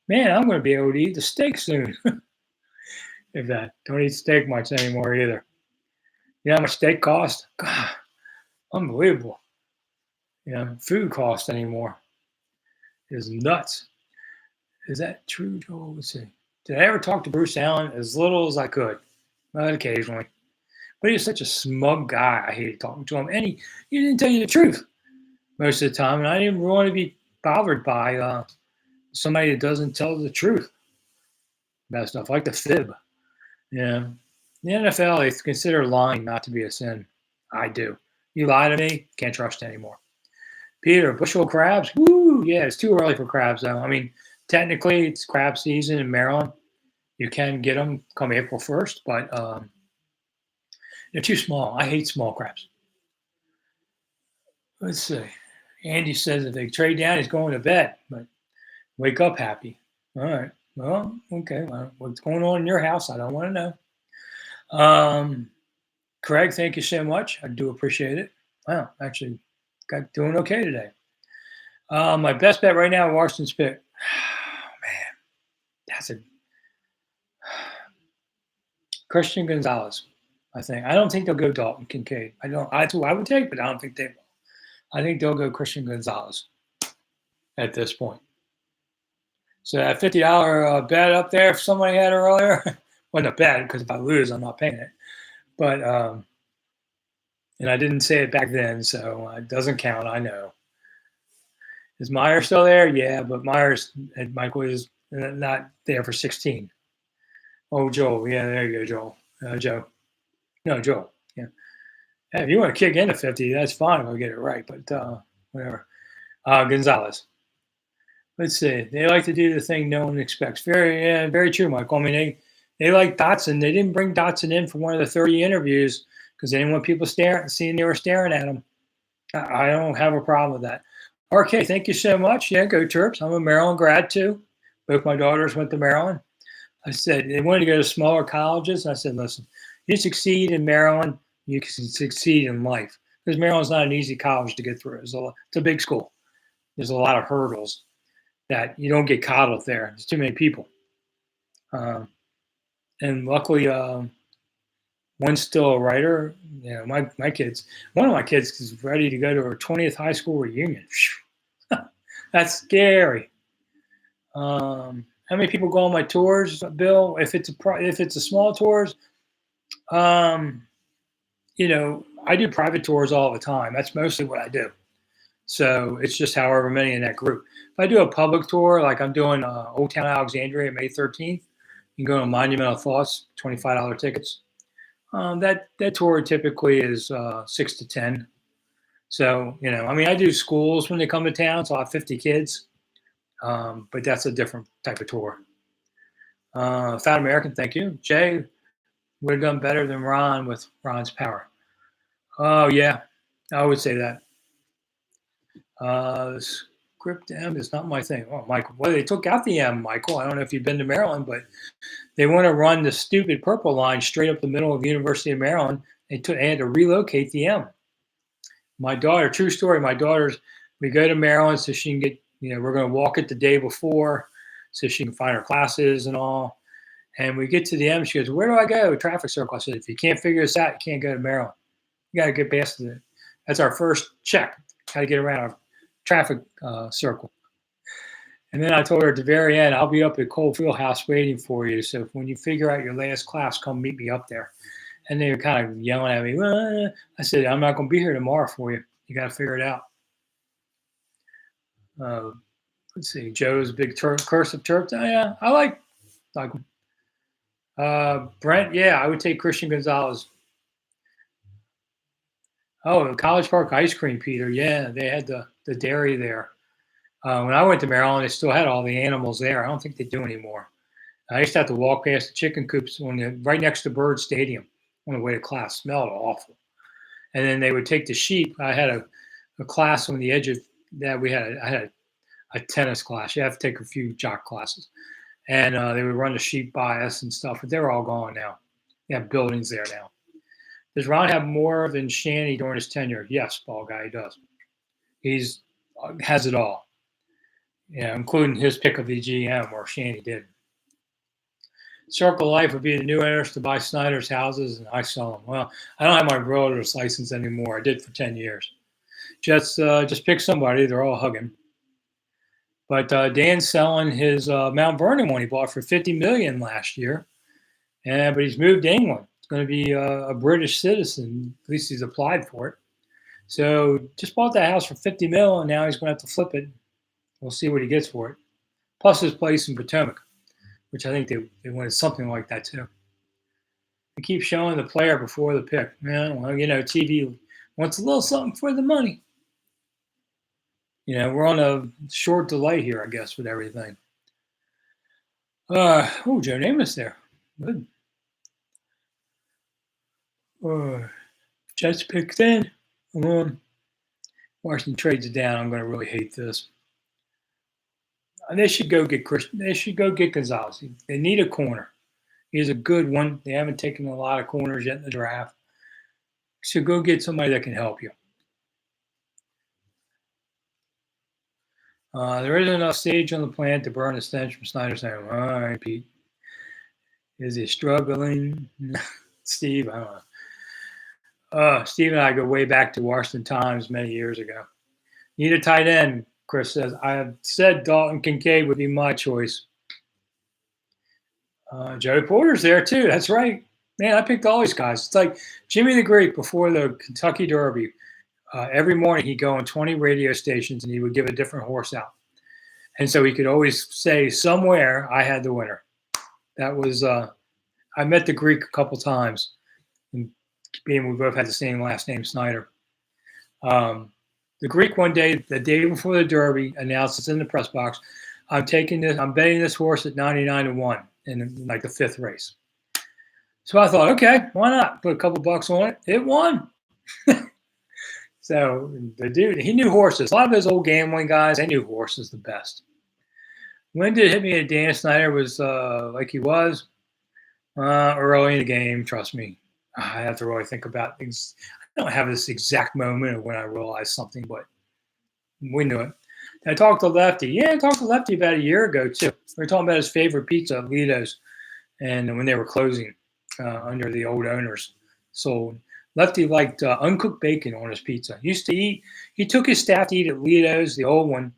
Speaker 1: Man, I'm going to be able to eat the steak soon. If that. Don't eat steak much anymore either. You know how much steak costs? God, unbelievable. Food costs anymore is nuts. Is that true, Joel? Let's see. Did I ever talk to Bruce Allen? As little as I could. Not occasionally. But he was such a smug guy. I hated talking to him. And he didn't tell you the truth most of the time. And I didn't want to be bothered by somebody that doesn't tell the truth about stuff, like the fib. The NFL, they consider lying not to be a sin. I do. You lie to me, can't trust you anymore. Peter, bushel crabs? Woo! Yeah, it's too early for crabs, though. I mean, technically, it's crab season in Maryland. You can get them come April 1st, but they're too small. I hate small crabs. Let's see. Andy says if they trade down, he's going to bed, but wake up happy. All right. Well, okay. Well, what's going on in your house? I don't want to know. Craig, thank you so much. I do appreciate it. Wow, actually got doing okay today. My best bet right now, Washington's pick. Man, that's a Christian Gonzalez. I don't think they'll go Dalton Kincaid. That's who I would take, but I don't think they will. I think they'll go Christian Gonzalez at this point. So that $50 bet up there, if somebody had it earlier, wasn't a bet because if I lose, I'm not paying it. But and I didn't say it back then, so it doesn't count. I know. Is Meyer still there? Yeah, but Myers and Michael is not there for 16. Oh, Joel. Yeah, there you go, Joel. Joe. No, Joel. Yeah. Hey, if you want to kick into 50, that's fine if I get it right, but whatever. Gonzalez. Let's see. They like to do the thing no one expects. Very true, Michael. I mean, they like Dotson. They didn't bring Dotson in for one of the 30 interviews because they didn't want people seeing they were staring at him. I don't have a problem with that. RK, thank you so much. Yeah, go Terps. I'm a Maryland grad too. Both my daughters went to Maryland. I said they wanted to go to smaller colleges. I said, listen, you succeed in Maryland, you can succeed in life. because Maryland's not an easy college to get through. It's a big school. There's a lot of hurdles that you don't get coddled there. There's too many people. And luckily, one's still a writer. You know, one of my kids is ready to go to her 20th high school reunion. That's scary. How many people go on my tours, Bill? If it's a small tours, you know, I do private tours all the time. That's mostly what I do. So it's just however many in that group. If I do a public tour, like I'm doing Old Town Alexandria May 13th, you can go to Monumental Thoughts, $25 tickets. That tour typically is 6 to 10. So, you know, I mean, I do schools when they come to town, so I have 50 kids, but that's a different type of tour. Fat American, thank you. Jay would have done better than Ron with Ron's power. Oh, yeah, I would say that. Script M is not my thing. Oh, Michael. Well, they took out the M, Michael. I don't know if you've been to Maryland, but they want to run the stupid purple line straight up the middle of the University of Maryland. They had to relocate the M. My daughter, true story, we go to Maryland so she can get, you know, we're going to walk it the day before so she can find her classes and all. And we get to the M. She goes, "Where do I go? Traffic circle." I said, "If you can't figure this out, you can't go to Maryland. You got to get past it." That's our first check. Got to get around our traffic circle. And then I told her at the very end, "I'll be up at Cole Fieldhouse waiting for you. So when you figure out your last class, come meet me up there." And they were kind of yelling at me. "Well," I said, "I'm not going to be here tomorrow for you. You got to figure it out." Let's see. Joe's Big Curse of Turks. Oh, yeah, I like him. Brent, yeah, I would take Christian Gonzalez. Oh, College Park ice cream, Peter. Yeah, they had the dairy there. When I went to Maryland, they still had all the animals there. I don't think they do anymore. I used to have to walk past the chicken coops right next to Bird Stadium on the way to class. Smelled awful. And then they would take the sheep. I had a class on the edge of that. I had a tennis class. You have to take a few jock classes. And they would run the sheep by us and stuff, but they're all gone now. They have buildings there now. Does Ron have more than Shanny during his tenure? Yes, ball guy, he does. He's has it all. Yeah, including his pick of the GM, or Shanny did. Circle Life would be the new owners to buy Snider's houses, and I sell them. Well, I don't have my realtor's license anymore. I did for 10 years. Just pick somebody. They're all hugging. But Dan's selling his Mount Vernon one he bought for $50 million last year, but he's moved to England. It's going to be a British citizen. At least he's applied for it. So just bought that house for $50 million, and now he's going to have to flip it. We'll see what he gets for it. Plus his place in Potomac, which I think they wanted something like that too. They keep showing the player before the pick. Yeah, well, you know, TV wants a little something for the money. You know, we're on a short delay here, I guess, with everything. Joe Namath's there. Good. Jets pick 10. Washington trades it down. I'm going to really hate this. And they should go get Christian. They should go get Gonzalez. They need a corner. He's a good one. They haven't taken a lot of corners yet in the draft. So go get somebody that can help you. There isn't enough sage on the plant to burn the stench from Snider's home. All right, Pete. Is he struggling? Steve, I don't know. Steve and I go way back to Washington Times many years ago. Need a tight end, Chris says. I have said Dalton Kincaid would be my choice. Joey Porter's there too. That's right. Man, I picked all these guys. It's like Jimmy the Greek before the Kentucky Derby. Every morning he'd go on 20 radio stations and he would give a different horse out. And so he could always say somewhere I had the winner. That was I met the Greek a couple times. And being we both had the same last name, Snider. The Greek one day, the day before the Derby, announced it's in the press box. I'm betting this horse at 99-1 in like the 5th race. So I thought, okay, why not? Put a couple bucks on it. It won. So the dude, he knew horses. A lot of those old gambling guys, they knew horses the best. When did it hit me that Dan Snider was like he was? Early in the game, trust me. I have to really think about things. I don't have this exact moment of when I realized something, but we knew it. I talked to Lefty. Yeah, I talked to Lefty about a year ago too. We were talking about his favorite pizza, Lido's, and when they were closing under the old owners. So Lefty liked uncooked bacon on his pizza. He used to eat. He took his staff to eat at Lido's, the old one,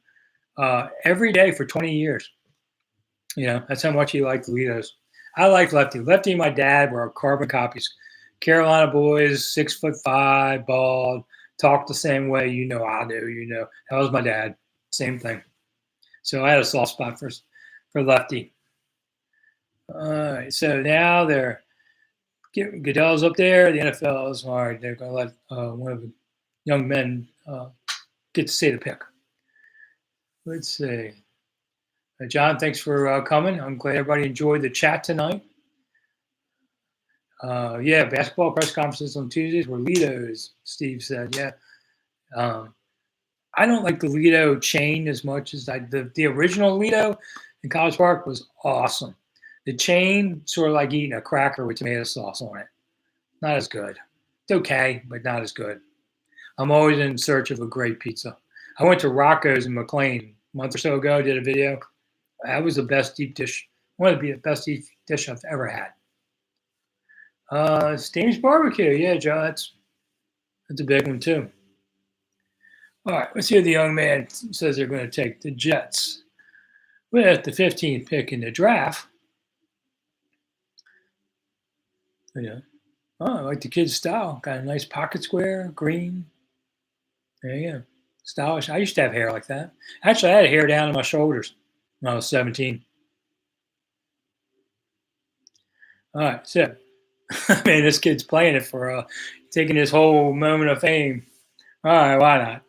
Speaker 1: every day for 20 years. That's how much he liked Lido's. I like Lefty. Lefty and my dad were carbon copies. Carolina boys, 6'5", bald, talk the same way. I do. That was my dad. Same thing. So I had a soft spot for Lefty. All right. So now Goodell's up there. The NFL is hard. They're going to let one of the young men get to say the pick. Let's see. John, thanks for coming. I'm glad everybody enjoyed the chat tonight. Yeah, basketball press conferences on Tuesdays were Lido's, Steve said. Yeah. I don't like the Lido chain as much as the original Lido in College Park was awesome. The chain, sort of like eating a cracker with tomato sauce on it. Not as good. It's okay, but not as good. I'm always in search of a great pizza. I went to Rocco's in McLean a month or so ago, did a video. That was the best deep dish, one of the best deep dish I've ever had. Steam's Barbecue. Yeah, Joe, that's a big one too. All right, let's hear the young man says they're going to take the Jets with the 15th pick in the draft. Yeah. Oh, I like the kid's style. Got a nice pocket square, green. There you go. Stylish. I used to have hair like that. Actually, I had hair down to my shoulders when I was 17. All right, so, man, this kid's playing it for taking his whole moment of fame. All right, why not?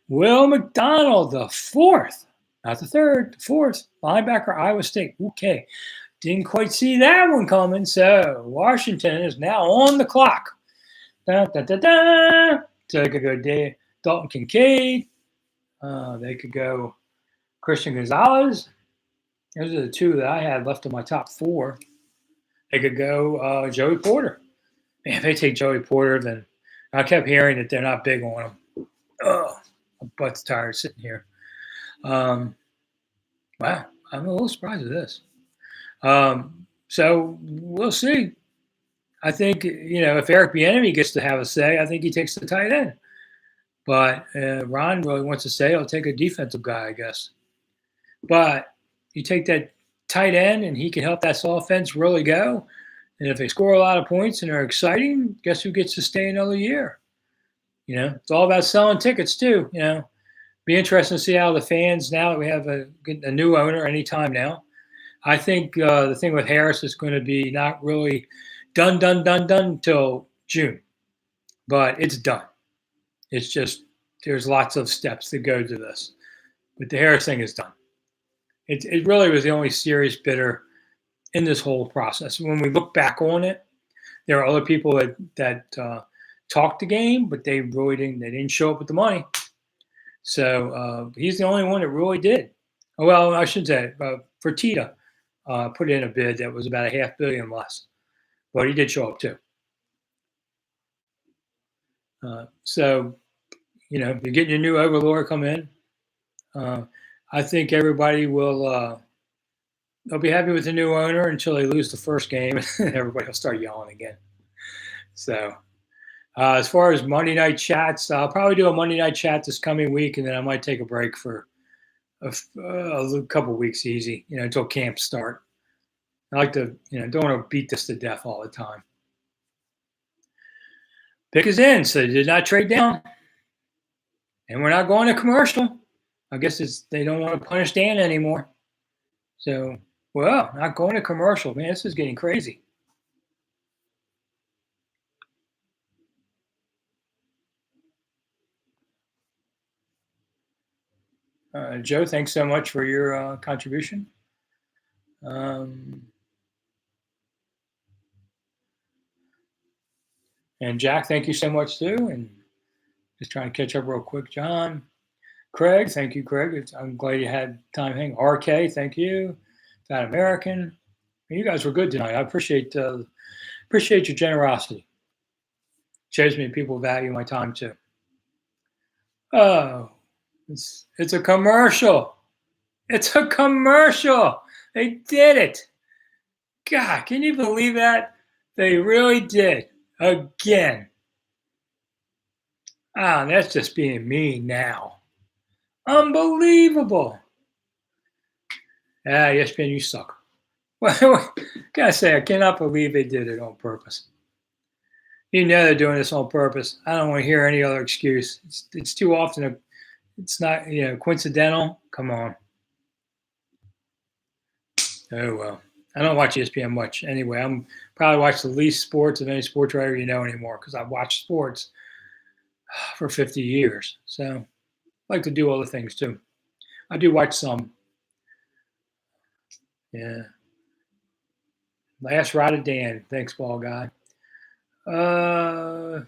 Speaker 1: Will McDonald, the fourth, not the third, the fourth, linebacker, Iowa State. Okay, didn't quite see that one coming. So Washington is now on the clock. Da, da, da, da. So they could go Dalton Kincaid. They could go Christian Gonzalez. Those are the two that I had left in my top four. They could go Joey Porter. Man, if they take Joey Porter, then I kept hearing that they're not big on him. Oh, my butt's tired sitting here. Wow, I'm a little surprised with this. So we'll see. I think, if Eric Bieniemy gets to have a say, I think he takes the tight end. But Ron really wants to say, I'll take a defensive guy, I guess. But you take that tight end and he can help that offense really go. And if they score a lot of points and are exciting, guess who gets to stay another year? It's all about selling tickets too. Be interesting to see how the fans, now that we have a new owner anytime now. I think the thing with Harris is going to be not really done till June, but it's done. It's just there's lots of steps that go to this, but the Harris thing is done. It really was the only serious bidder in this whole process. When we look back on it, there are other people that talked the game, but they didn't show up with the money. So he's the only one that really did. Well, I should say Fertitta put in a bid that was about $500 million less, but he did show up too. So you're getting your new overlord come in. I think everybody will. They'll be happy with the new owner until they lose the first game, and everybody will start yelling again. So, as far as Monday night chats, I'll probably do a Monday night chat this coming week, and then I might take a break for a couple weeks, easy, until camps start. I like to, don't want to beat this to death all the time. Pick is in, so they did not trade down, and we're not going to commercial. I guess they don't want to punish Dan anymore. So, well, not going to commercial, man. This is getting crazy. Joe, thanks so much for your contribution. And Jack, thank you so much too. And just trying to catch up real quick, John. Craig, thank you, Craig. I'm glad you had time hanging. RK, thank you. That American. You guys were good tonight. I appreciate Appreciate your generosity. Shows me people value my time too. Oh, it's a commercial. It's a commercial. They did it. God, can you believe that? They really did. Again. Ah, that's just being mean now. Unbelievable. Ah, ESPN, you suck. Well, gotta say, I cannot believe they did it on purpose. You know they're doing this on purpose. I don't want to hear any other excuse. It's too often. It's not coincidental. Come on. Oh well. I don't watch ESPN much anyway. I'm probably watch the least sports of any sports writer you know anymore because I've watched sports for 50 years. So I like to do other things too. I do watch some. Yeah. Last ride of Dan. Thanks, ball guy. I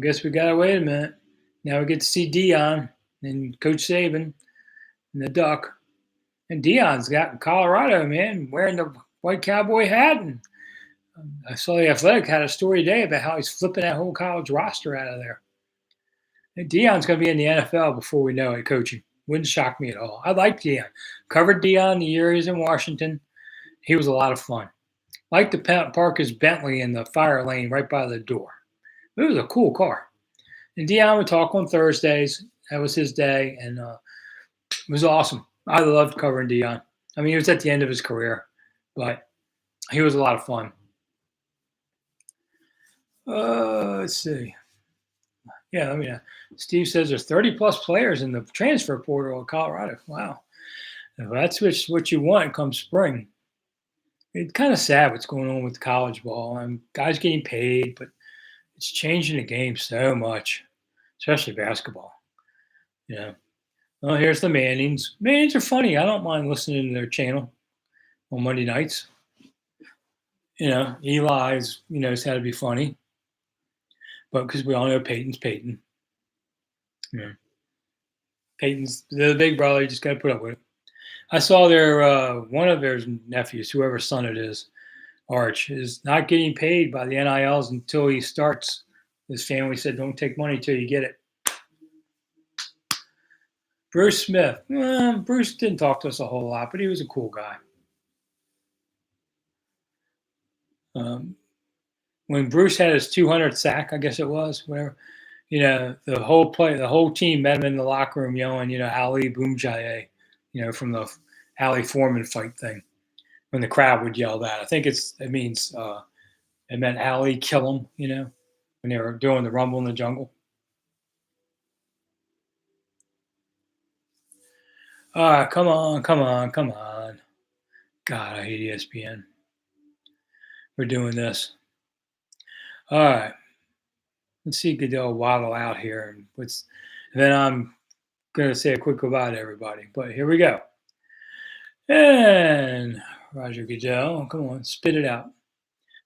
Speaker 1: guess we gotta wait a minute. Now we get to see Dion and Coach Saban and the Duck. And Dion's got in Colorado, man, wearing the white cowboy hat. And I saw the Athletic had a story today about how he's flipping that whole college roster out of there. And Dion's going to be in the NFL before we know it, coaching. Wouldn't shock me at all. I like Dion. Covered Dion the year he was in Washington. He was a lot of fun. Like the park his Bentley in the fire lane right by the door. It was a cool car. And Dion would talk on Thursdays. That was his day, and it was awesome. I loved covering Dion. I mean, he was at the end of his career, but he was a lot of fun. Let's see. Yeah, I mean, Steve says there's 30 plus players in the transfer portal of Colorado. Wow, if that's what you want come spring. It's kind of sad what's going on with college ball. And guys getting paid, but it's changing the game so much, especially basketball. You know. Well, here's the Mannings. Mannings are funny. I don't mind listening to their channel on Monday nights. Eli's, has had to be funny. But because we all know Peyton's Peyton. Yeah. Peyton's the big brother. You just got to put up with it. I saw their one of their nephews, whoever's son it is, Arch, is not getting paid by the NILs until he starts. His family said, don't take money till you get it. Bruce Smith. Bruce didn't talk to us a whole lot, but he was a cool guy. When Bruce had his 200th sack, I guess it was, whatever, the whole team met him in the locker room yelling, Ali Boom Jaye, from the Ali Foreman fight thing. When the crowd would yell that, I think it means it meant Ali kill him, when they were doing the Rumble in the Jungle. Come on. God, I hate ESPN. We're doing this. All right. Let's see Goodell waddle out here. And then I'm going to say a quick goodbye to everybody. But here we go. And Roger Goodell, come on, spit it out.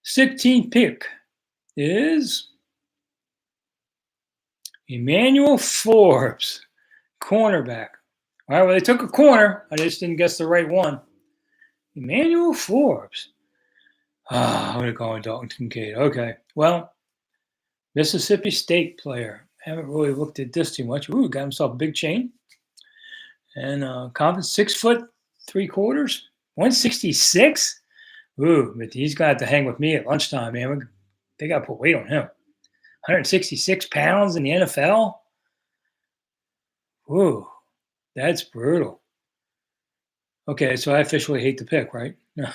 Speaker 1: 16th pick is Emmanuel Forbes, cornerback. All right, well, they took a corner. I just didn't guess the right one. Emmanuel Forbes. I'm going to call him Dalton Kincaid. Okay, well, Mississippi State player. Haven't really looked at this too much. Ooh, got himself a big chain. And confidence, 6'3", 166. Ooh, but he's got to have to hang with me at lunchtime, man. They got to put weight on him. 166 pounds in the NFL. Ooh, that's brutal. Okay, so I officially hate the pick, right? No.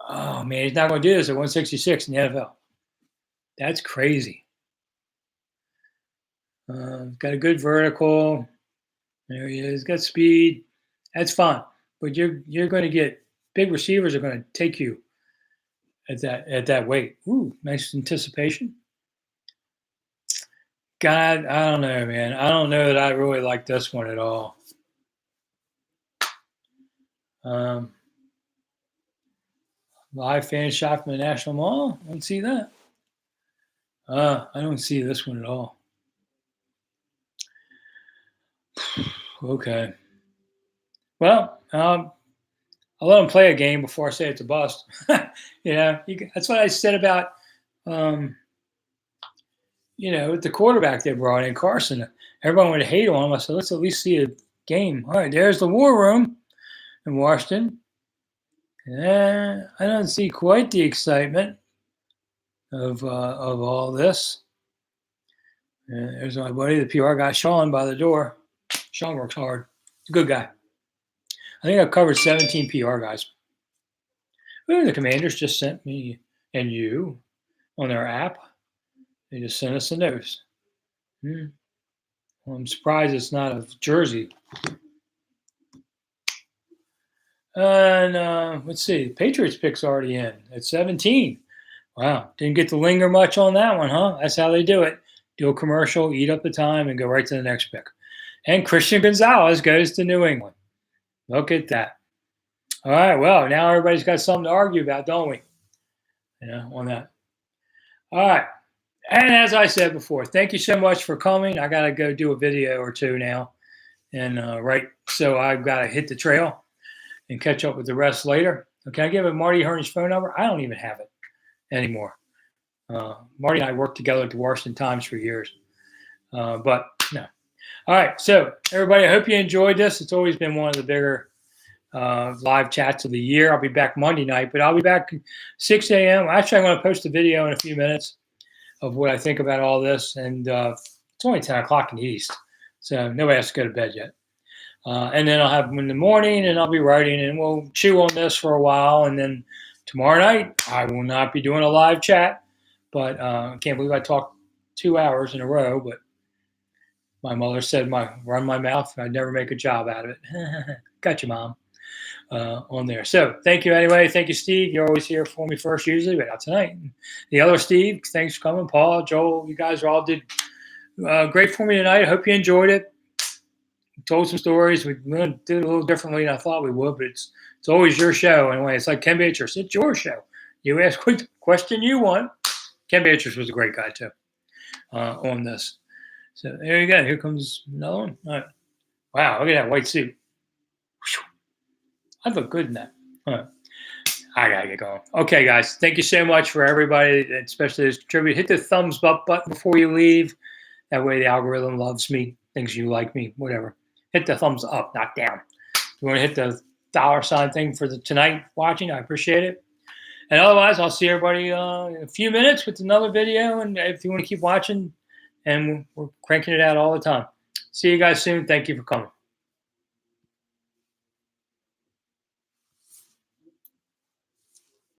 Speaker 1: Oh, man, he's not going to do this at 166 in the NFL. That's crazy. Got a good vertical. There he is. Got speed. That's fine. But you're going to get big receivers are going to take you at that weight. Ooh, nice anticipation. God, I don't know, man. I don't know that I really like this one at all. Live fan shot from the National Mall. I don't see that. I don't see this one at all. Okay. Well, I'll let them play a game before I say it's a bust. That's what I said about, with the quarterback they brought in, Carson. Everyone would hate on him. I said, let's at least see a game. All right, there's the war room in Washington. I don't see quite the excitement of all this. There's my buddy, the PR guy, Sean, by the door. Sean works hard. He's a good guy. I think I've covered 17 PR guys. Ooh, the Commanders just sent me and you on their app. They just sent us a notice. Well, I'm surprised it's not a jersey. And let's see, Patriots pick's already in at 17. Wow, didn't get to linger much on that one, huh? That's how they do it. Do a commercial, eat up the time, and go right to the next pick. And Christian Gonzalez goes to New England. Look at that. All right, well, now everybody's got something to argue about, don't we? On that. All right. And as I said before, thank you so much for coming. I got to go do a video or two now. And so I've got to hit the trail and catch up with the rest later. Can I give it Marty Herney's phone number? I don't even have it anymore. Marty and I worked together at the Washington Times for years. But no. All right. So everybody, I hope you enjoyed this. It's always been one of the bigger live chats of the year. I'll be back Monday night, but I'll be back 6 a.m. Actually, I'm going to post a video in a few minutes of what I think about all this. And it's only 10 o'clock in the East, so nobody has to go to bed yet. And then I'll have them in the morning, and I'll be writing, and we'll chew on this for a while. And then tomorrow night, I will not be doing a live chat, but I can't believe I talked 2 hours in a row. But my mother said, run my mouth, I'd never make a job out of it. Got you, Mom, on there. So thank you anyway. Thank you, Steve. You're always here for me first usually, but not tonight. The other Steve, thanks for coming. Paul, Joel, you guys all did great for me tonight. I hope you enjoyed it. Told some stories. We did it a little differently than I thought we would, but it's always your show anyway. It's like Ken Beatrice. It's your show. You ask what question you want. Ken Beatrice was a great guy too on this. So there you go. Here comes another one. All right. Wow, look at that white suit. I look good in that. All right. I gotta get going. Okay, guys. Thank you so much for everybody, especially those contributors. Hit the thumbs up button before you leave. That way the algorithm loves me, thinks you like me, whatever. Hit the thumbs up, not down. If you want to hit the $ thing for the tonight watching, I appreciate it. And otherwise, I'll see everybody in a few minutes with another video. And if you want to keep watching, and we're cranking it out all the time. See you guys soon. Thank you for coming.